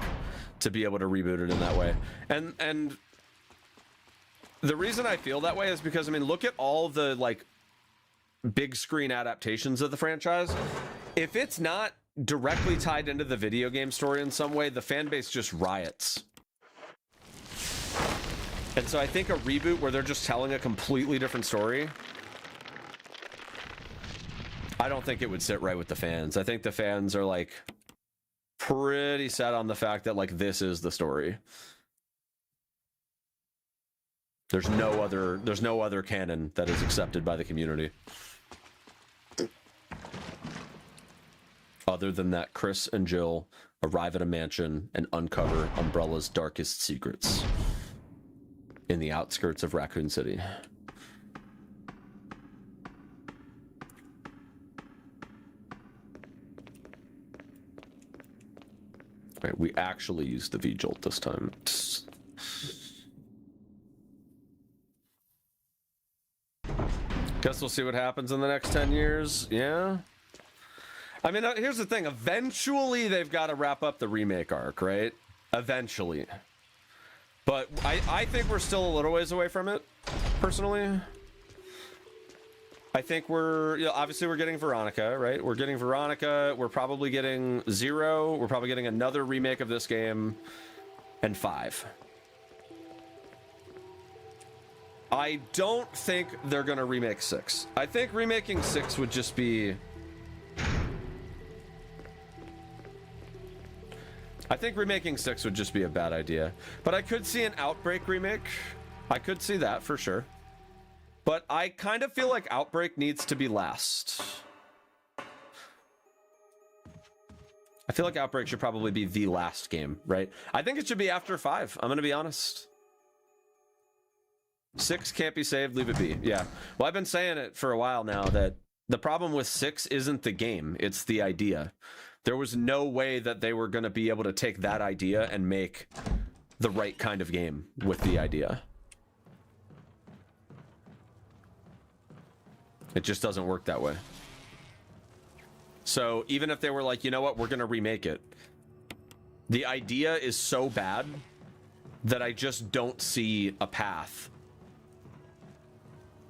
to be able to reboot it in that way. And the reason I feel that way is because, I mean, look at all the like big screen adaptations of the franchise. If it's not directly tied into the video game story in some way, the fan base just riots. And so I think a reboot where they're just telling a completely different story, I don't think it would sit right with the fans. I think the fans are like pretty set on the fact that like this is the story. There's no other canon that is accepted by the community. Other than that, Chris and Jill arrive at a mansion and uncover Umbrella's darkest secrets in the outskirts of Raccoon City. Right, we actually used the V-Jolt this time. Guess we'll see what happens in the next 10 years. Yeah. I mean, here's the thing. Eventually, they've got to wrap up the remake arc, right? Eventually. But I think we're still a little ways away from it, personally. I think obviously we're getting Veronica, right? We're getting Veronica. We're probably getting 0. We're probably getting another remake of this game. And 5. I don't think they're going to remake 6. I think remaking 6 would just be... I think remaking 6 would just be a bad idea. But I could see an Outbreak remake. I could see that for sure. But I kind of feel like Outbreak needs to be last. I feel like Outbreak should probably be the last game, right? I think it should be after 5. I'm going to be honest. 6 can't be saved, leave it be. Yeah. Well, I've been saying it for a while now that the problem with 6 isn't the game, it's the idea. There was no way that they were going to be able to take that idea and make the right kind of game with the idea. It just doesn't work that way. So even if they were like, you know what, we're going to remake it, the idea is so bad that I just don't see a path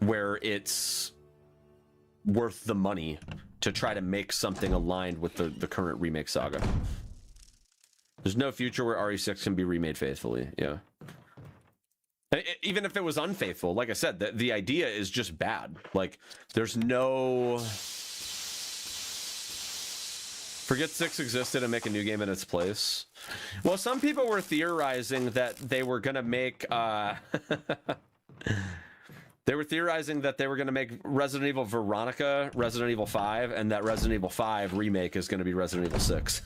where it's worth the money to try to make something aligned with the current remake saga. There's no future where RE6 can be remade faithfully. Yeah. Even if it was unfaithful, like I said, the idea is just bad. Like, there's no... Forget 6 existed and make a new game in its place. Well, some people were theorizing that they were going to make... They were theorizing that they were going to make Resident Evil Veronica Resident Evil 5, and that Resident Evil 5 remake is going to be Resident Evil 6.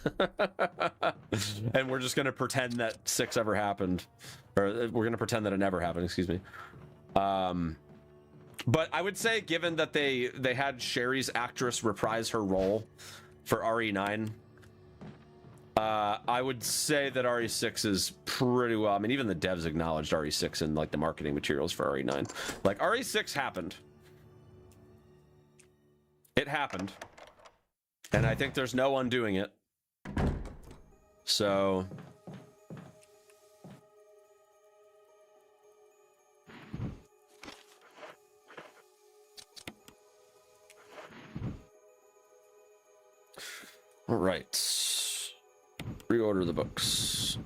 And we're just going to pretend that 6 ever happened. Or we're going to pretend that it never happened, excuse me. But I would say, given that they had Sherry's actress reprise her role for RE9, I would say that RE6 is pretty well. I mean, even the devs acknowledged RE6 in like the marketing materials for RE9. Like, RE6 happened. It happened. And I think there's no undoing it. So... all right. Reorder the books.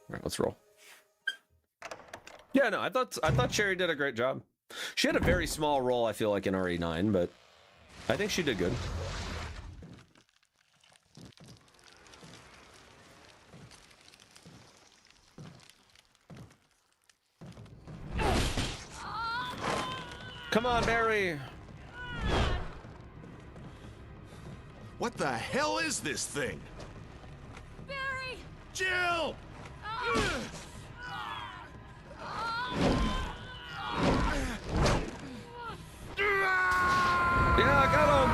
All right, let's roll. Yeah, no, I thought Cherry did a great job. She had a very small role, I feel like, in RE9, but I think she did good. Come on, Barry! What the hell is this thing? Barry! Jill! Yeah, I got him!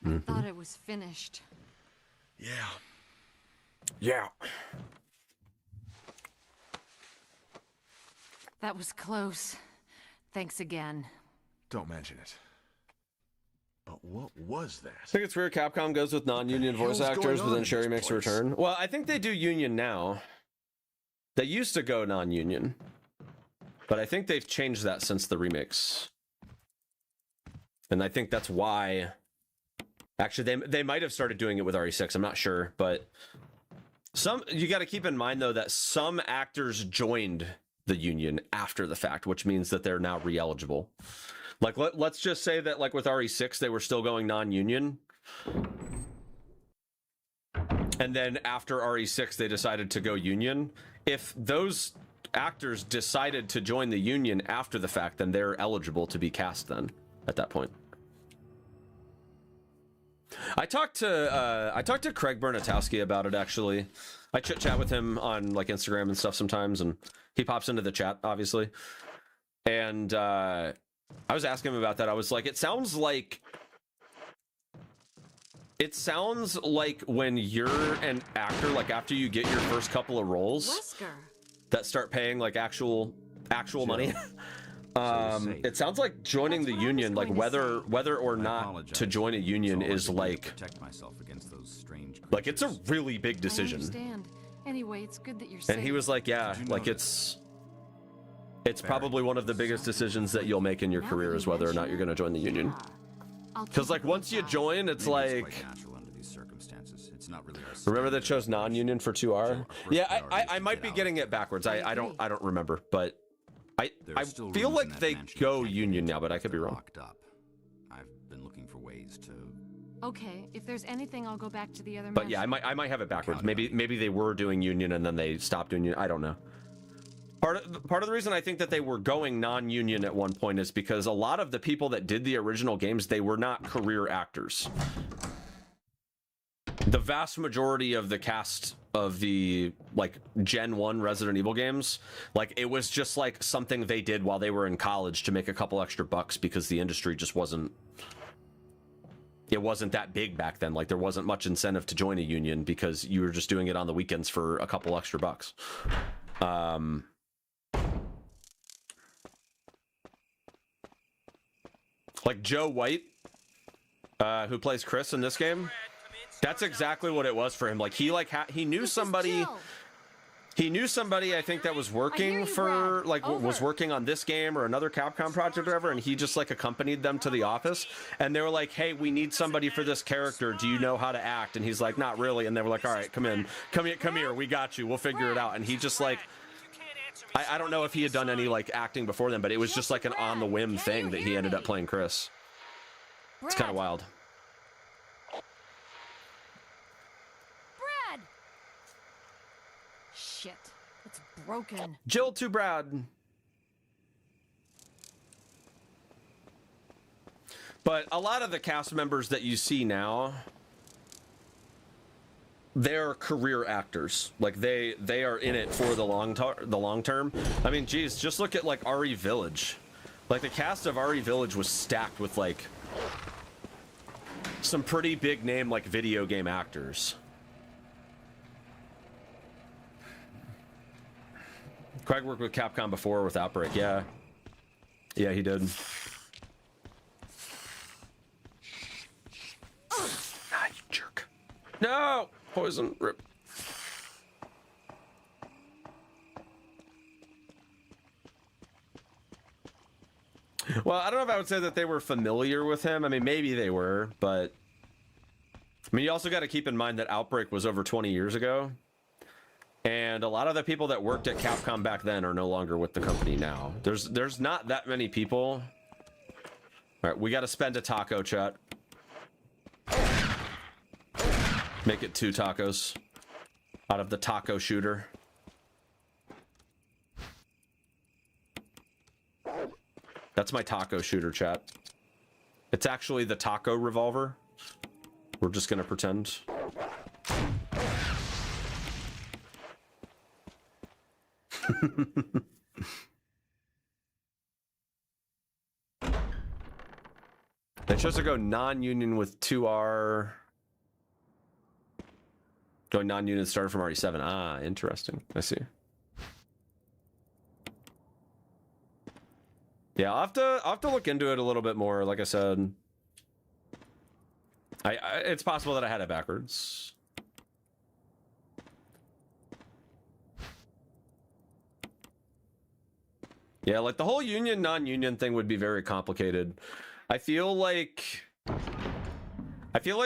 I thought it was finished. Yeah. Yeah. That was close. Thanks again. Don't mention it. But what was that? I think it's weird Capcom goes with non-union voice hell's actors, going but on then in Sherry this makes a place? return. Well, I think they do union now. They used to go non-union. But I think they've changed that since the remakes. And I think that's why... Actually, they might have started doing it with RE6, I'm not sure, but... You got to keep in mind, though, that some actors joined the union after the fact, which means that they're now re-eligible. Like, let's just say that, like, with RE6, they were still going non-union. And then after RE6, they decided to go union. If those actors decided to join the union after the fact, then they're eligible to be cast then, at that point. I talked to Craig Bernatowski about it, actually. I chit-chat with him on, like, Instagram and stuff sometimes, and he pops into the chat, obviously. And I was asking him about that. I was like, it sounds like when you're an actor, like, after you get your first couple of roles Wesker. that start paying, like, actual money. It sounds like joining the union, like, whether or not to join a union is like, protect myself against those strange like, it's a really big I decision. understand. Anyway, it's good that you're And he was like, yeah, like, it's probably one of the biggest decisions that you'll make in your career is whether or not you're going to join the union. Because, like, once you join, it's like, natural under these circumstances. It's not really our remember that chose non-union for 2R? Yeah, I might be getting it backwards. I don't remember, but I feel like they go union now, but I could be wrong. Locked up. I've been looking for ways to. Okay, if there's anything, I'll go back to the other. But yeah, I might have it backwards. Maybe they were doing union and then they stopped doing union. I don't know. Part of the reason I think that they were going non-union at one point is because a lot of the people that did the original games, they were not career actors. The vast majority of the cast of the, like, Gen 1 Resident Evil games, like, it was just like something they did while they were in college to make a couple extra bucks because the industry just wasn't that big back then. Like, there wasn't much incentive to join a union because you were just doing it on the weekends for a couple extra bucks. Like Joe White, who plays Chris in this game, that's exactly what it was for him. Like, he knew somebody. He knew somebody, I think, that was working for, like, was working on this game or another Capcom project or whatever, and he just, like, accompanied them to the office, and they were like, hey, we need somebody for this character. Do you know how to act? And he's like, not really. And they were like, all right, come here, we got you. We'll figure it out. And he just, like, I don't know if he had done any, like, acting before then, but it was just, like, an on-the-whim thing that he ended up playing Chris. It's kind of wild. Brad! Shit, it's broken. Jill to Brad. But a lot of the cast members that you see now, they're career actors. Like, they are in it for the long term. I mean, geez, just look at, like, RE Village. Like, the cast of RE Village was stacked with, like, some pretty big name, like, video game actors. Craig worked with Capcom before with Outbreak. Yeah, he did. Ah, you jerk. No! Poison. Rip. Well, I don't know if I would say that they were familiar with him. I mean, maybe they were, but I mean, you also got to keep in mind that Outbreak was over 20 years ago. And a lot of the people that worked at Capcom back then are no longer with the company now. There's not that many people. All right, we got to spend a taco, chat. Make it 2 tacos out of the taco shooter. That's my taco shooter, chat. It's actually the taco revolver. We're just gonna pretend. They chose to go non-union with 2R. Going non-union started from RE7. Ah, interesting. I see. Yeah, I'll have to look into it a little bit more. Like I said, it's possible that I had it backwards. Yeah, like the whole union non-union thing would be very complicated. I feel like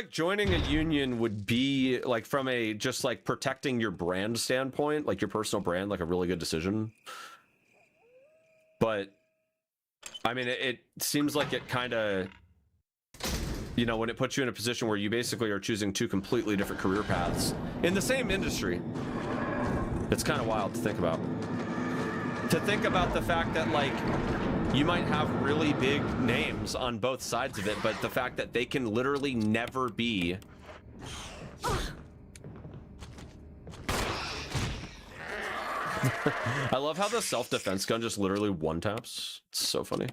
joining a union would be, like, from a just, like, protecting your brand standpoint, like your personal brand, like a really good decision. But I mean, it seems like it kind of, you know, when it puts you in a position where you basically are choosing two completely different career paths in the same industry, it's kind of wild to think about. To think about the fact that, like, you might have really big names on both sides of it, but the fact that they can literally never be... I love how the self-defense gun just literally one-taps. It's so funny.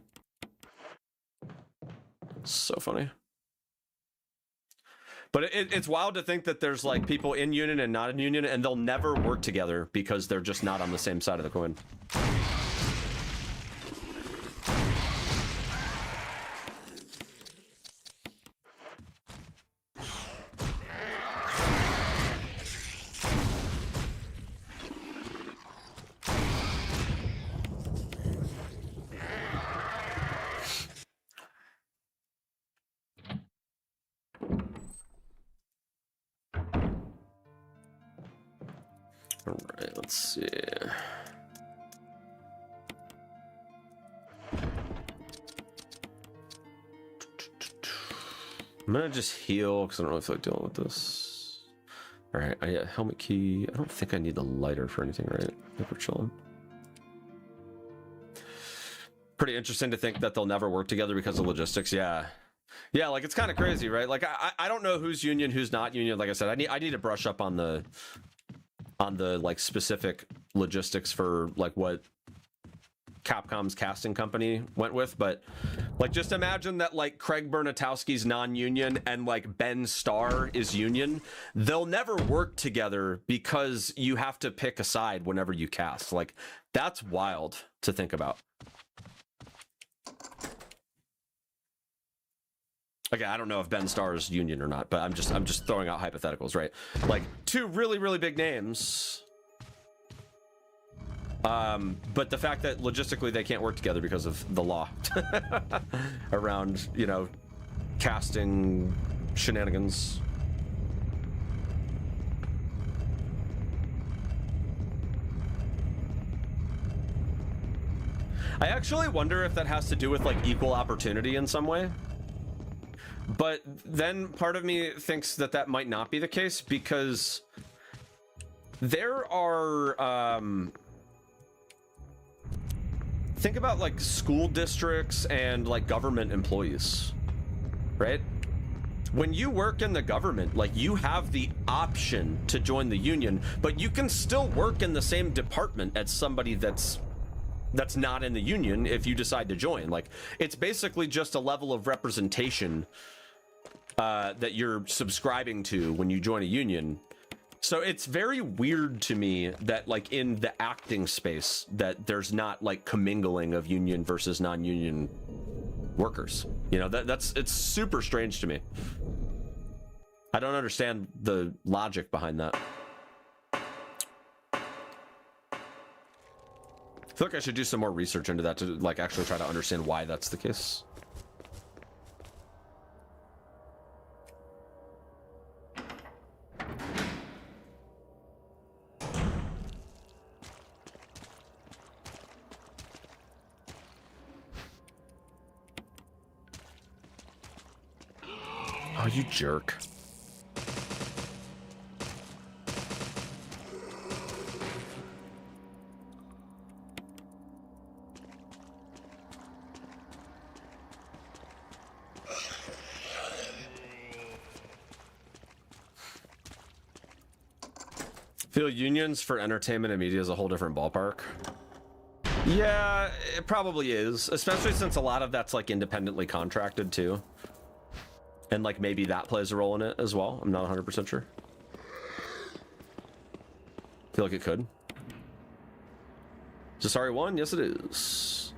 So funny. But it's wild to think that there's like people in union and not in union, and they'll never work together because they're just not on the same side of the coin. All right, let's see. I'm gonna just heal because I don't really feel like dealing with this. All right, I got helmet key. I don't think I need the lighter for anything, right? I think we're chilling. Pretty interesting to think that they'll never work together because of logistics. Yeah, like it's kind of crazy, right? Like I don't know who's union, who's not union. Like I said, I need to brush up on the like specific logistics for like what Capcom's casting company went with, but like just imagine that like Craig Bernatowski's non-union and like Ben Starr is union. They'll never work together because you have to pick a side whenever you cast. Like that's wild to think about. Okay, I don't know if Ben Starr is union or not, but I'm just throwing out hypotheticals, right? Like two really big names. But the fact that logistically they can't work together because of the law around, you know, casting shenanigans. I actually wonder if that has to do with like equal opportunity in some way. But then part of me thinks that that might not be the case because there are, think about like school districts and like government employees, right? When you work in the government, like you have the option to join the union, but you can still work in the same department as somebody that's not in the union if you decide to join. Like it's basically just a level of representation that you're subscribing to when you join a union. So it's very weird to me that like in the acting space that there's not like commingling of union versus non-union workers. You know, it's super strange to me. I don't understand the logic behind that. I feel like I should do some more research into that to like actually try to understand why that's the case. Oh, you jerk. Feel unions for entertainment and media is a whole different ballpark. Yeah, it probably is, especially since a lot of that's like independently contracted too. And like maybe that plays a role in it as well. I'm not 100% sure. Feel like it could. Is this RE1? Yes, it is.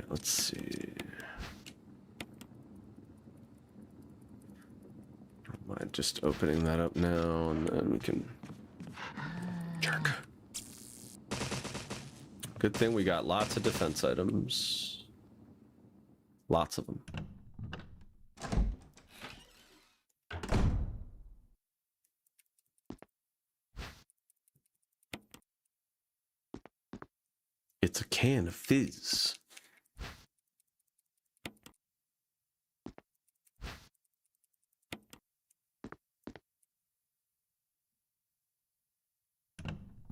Let's see. Don't mind just opening that up now, and then we can jerk. Good thing we got lots of defense items. Lots of them. It's a can of fizz.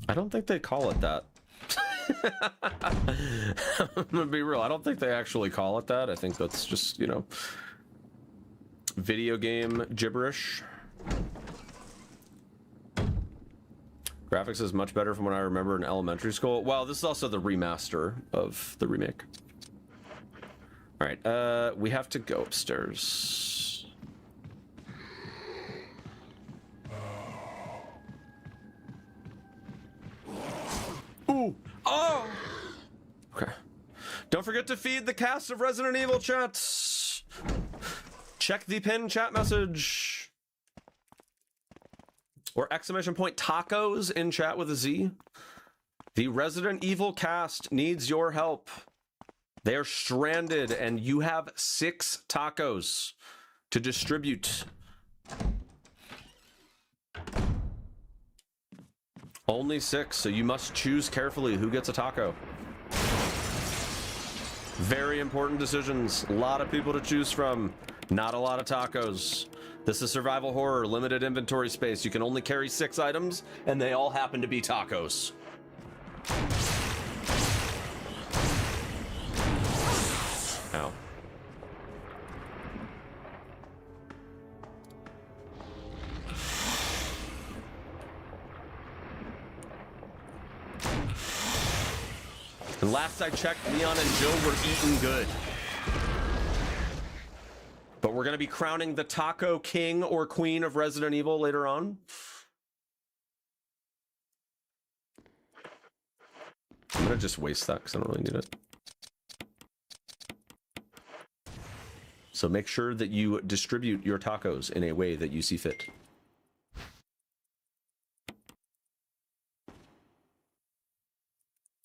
I don't think they call it that. I'm gonna be real. I don't think they actually call it that. I think that's just, you know, video game gibberish. Graphics is much better from what I remember in elementary school. Well, this is also the remaster of the remake. All right, we have to go upstairs. Ooh! Oh! Okay. Don't forget to feed the cast of Resident Evil chats. Check the pinned chat message. Or exclamation point tacos in chat with a Z. The Resident Evil cast needs your help. They are stranded and you have 6 tacos to distribute. Only 6, so you must choose carefully who gets a taco. Very important decisions. A lot of people to choose from. Not a lot of tacos. This is survival horror, limited inventory space. You can only carry 6 items, and they all happen to be tacos. Ow. And last I checked, Leon and Jill were eating good. But we're going to be crowning the Taco King or Queen of Resident Evil later on. I'm going to just waste that because I don't really need it. So make sure that you distribute your tacos in a way that you see fit.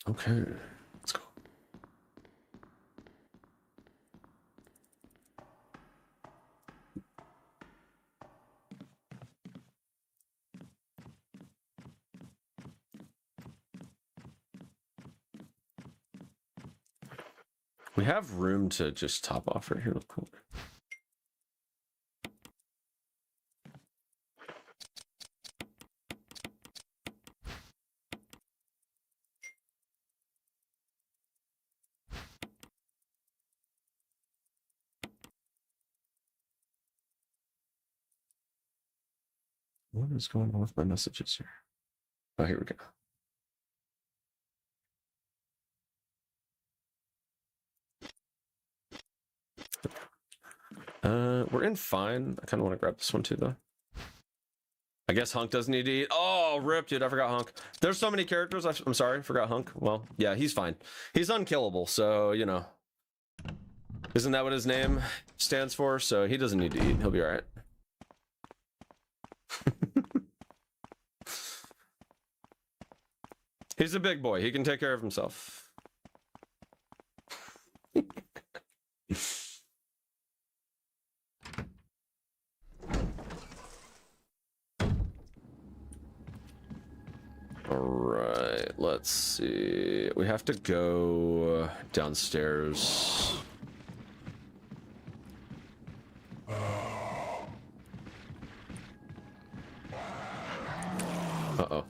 Okay, let's go. We have room to just top off right here real quick. What is going on with my messages here? Oh, here we go. We're in fine. I kind of want to grab this one too, though. I guess Hunk doesn't need to eat. Oh, rip, dude. I forgot Hunk. There's so many characters. I'm sorry. Forgot Hunk. Well, yeah, he's fine. He's unkillable, so, you know. Isn't that what his name stands for? So he doesn't need to eat. He'll be all right. He's a big boy. He can take care of himself. All right, let's see. We have to go downstairs. Uh-oh.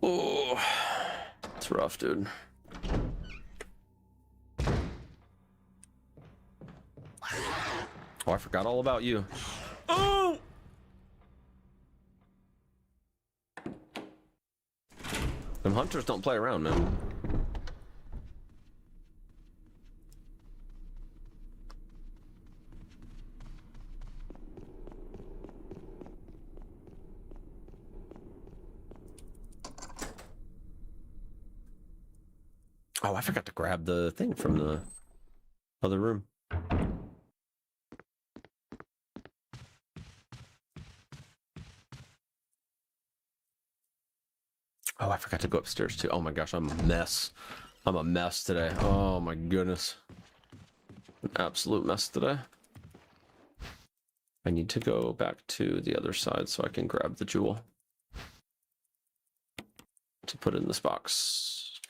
Oh, it's rough, dude. Oh, I forgot all about you. Oh! Them hunters don't play around, man. Oh, I forgot to grab the thing from the other room. Oh, I forgot to go upstairs too. Oh my gosh, I'm a mess. I'm a mess today. Oh my goodness. An absolute mess today. I need to go back to the other side so I can grab the jewel to put in this box.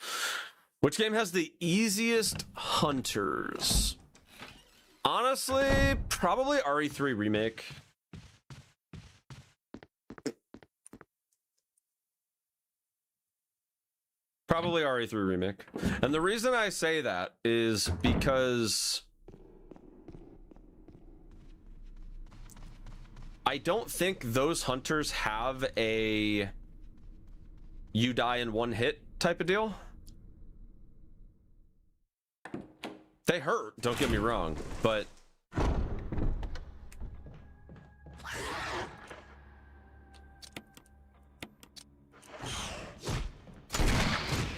Which game has the easiest hunters? Honestly, probably RE3 Remake. Probably RE3 Remake. And the reason I say that is because I don't think those hunters have a you die in one hit type of deal. They hurt, don't get me wrong, but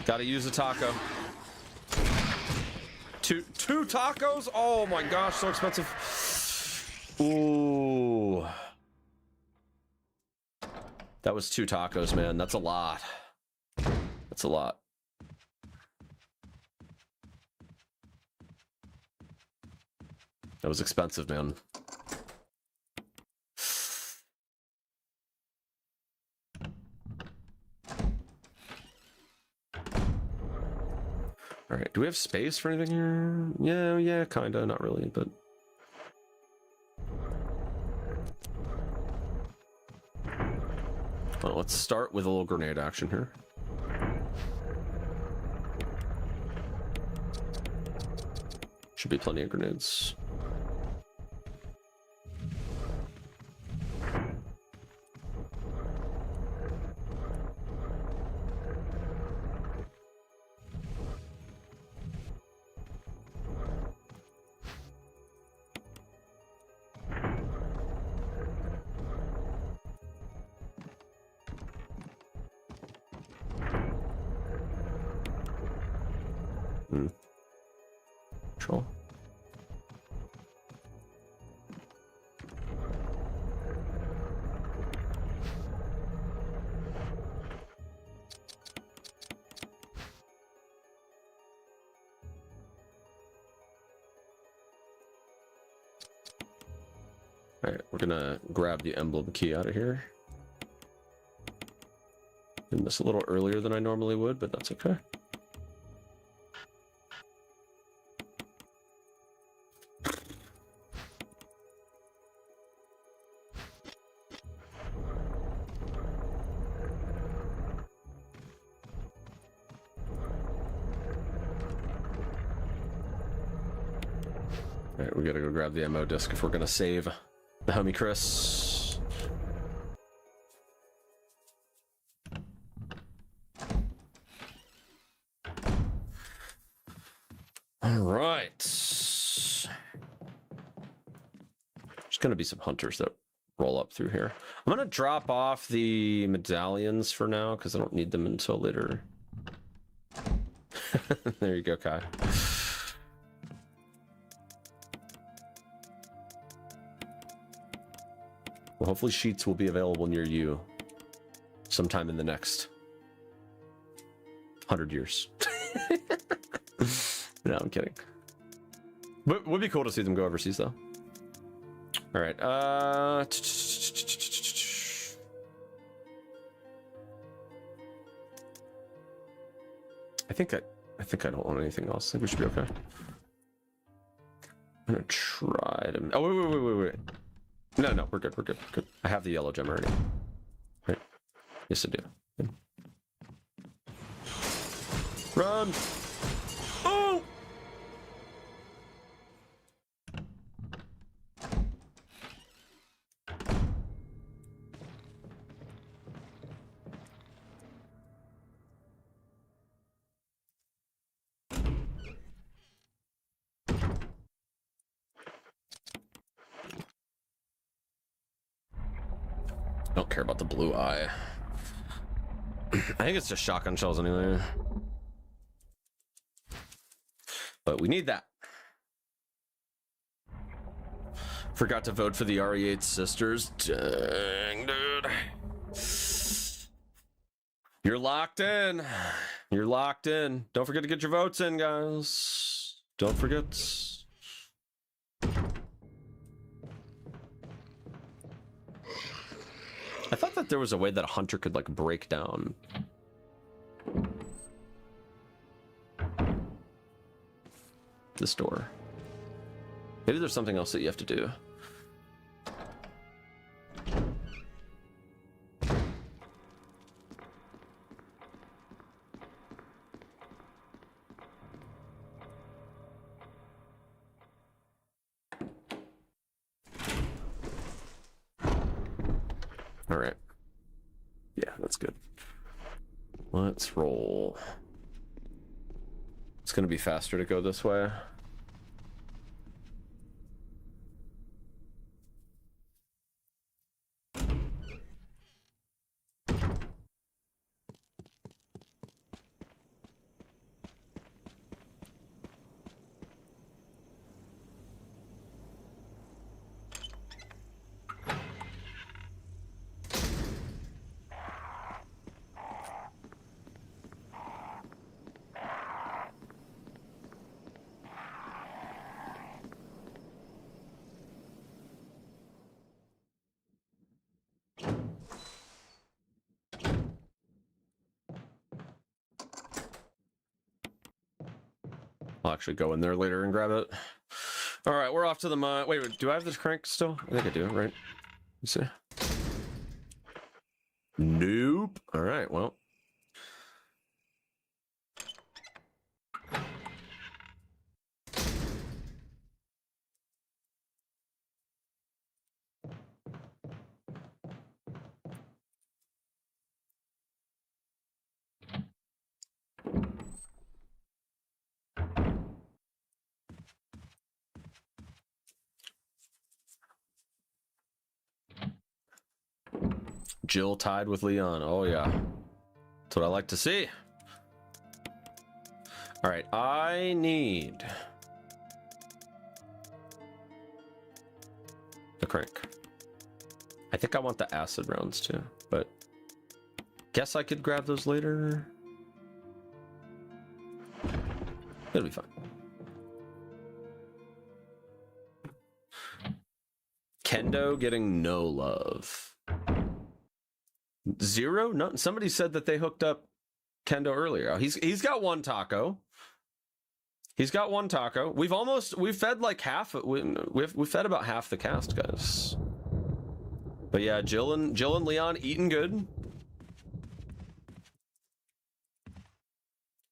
gotta use a taco. Two tacos? Oh my gosh, so expensive. Ooh. That was 2 tacos, man. That's a lot. That's a lot. That was expensive, man. All right, do we have space for anything here? Yeah, kinda, not really, but well, let's start with a little grenade action here. Should be plenty of grenades. Control. All right, we're gonna grab the emblem key out of here. Did this a little earlier than I normally would, but that's okay. Alright, we gotta go grab the ammo disc if we're gonna save the homie Chris. Alright. There's gonna be some hunters that roll up through here. I'm gonna drop off the medallions for now because I don't need them until later. There you go, Kai. Well, hopefully Sheetz will be available near you sometime in the next 100 years. No, I'm kidding. But would be cool to see them go overseas, though. All right. I think I don't want anything else. I think we should be okay. I'm gonna try to. Oh wait. No, we're good. We're good. Good. I have the yellow gem already. Right. Yes, I do. Good. Run! Oh! I don't care about the blue eye. I think it's just shotgun shells anyway. But we need that. Forgot to vote for the RE8 sisters. Dang, dude. You're locked in. You're locked in. Don't forget to get your votes in, guys. Don't forget. I thought that there was a way that a hunter could, like, break down. This door. Maybe there's something else that you have to do. All right. Yeah, that's good. Let's roll. It's going to be faster to go this way. I'll actually go in there later and grab it. All right, we're off to the mine. Wait, do I have this crank still? I think I do, right? Let's see. Nope. All right, well. Jill tied with Leon. Oh, yeah. That's what I like to see. All right, I need the crank. I think I want the acid rounds too, but guess I could grab those later. It'll be fine. Kendo getting no love. Zero? No, somebody said that they hooked up Kendo earlier. Oh, he's got one taco. He's got one taco. We've fed like half. We've fed about half the cast, guys. But yeah, Jill and Leon eating good.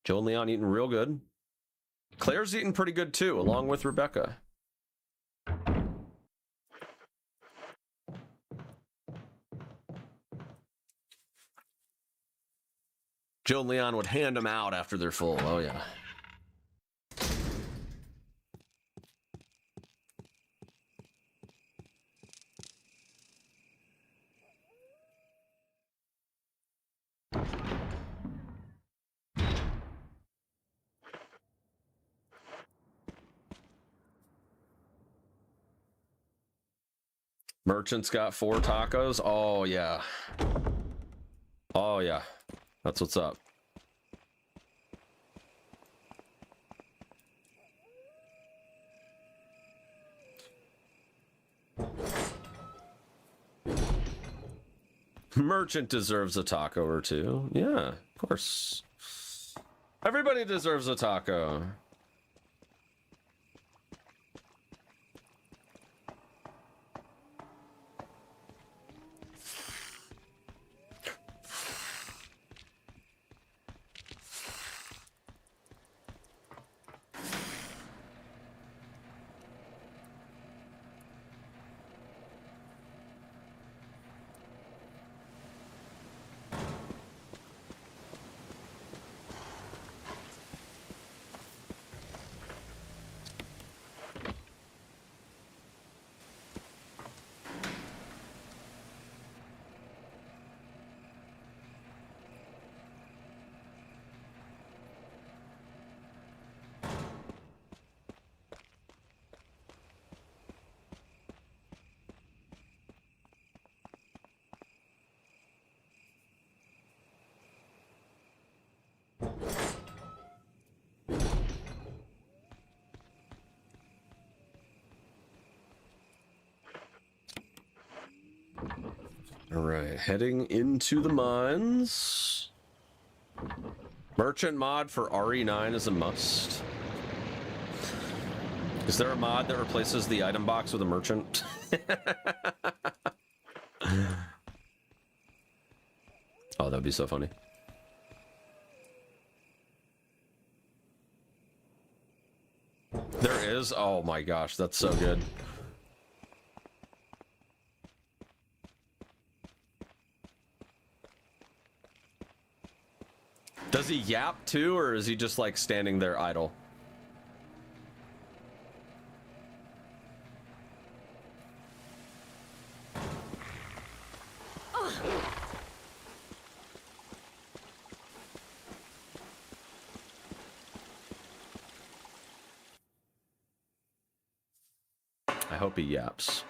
Jill and Leon eating real good. Claire's eating pretty good too, along with Rebecca. Jill and Leon would hand them out after they're full. Oh, yeah. Merchant's got 4 tacos. Oh, yeah. Oh, yeah. That's what's up. Merchant deserves a taco or two. Yeah, of course. Everybody deserves a taco. All right, heading into the mines. Merchant mod for RE9 is a must. Is there a mod that replaces the item box with a merchant? Oh, that'd be so funny. There is? Oh my gosh, that's so good. Does he yap too, or is he just like standing there idle? I hope he yaps.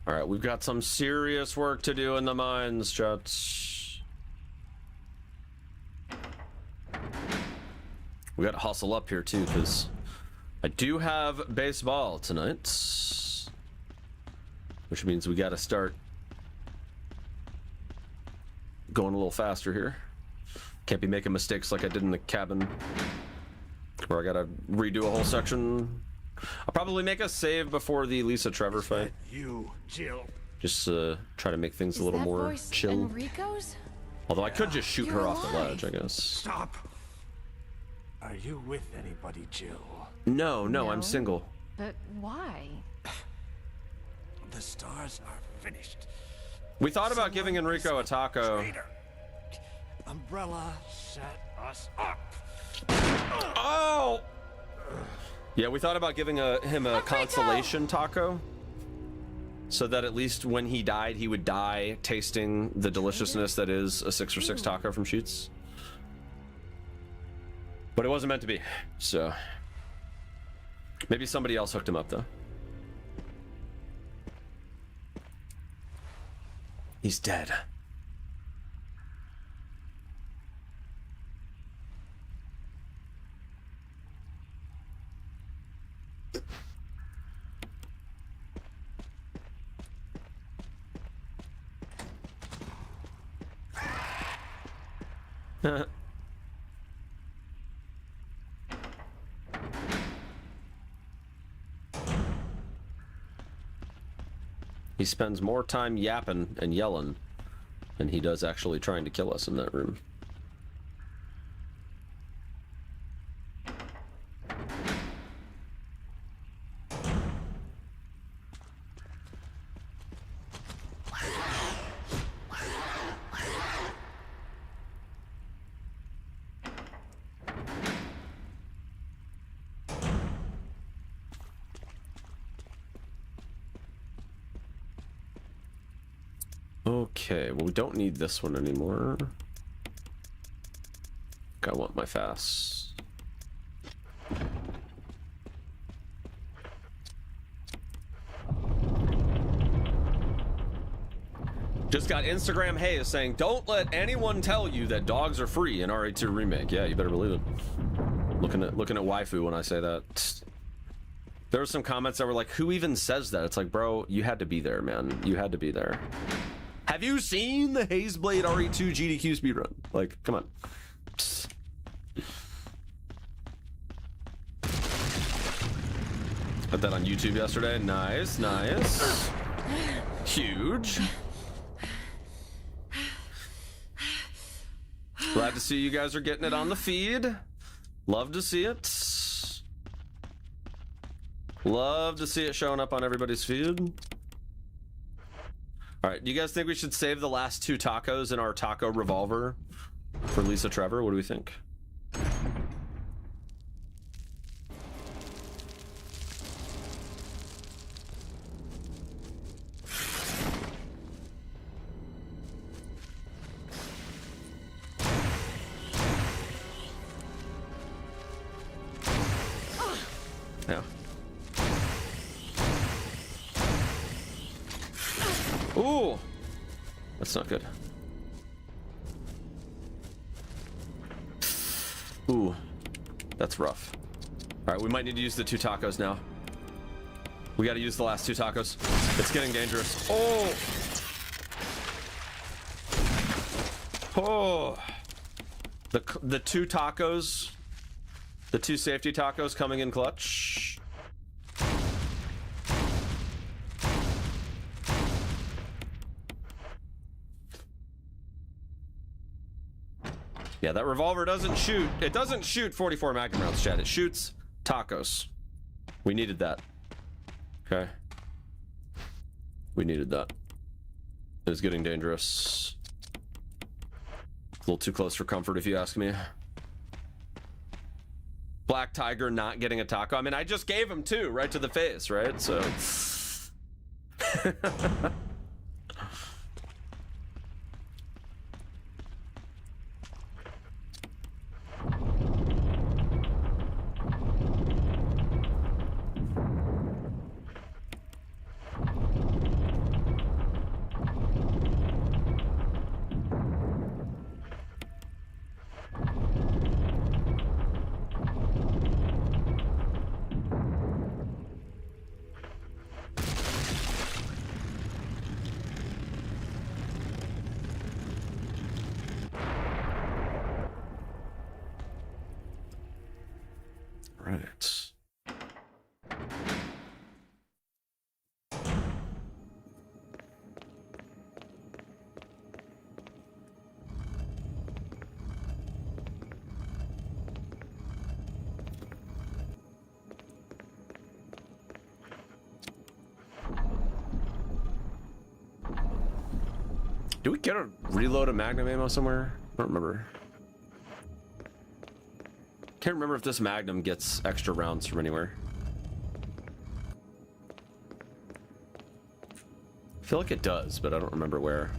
All right, we've got some serious work to do in the mines, Jets. We got to hustle up here too, because I do have baseball tonight, which means we got to start going a little faster here. Can't be making mistakes like I did in the cabin, where I got to redo a whole section. I'll probably make a save before the Lisa Trevor fight. You, Jill. Just try to make things a little more chill. Enrico's? Although I could just shoot You're her off the alive. ledge, I guess. Stop. Are you with anybody, Jill? No, No. I'm single. But why? The stars are finished. We thought about giving Enrico a taco. Traitor. Umbrella set us up. Oh! Yeah, we thought about giving him a consolation taco, so that at least when he died, he would die tasting the deliciousness that is a 6 for 6 taco from Sheetz. But it wasn't meant to be, so maybe somebody else hooked him up though. He's dead. He spends more time yapping and yelling than he does actually trying to kill us in that room. Okay, well, we don't need this one anymore. I want my fast. Just got Instagram Hayes saying, don't let anyone tell you that dogs are free in RE2 Remake. Yeah, you better believe it. Looking at waifu when I say that. There were some comments that were like, who even says that? It's like, bro, you had to be there, man. You had to be there. Have you seen the Hazeblade RE2 GDQ speedrun? Like, come on. Psst. Put that on YouTube yesterday. Nice, nice. Huge. Glad to see you guys are getting it on the feed. Love to see it. Love to see it showing up on everybody's feed. All right, do you guys think we should save the last 2 tacos in our taco revolver for Lisa Trevor? What do we think? Yeah. Ooh. That's not good. Ooh, that's rough. All right, we might need to use the 2 tacos now. We got to use the last 2 tacos. It's getting dangerous. Oh! Oh! The 2 tacos, the 2 safety tacos coming in clutch. Yeah, that revolver doesn't shoot. It doesn't shoot 44 Magnum rounds, Chad. It shoots tacos. We needed that. Okay. We needed that. It was getting dangerous. A little too close for comfort, if you ask me. Black Tiger not getting a taco. I mean, I just gave him 2 right to the face, right? So... Right. Do we get a reload of Magnum ammo somewhere? I don't remember. Can't remember if this Magnum gets extra rounds from anywhere. I feel like it does, but I don't remember where.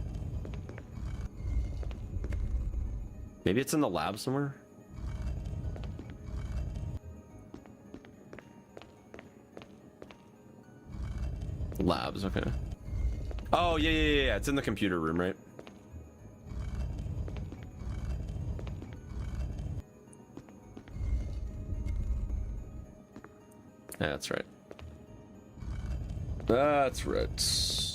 Maybe it's in the lab somewhere? Labs, okay. Oh, yeah. It's in the computer room, right? Yeah, that's right. That's right.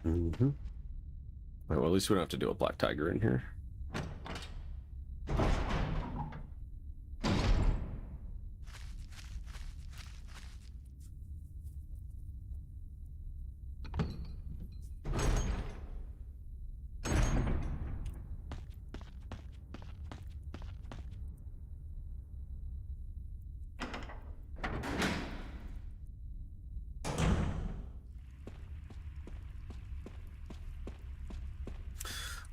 Mm-hmm. Well, at least we don't have to do a Black Tiger in here.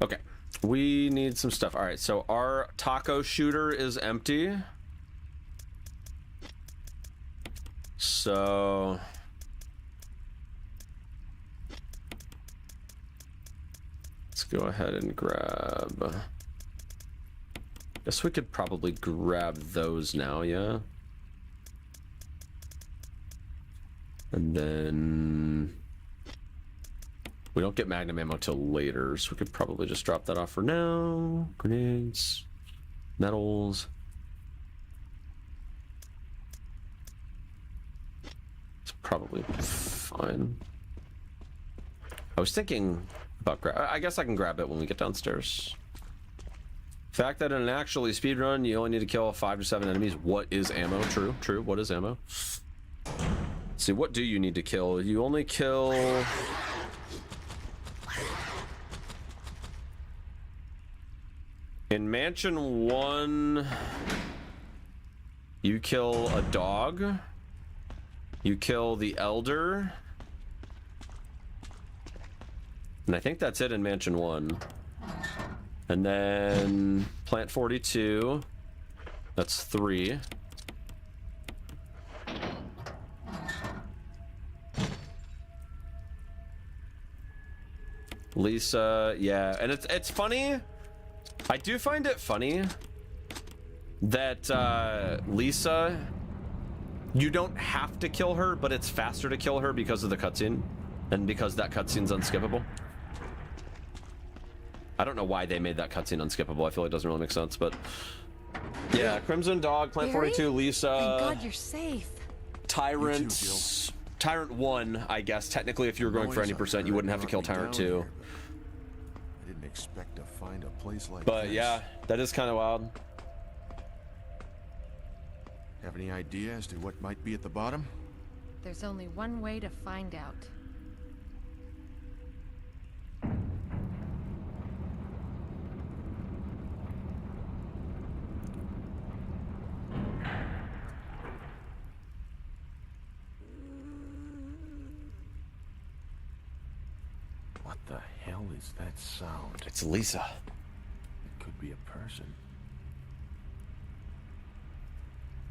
Okay, we need some stuff. All right, so our taco shooter is empty. So let's go ahead and grab. Guess we could probably grab those now, yeah. And then we don't get Magnum ammo till later, so we could probably just drop that off for now. Grenades, metals. It's probably fine. I was thinking about I guess I can grab it when we get downstairs. Fact that in an actually speedrun, you only need to kill 5 to 7 enemies. What is ammo? True, true. What is ammo? Let's see, what do you need to kill? You only kill... In Mansion 1... You kill a dog. You kill the elder. And I think that's it in Mansion 1. And then Plant 42. That's 3. Lisa, yeah. And it's funny. I do find it funny that Lisa, you don't have to kill her, but it's faster to kill her because of the cutscene. And because that cutscene's unskippable. I don't know why they made that cutscene unskippable. I feel like it doesn't really make sense, but yeah, Crimson Dog, Plant 42, Lisa. Thank God you're safe. Tyrant. You too, Jill. Tyrant 1, I guess. Technically, if you were going for any percent, you wouldn't have to kill Tyrant 2. I didn't expect to find a place like But this. yeah, that is kind of wild. Have any idea as to what might be at the bottom? There's only one way to find out. What the hell is that sound? It's Lisa. It could be a person.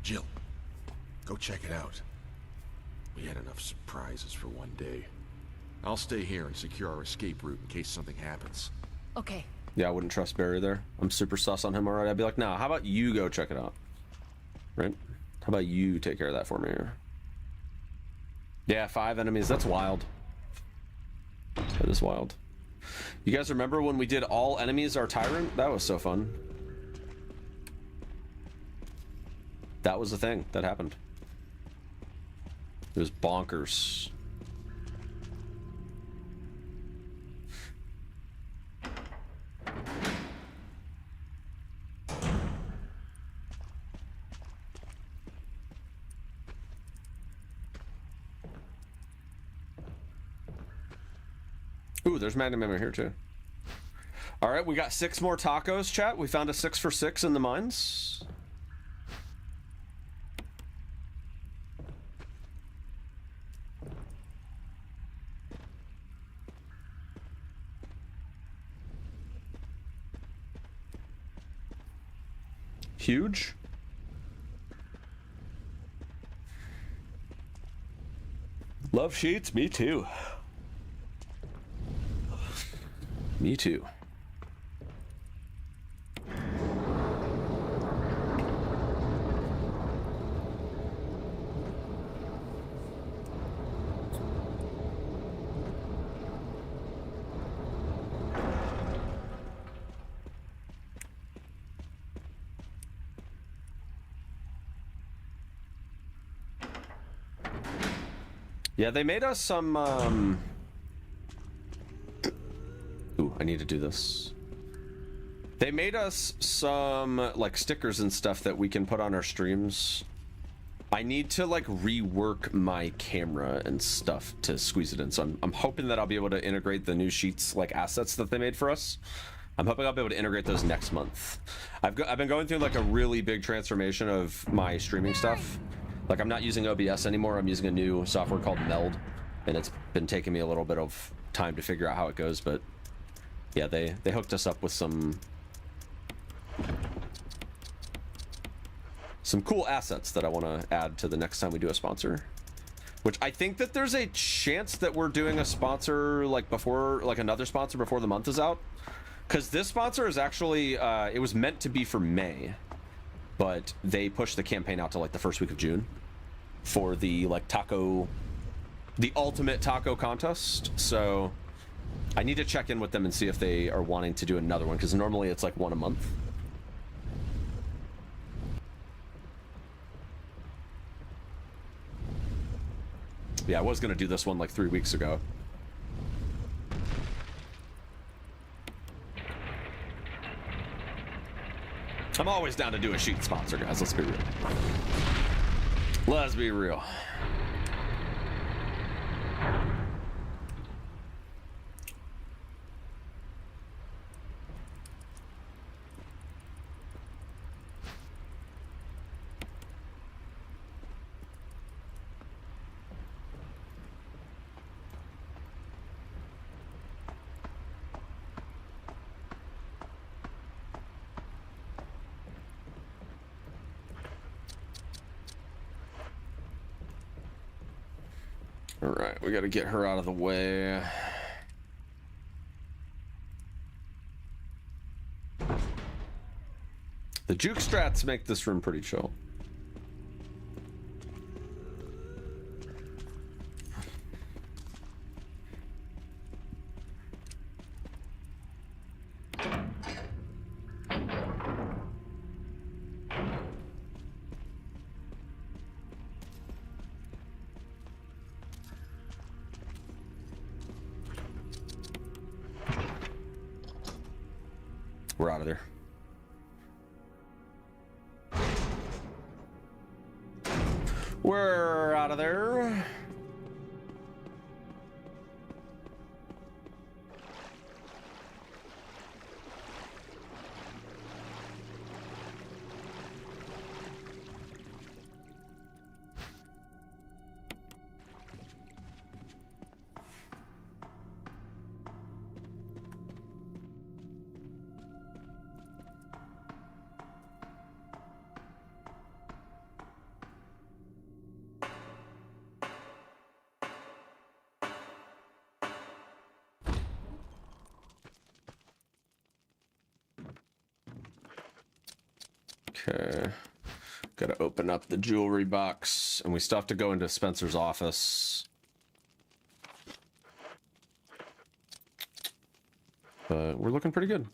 Jill, go check it out. We had enough surprises for one day. I'll stay here and secure our escape route in case something happens. Okay. Yeah, I wouldn't trust Barry there. I'm super sus on him already. I'd be like, nah, how about you go check it out? Right? How about you take care of that for me here? Yeah, 5 enemies. That's wild. That is wild. You guys remember when we did all enemies are Tyrant? That was so fun. That was the thing that happened. It was bonkers. Ooh, there's Magnum Ammo here too. All right, we got 6 more tacos, chat. We found a 6 for 6 in the mines. Huge. Love Sheetz, me too. Me too. Yeah, they made us some, Ooh, I need to do this. They made us some, like, stickers and stuff that we can put on our streams. I need to, like, rework my camera and stuff to squeeze it in. So I'm hoping that I'll be able to integrate the new Sheetz, like, assets that they made for us. I'm hoping I'll be able to integrate those next month. I've been going through, like, a really big transformation of my streaming stuff. Like, I'm not using OBS anymore. I'm using a new software called Meld, and it's been taking me a little bit of time to figure out how it goes, but yeah, they hooked us up with some cool assets that I want to add to the next time we do a sponsor. Which I think that there's a chance that we're doing a sponsor, like, before, like, another sponsor before the month is out. Because this sponsor is actually, it was meant to be for May, but they pushed the campaign out to, like, the first week of June for the, like, the ultimate taco contest. So I need to check in with them and see if they are wanting to do another one, because normally it's like 1 a month. Yeah, I was going to do this one like 3 weeks ago. I'm always down to do a Sheetz sponsor, guys. Let's be real. Let's be real. All right, we got to get her out of the way. The juke strats make this room pretty chill. We're out of there. We're out of there. Okay, gotta open up the jewelry box, and we still have to go into Spencer's office. But we're looking pretty good.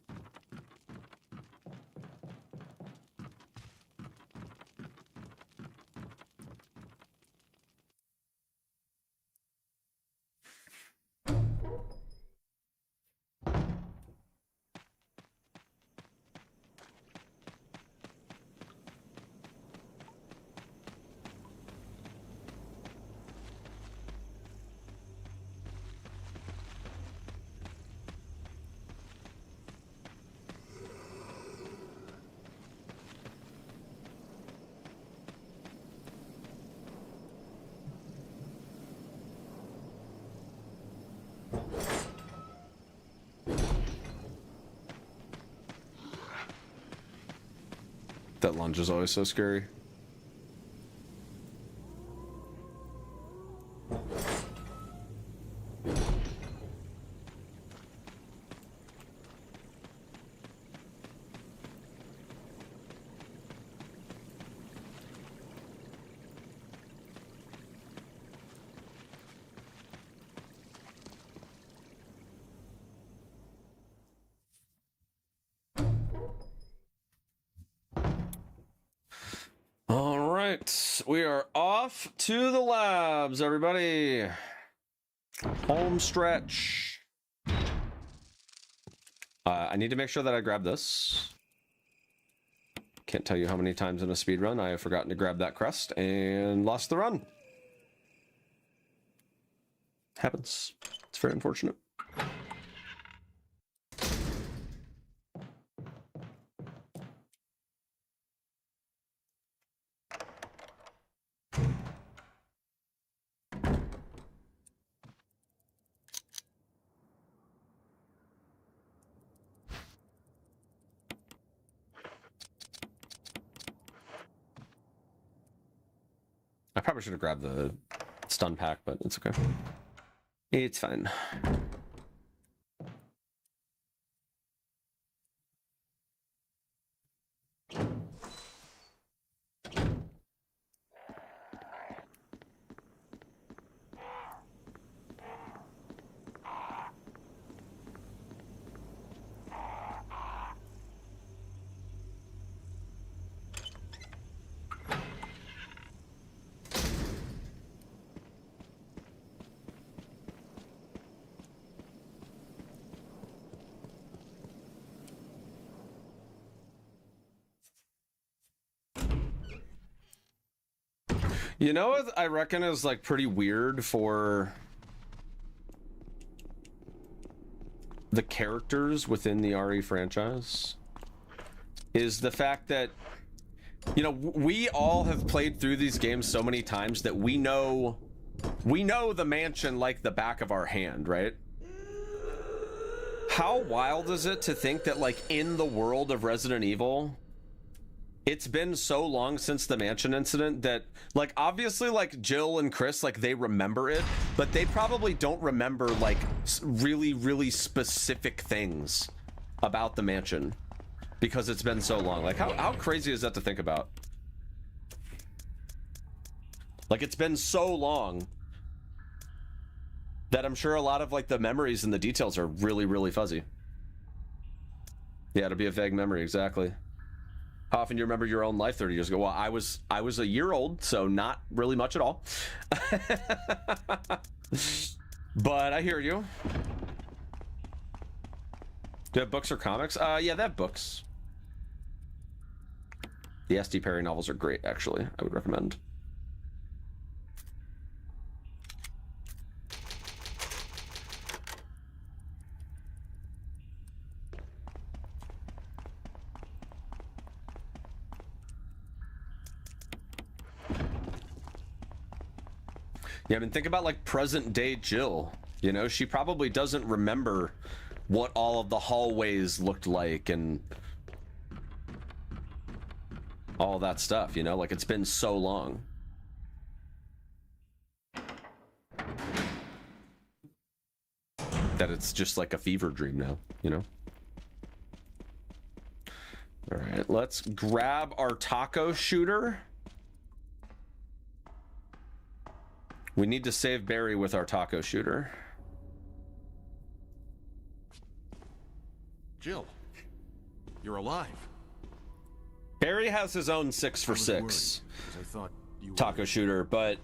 That lunge is always so scary. We are off to the labs, everybody. Home stretch. I need to make sure that I grab this. Can't tell you how many times in a speed run I have forgotten to grab that crest and lost the run. Happens. It's very unfortunate. I probably should have grabbed the stun pack, but it's okay. It's fine. You know what I reckon is like pretty weird for the characters within the RE franchise is the fact that, you know, we all have played through these games so many times that we know the mansion like the back of our hand, right? How wild is it to think that, like, in the world of Resident Evil, it's been so long since the mansion incident that, like, obviously, like, Jill and Chris, like, they remember it, but they probably don't remember, like, really, really specific things about the mansion because it's been so long. Like, how crazy is that to think about? Like, it's been so long that I'm sure a lot of, like, the memories and the details are really, really fuzzy. Yeah, it'll be a vague memory, exactly. How often do you remember your own life 30 years ago? Well, I was a year old, so not really much at all. But I hear you. Do you have books or comics? Yeah, they have books. The S.D. Perry novels are great, actually. I would recommend. Yeah, I mean, think about, like, present day Jill. You know, she probably doesn't remember what all of the hallways looked like and all that stuff, you know? Like, it's been so long. That it's just like a fever dream now, you know? All right, let's grab our taco shooter. We need to save Barry with our taco shooter. Jill, you're alive. Barry has his own 6 for 6 taco shooter, but...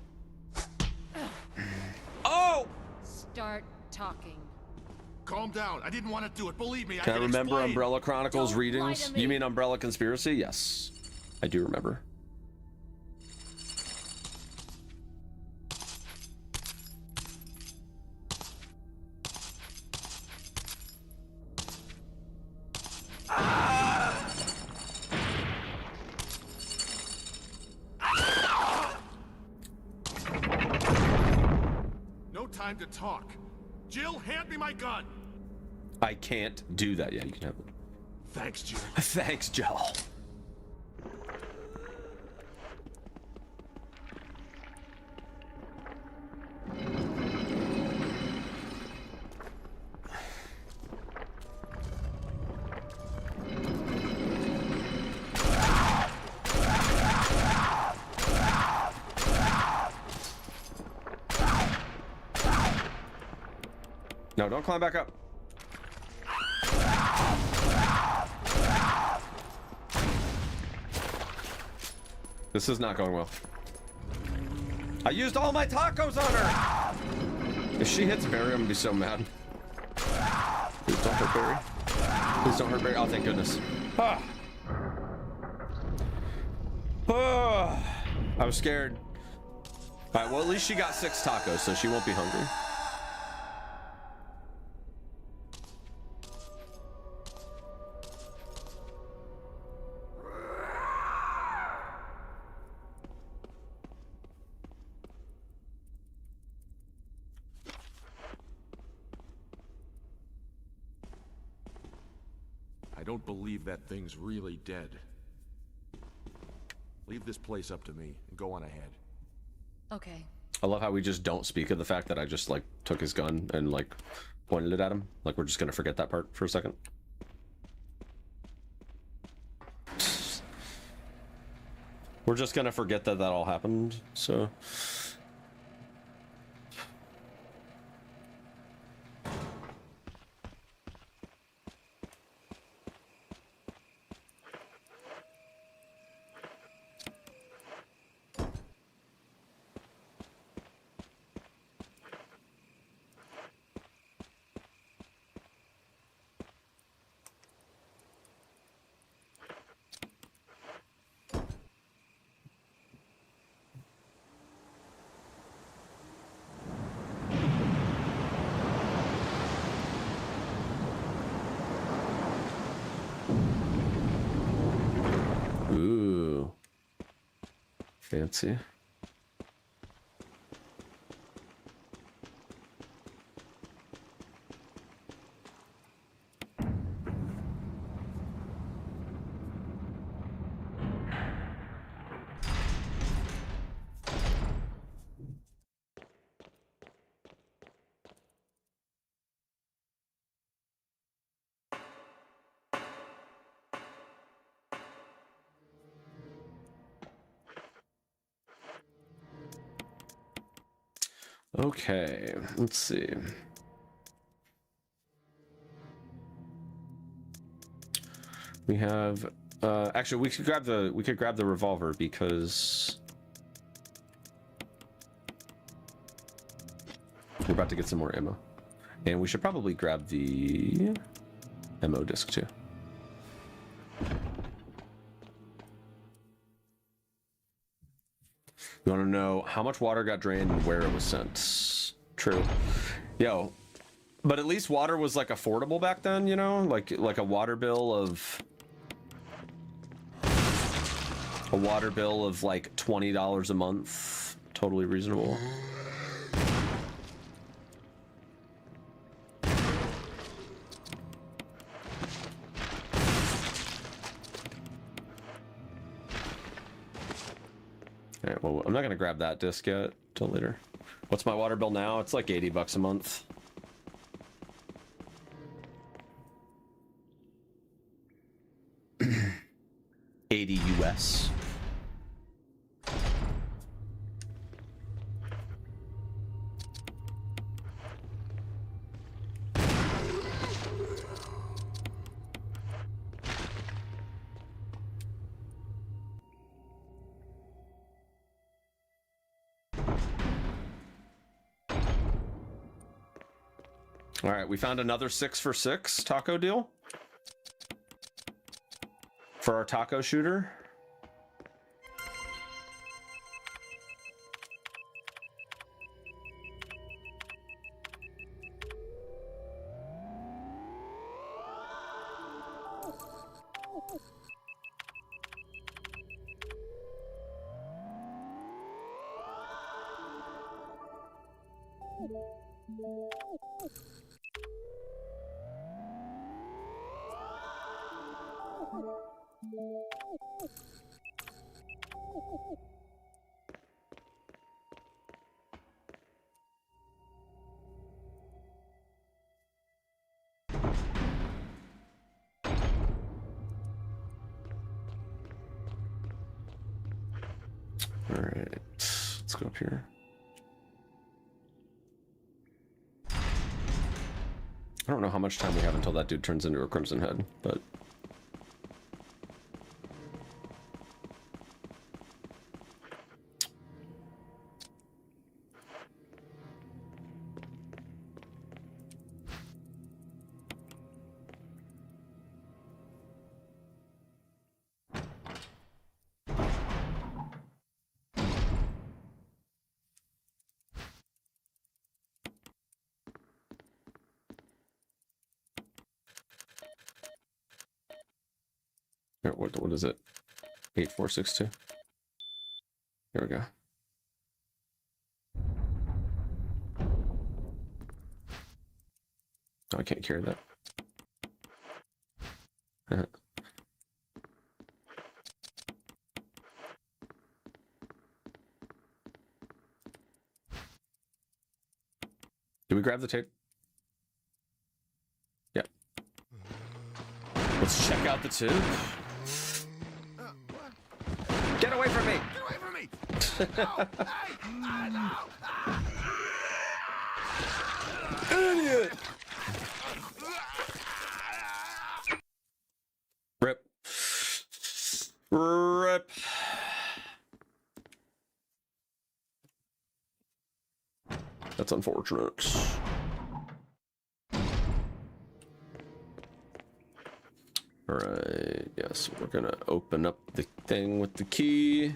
Oh! Start talking. Calm down. I didn't want to do it. Believe me, Can I remember explain. Umbrella Chronicles Don't lie readings? to me. You mean Umbrella Conspiracy? Yes, I do remember. No time to talk. Jill, hand me my gun. I can't do that. Yeah, you can have it. Thanks, Jill. Thanks, Jill. No, don't climb back up. This is not going well. I used all my tacos on her! If she hits Barry, I'm gonna be so mad. Please don't hurt Barry. Please don't hurt Barry. Oh, thank goodness. Ah. Ah. I was scared. Alright, well, at least she got 6 tacos, so she won't be hungry. I don't believe that thing's really dead. Leave this place up to me and go on ahead. Okay. I love how we just don't speak of the fact that I just, like, took his gun and, like, pointed it at him. Like, we're just gonna forget that part for a second. We're just gonna forget that that all happened, so... Ooh. Fancy. Okay, let's see. We have actually we could grab the revolver because we're about to get some more ammo. And we should probably grab the ammo disc too. You want to know how much water got drained and where it was sent. True. Yo, but at least water was like affordable back then, you know? Like a water bill of like $20 a month. Totally reasonable. Alright, well, I'm not gonna grab that disc yet till later. What's my water bill now? It's like $80 a month. $80 US. All right, we found another 6 for 6 taco deal for our taco shooter. All right, let's go up here. I don't know how much time we have until that dude turns into a crimson head, but what is it? 8462. Here we go. Oh, I can't carry that. Did we grab the tape? Yeah. Let's check out the tube. Get away from me! Get away from me! No! Hey! No! Idiot! Rip. Rip. That's unfortunate. All right, yes, we're gonna open up the thing with the key.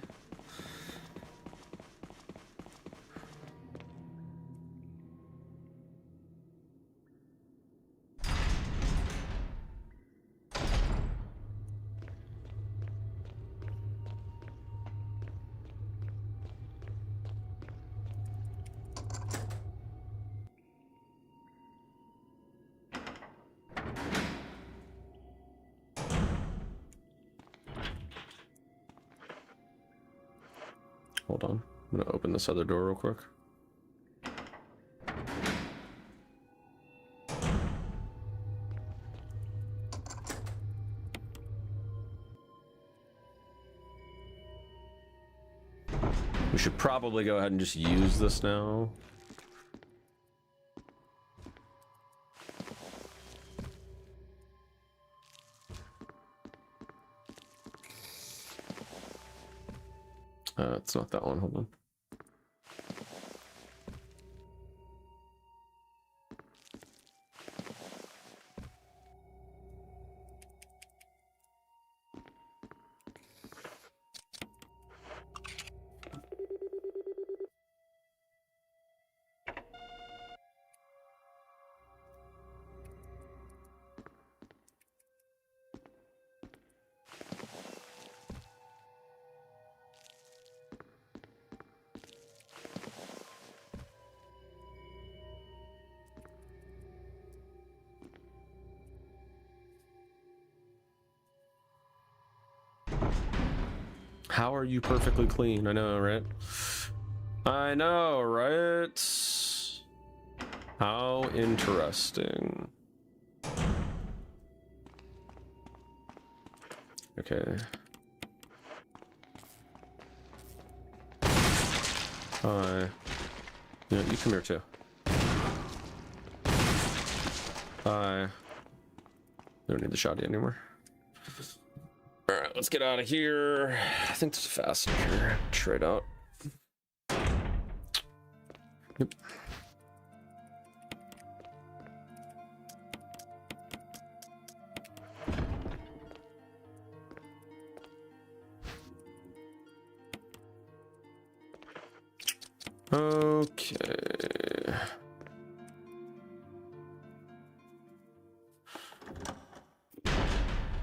Hold on, I'm gonna open this other door real quick. We should probably go ahead and just use this now. It's not that one. Hold on. How are you perfectly clean? I know, right? I know, right? How interesting. Okay. Hi. Yeah, you come here too. Hi. Don't need the shotty anymore. Alright, let's get out of here. I think there's a fastener here. Trade out. Yep. Okay.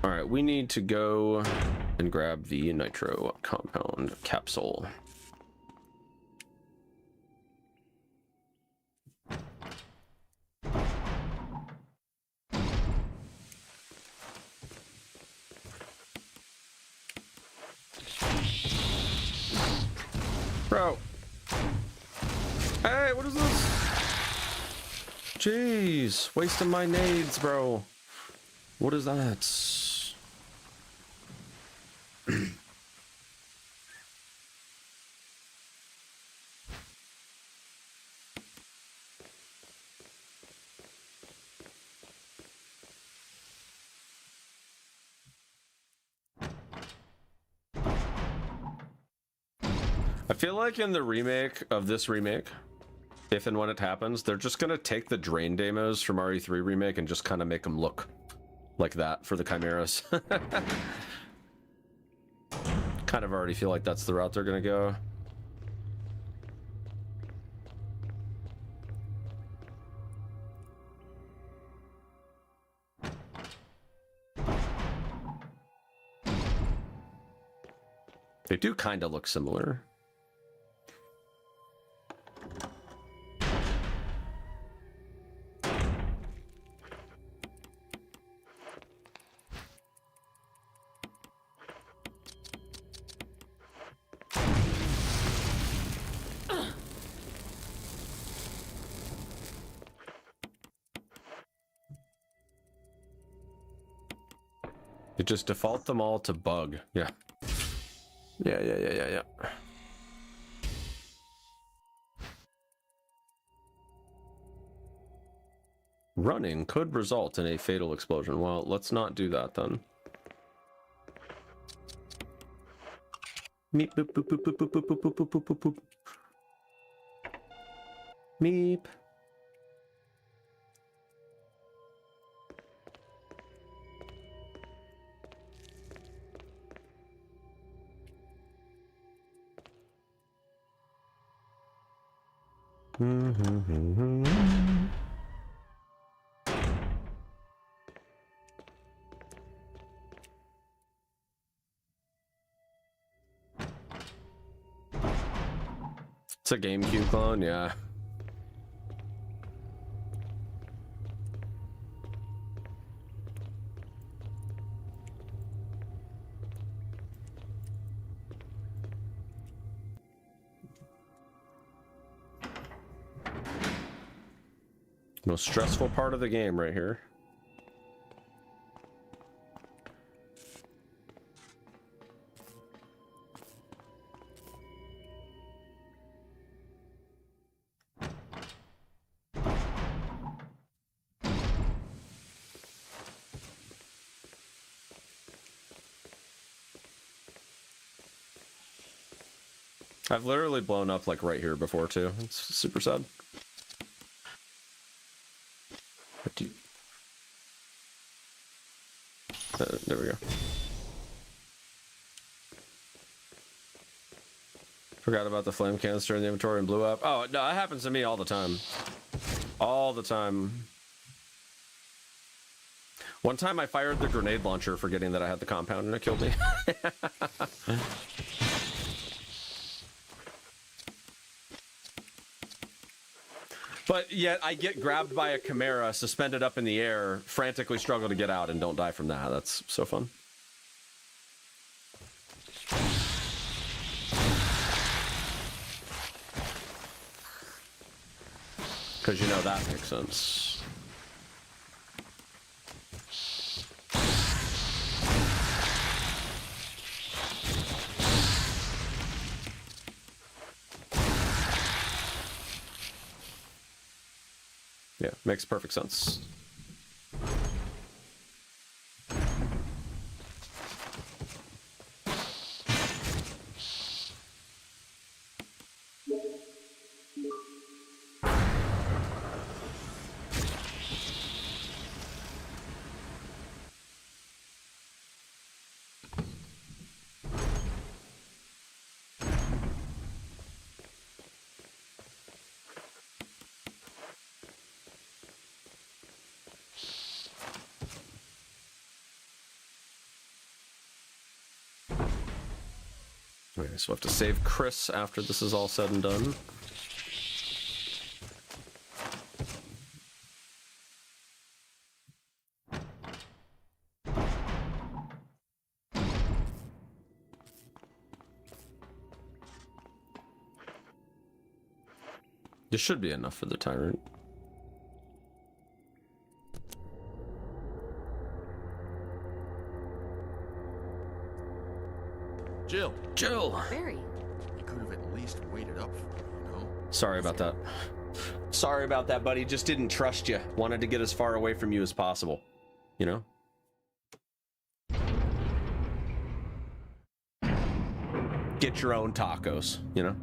All right, we need to go and grab the nitro compound capsule. Bro. Hey, what is this? Jeez, wasting my nades, bro. What is that? I feel like in the remake of this remake, if and when it happens, they're just gonna take the drain demos from RE3 remake and just kind of make them look like that for the chimeras. Kind of already feel like that's the route they're gonna go. They do kind of look similar. It just default them all to bug. Yeah. Yeah. Running could result in a fatal explosion. Well, let's not do that then. Meep boop boop boop boop boop boop boop boop boop boop boop. Meep. It's a GameCube clone, yeah. Most stressful part of the game right here. I've literally blown up like right here before too. It's super sad. What do you... there we go. Forgot about the flame canister in the inventory and blew up. Oh, no, that happens to me all the time. All the time. One time I fired the grenade launcher forgetting that I had the compound and it killed me. But yet I get grabbed by a chimera, suspended up in the air, frantically struggle to get out and don't die from that. That's so fun. Because you know that makes sense. Yeah, makes perfect sense. Okay, so we'll have to save Chris after this is all said and done. This should be enough for the tyrant. Jill! Barry. You could have at least waited up for me, you know? Sorry about that. Sorry about that, buddy. Just didn't trust you. Wanted to get as far away from you as possible. You know? Get your own tacos, you know?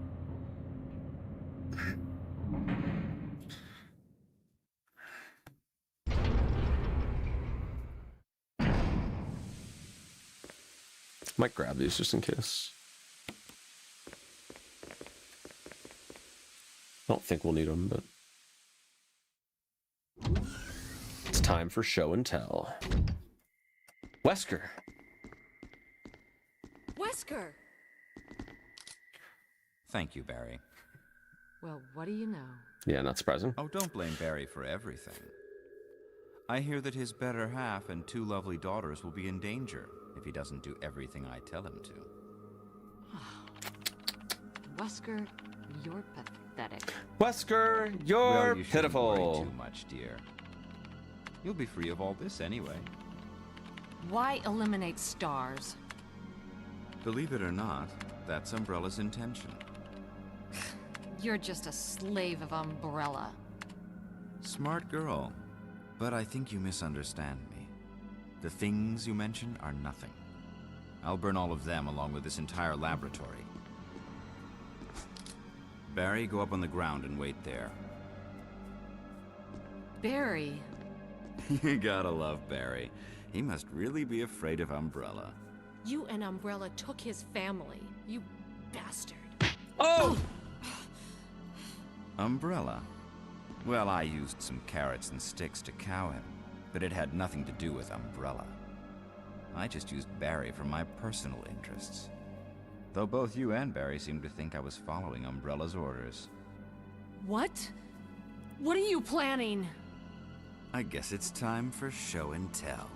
Might grab these just in case. I don't think we'll need them, but it's time for show and tell. Wesker. Wesker! Thank you, Barry. Well, what do you know? Yeah, not surprising. Oh, don't blame Barry for everything. I hear that his better half and 2 lovely daughters will be in danger if he doesn't do everything I tell him to. Wesker, you're pathetic. Wesker, you're Well, you shouldn't worry pitiful. too much, dear. You'll be free of all this anyway. Why eliminate stars? Believe it or not, that's Umbrella's intention. You're just a slave of Umbrella. Smart girl, but I think you misunderstand me. The things you mention are nothing. I'll burn all of them along with this entire laboratory. Barry, go up on the ground and wait there. Barry? You gotta love Barry. He must really be afraid of Umbrella. You and Umbrella took his family. You bastard. Oh! Umbrella? Well, I used some carrots and sticks to cow him, but it had nothing to do with Umbrella. I just used Barry for my personal interests. Though both you and Barry seem to think I was following Umbrella's orders. What? What are you planning? I guess it's time for show and tell.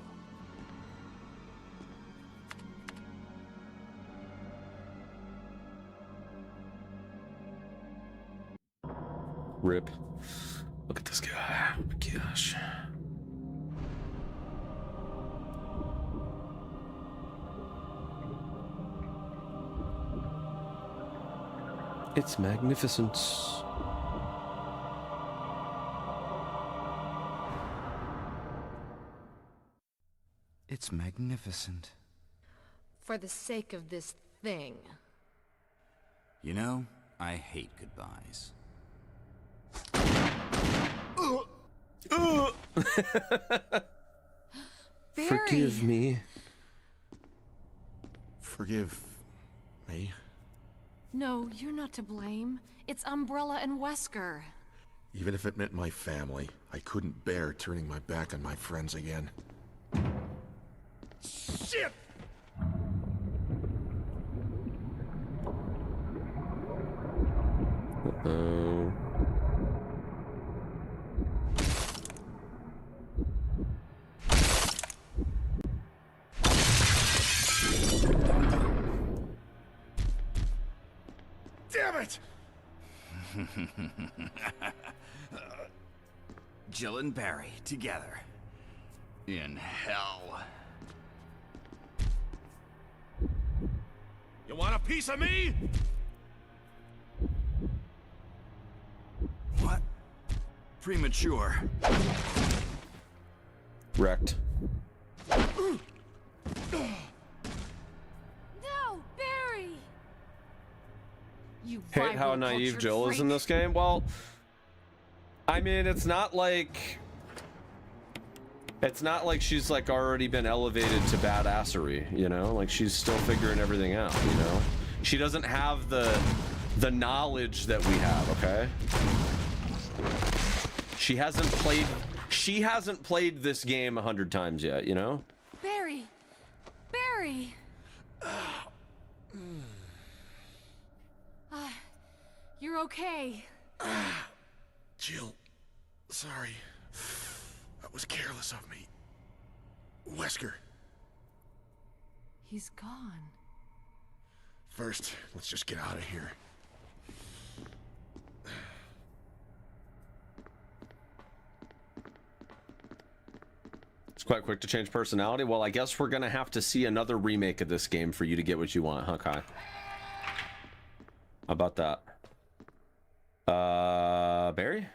Rip. Look at this guy. Oh my gosh. It's magnificent. It's magnificent. For the sake of this thing. You know, I hate goodbyes. Barry! Forgive me. Forgive me? No, you're not to blame. It's Umbrella and Wesker. Even if it meant my family, I couldn't bear turning my back on my friends again. Shit! Uh-oh. Damn it! Jill and Barry together. In hell. You want a piece of me? What? Premature. Wrecked. No, Barry! You Hate how naive viral-cultured Jill is in freak. this game. Well, I mean, it's not like she's like already been elevated to badassery, you know? Like she's still figuring everything out, you know? She doesn't have the knowledge that we have, okay? She hasn't played this game 100 times yet, you know? Barry! Barry! You're okay. Jill, sorry. That was careless of me. Wesker. He's gone. First, let's just get out of here. It's quite quick to change personality. Well, I guess we're gonna have to see another remake of this game for you to get what you want, huh, Kai? How about that? Barry?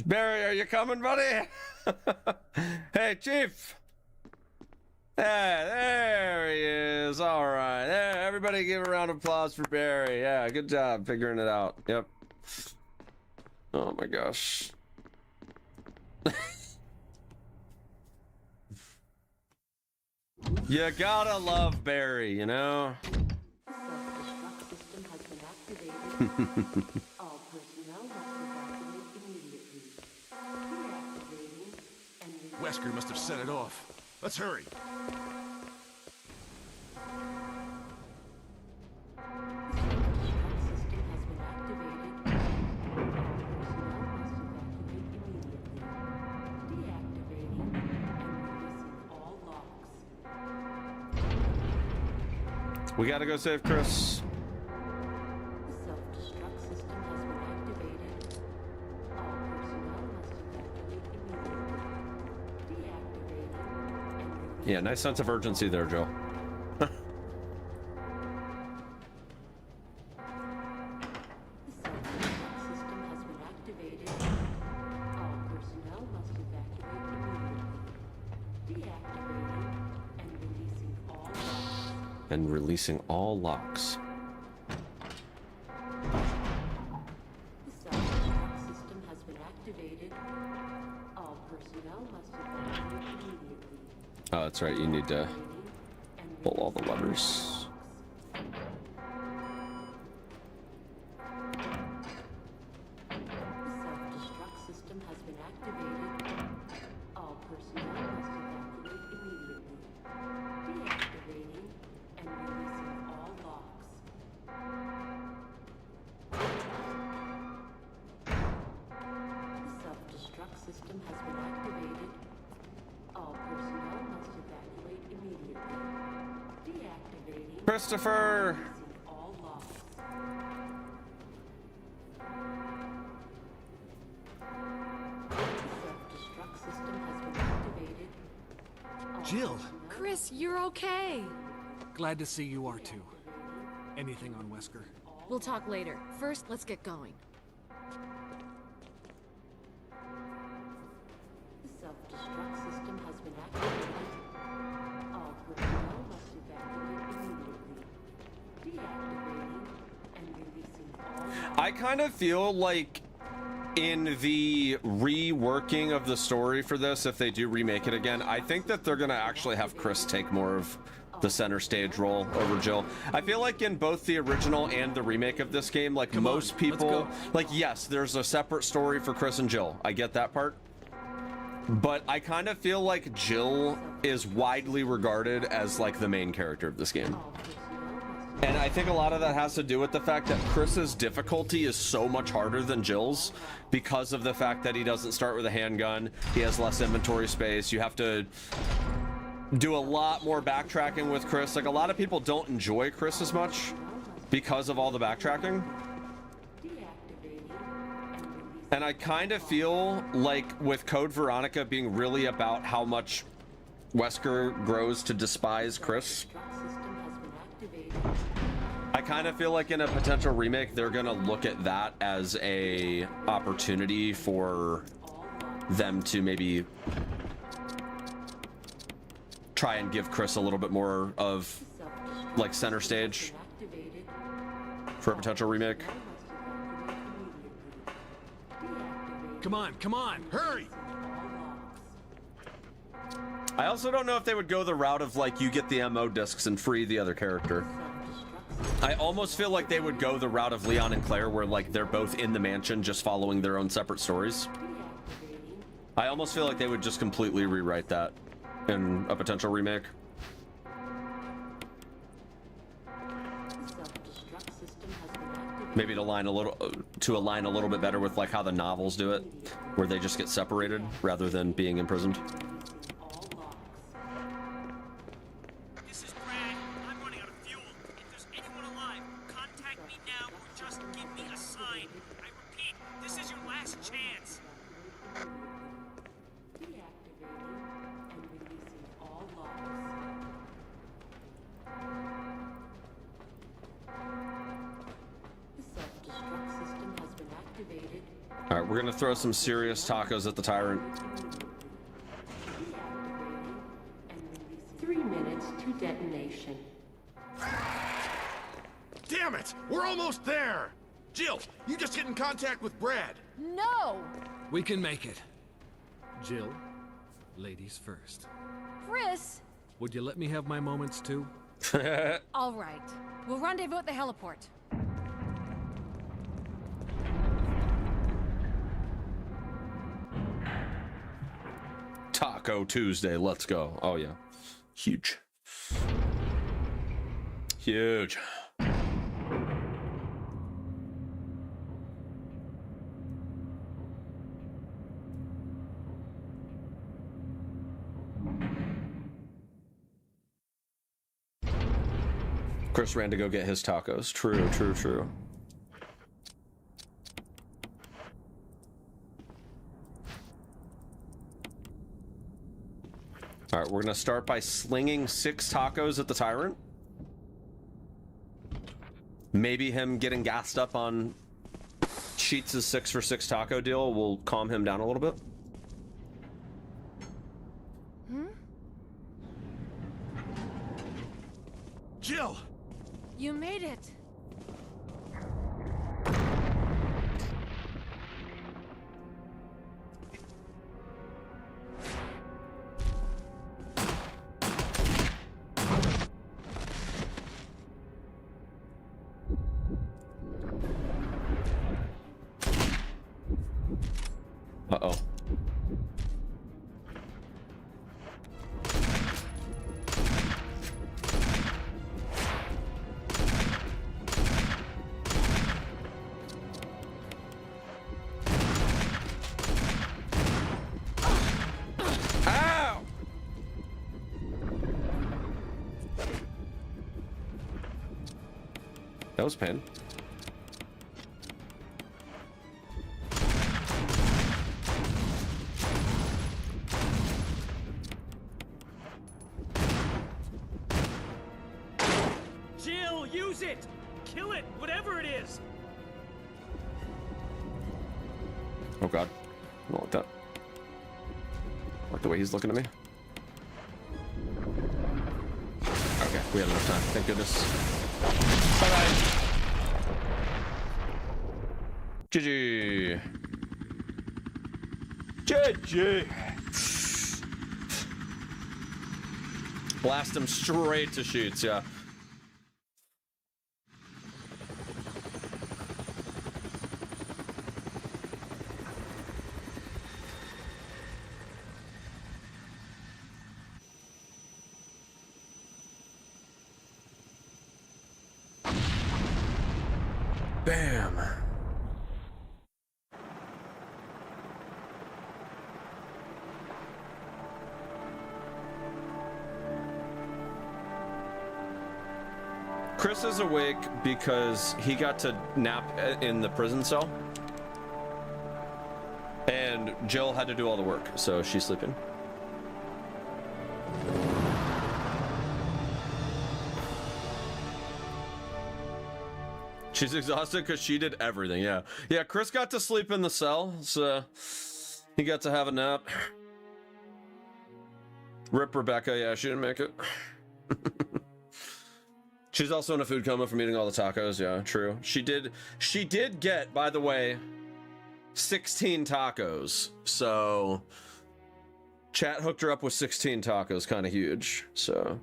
Barry, are you coming, buddy? Hey, Chief. Yeah, there he is. All right. Yeah, everybody give a round of applause for Barry. Yeah, good job figuring it out. Yep. Oh my gosh. You gotta love Barry, you know? Wesker must have set it off. Let's hurry. We gotta go save Chris. Yeah, nice sense of urgency there, Joe. And releasing all locks. Oh, that's right. You need to pull all the levers. Christopher! Jill! Chris, you're okay. Glad to see you are too. Anything on Wesker? We'll talk later. First, let's get going. The self-destruct system has been activated. All I kind of feel like in the reworking of the story for this, if they do remake it again, I think that they're gonna actually have Chris take more of the center stage role over Jill. I feel like in both the original and the remake of this game, like most people, like yes, there's a separate story for Chris and Jill. I get that part. But I kind of feel like Jill is widely regarded as like the main character of this game. And I think a lot of that has to do with the fact that Chris's difficulty is so much harder than Jill's because of the fact that he doesn't start with a handgun. He has less inventory space. You have to do a lot more backtracking with Chris. Like a lot of people don't enjoy Chris as much because of all the backtracking. And I kind of feel like with Code Veronica being really about how much Wesker grows to despise Chris, I kind of feel like in a potential remake, they're gonna look at that as a opportunity for them to maybe try and give Chris a little bit more of like center stage for a potential remake. Come on, hurry! I also don't know if they would go the route of like you get the MO discs and free the other character. I almost feel like they would go the route of Leon and Claire where like they're both in the mansion just following their own separate stories. I almost feel like they would just completely rewrite that in a potential remake. Maybe to align a little bit better with like how the novels do it, where they just get separated rather than being imprisoned. This is Brad. I'm running out of fuel. If there's anyone alive, contact me now or just give me a sign. I repeat, this is your last chance. All right, we're gonna throw some serious tacos at the tyrant. 3 minutes to detonation. Damn it! We're almost there! Jill, you just get in contact with Brad. No! We can make it. Jill, ladies first. Chris! Would you let me have my moments too? All right. We'll rendezvous at the heliport. Taco Tuesday, let's go. Oh yeah, huge. Huge. Chris ran to go get his tacos. True, true, true. All right, we're gonna start by slinging 6 tacos at the tyrant. Maybe him getting gassed up on Sheetz' 6 for 6 taco deal will calm him down a little bit. Jill! You made it. Uh-oh. Ow! That was pain. Jill, use it! Kill it, whatever it is! Oh god. I don't like that. I like the way he's looking at me. Okay, we had enough time. Thank goodness. Bye-bye. GG. GG. Blast him straight to Sheetz, yeah. Bam. Chris is awake because he got to nap in the prison cell. And Jill had to do all the work, so she's sleeping. She's exhausted because she did everything, yeah. Yeah, Chris got to sleep in the cell, so he got to have a nap. Rip Rebecca, yeah, she didn't make it. She's also in a food coma from eating all the tacos, yeah, true. She did get, by the way, 16 tacos, so chat hooked her up with 16 tacos, kind of huge, so...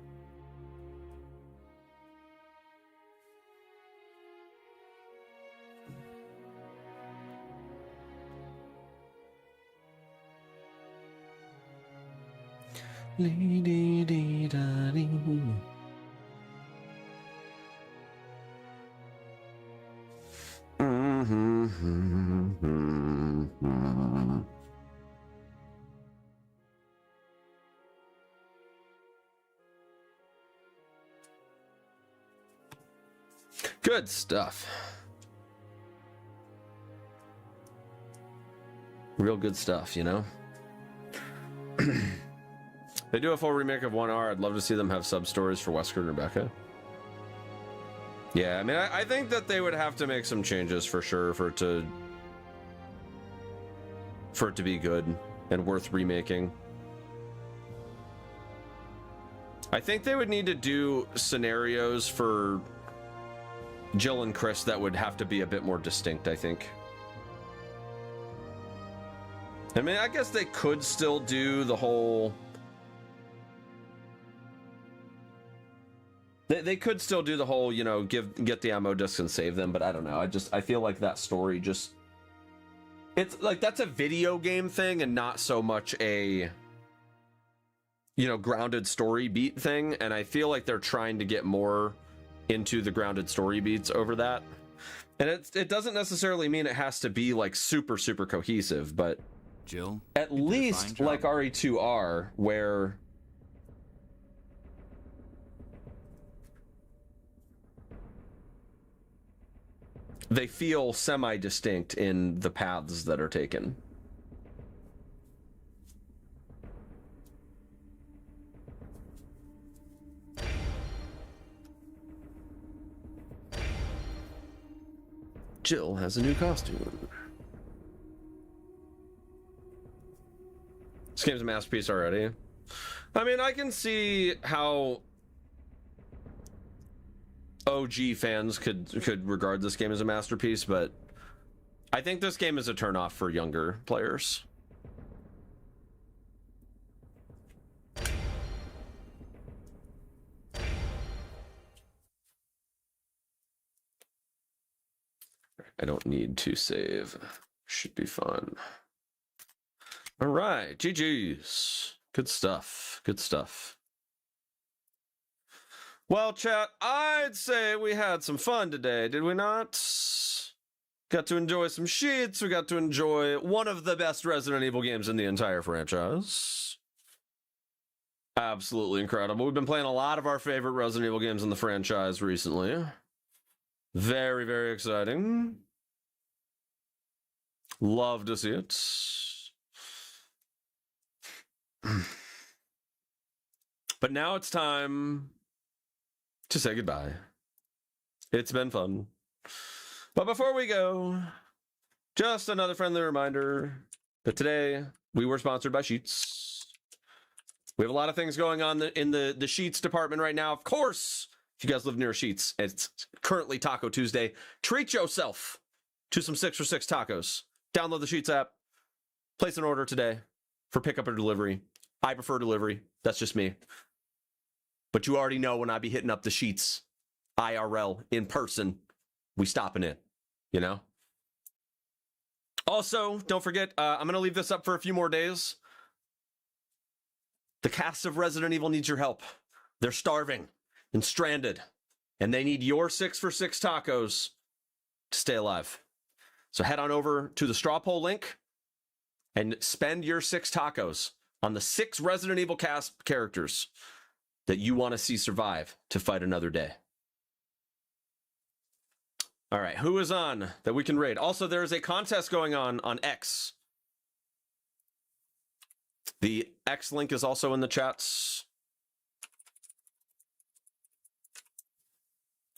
Good stuff. Real good stuff, you know? They do a full remake of 1R. I'd love to see them have sub-stories for Wesker and Rebecca. Yeah, I mean, I think that they would have to make some changes for sure for it to be good and worth remaking. I think they would need to do scenarios for Jill and Chris that would have to be a bit more distinct, I think. I mean, I guess they could still do the whole... They could still do the whole, you know, get the ammo discs and save them, but I don't know. I feel like that story just... It's like, that's a video game thing and not so much a, you know, grounded story beat thing. And I feel like they're trying to get more into the grounded story beats over that. And it doesn't necessarily mean it has to be like super, super cohesive, but Jill, at least like RE2R, where... they feel semi-distinct in the paths that are taken. Jill has a new costume. This game's a masterpiece already. I mean, I can see how OG fans could regard this game as a masterpiece, but I think this game is a turnoff for younger players. I don't need to save. Should be fun. All right, GG's. Good stuff. Good stuff. Well, chat, I'd say we had some fun today, did we not? Got to enjoy some Sheetz. We got to enjoy one of the best Resident Evil games in the entire franchise. Absolutely incredible. We've been playing a lot of our favorite Resident Evil games in the franchise recently. Very, very exciting. Love to see it. But now it's time to say goodbye. It's been fun. But before we go, just another friendly reminder that today we were sponsored by Sheetz. We have a lot of things going on in the Sheetz department right now. Of course, if you guys live near Sheetz, it's currently Taco Tuesday. Treat yourself to some 6 for 6 tacos. Download the Sheetz app. Place an order today for pickup or delivery. I prefer delivery. That's just me. But you already know when I be hitting up the Sheetz IRL in person, we stopping it, you know? Also, don't forget, I'm going to leave this up for a few more days. The cast of Resident Evil needs your help. They're starving and stranded, and they need your 6 for 6 tacos to stay alive. So head on over to the straw poll link and spend your 6 tacos on the 6 Resident Evil cast characters that you want to see survive to fight another day. All right, who is on that we can raid? Also, there is a contest going on X. The X link is also in the chats.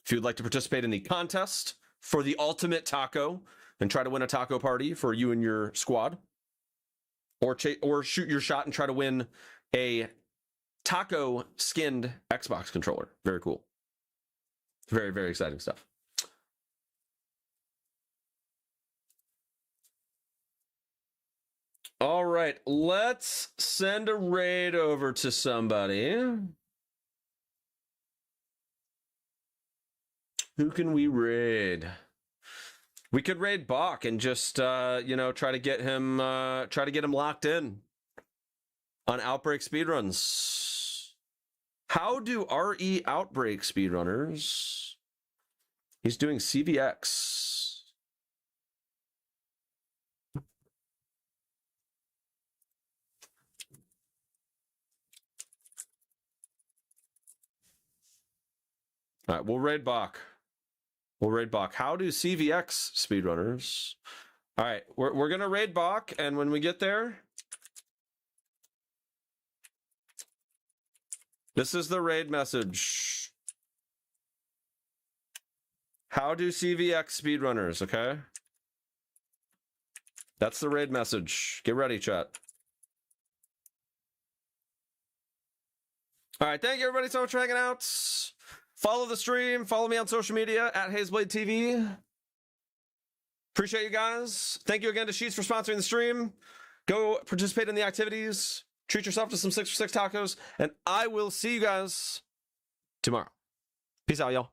If you'd like to participate in the contest for the ultimate taco and try to win a taco party for you and your squad, or shoot your shot and try to win a taco skinned Xbox controller. Very cool. Very, very exciting stuff. All right, let's send a raid over to somebody. Who can we raid? We could raid Bach and just try to get him locked in on Outbreak speedruns. How do RE Outbreak speedrunners? He's doing CVX. All right, we'll raid Bach. How do CVX speedrunners? All right, we're gonna raid Bach, and when we get there, this is the raid message. How do CVX speedrunners? Okay, that's the raid message. Get ready, chat. All right, thank you everybody so much for hanging out. Follow the stream. Follow me on social media at Hazeblade TV. Appreciate you guys. Thank you again to Sheetz for sponsoring the stream. Go participate in the activities. Treat yourself to some 6 for 6 tacos. And I will see you guys tomorrow. Peace out, y'all.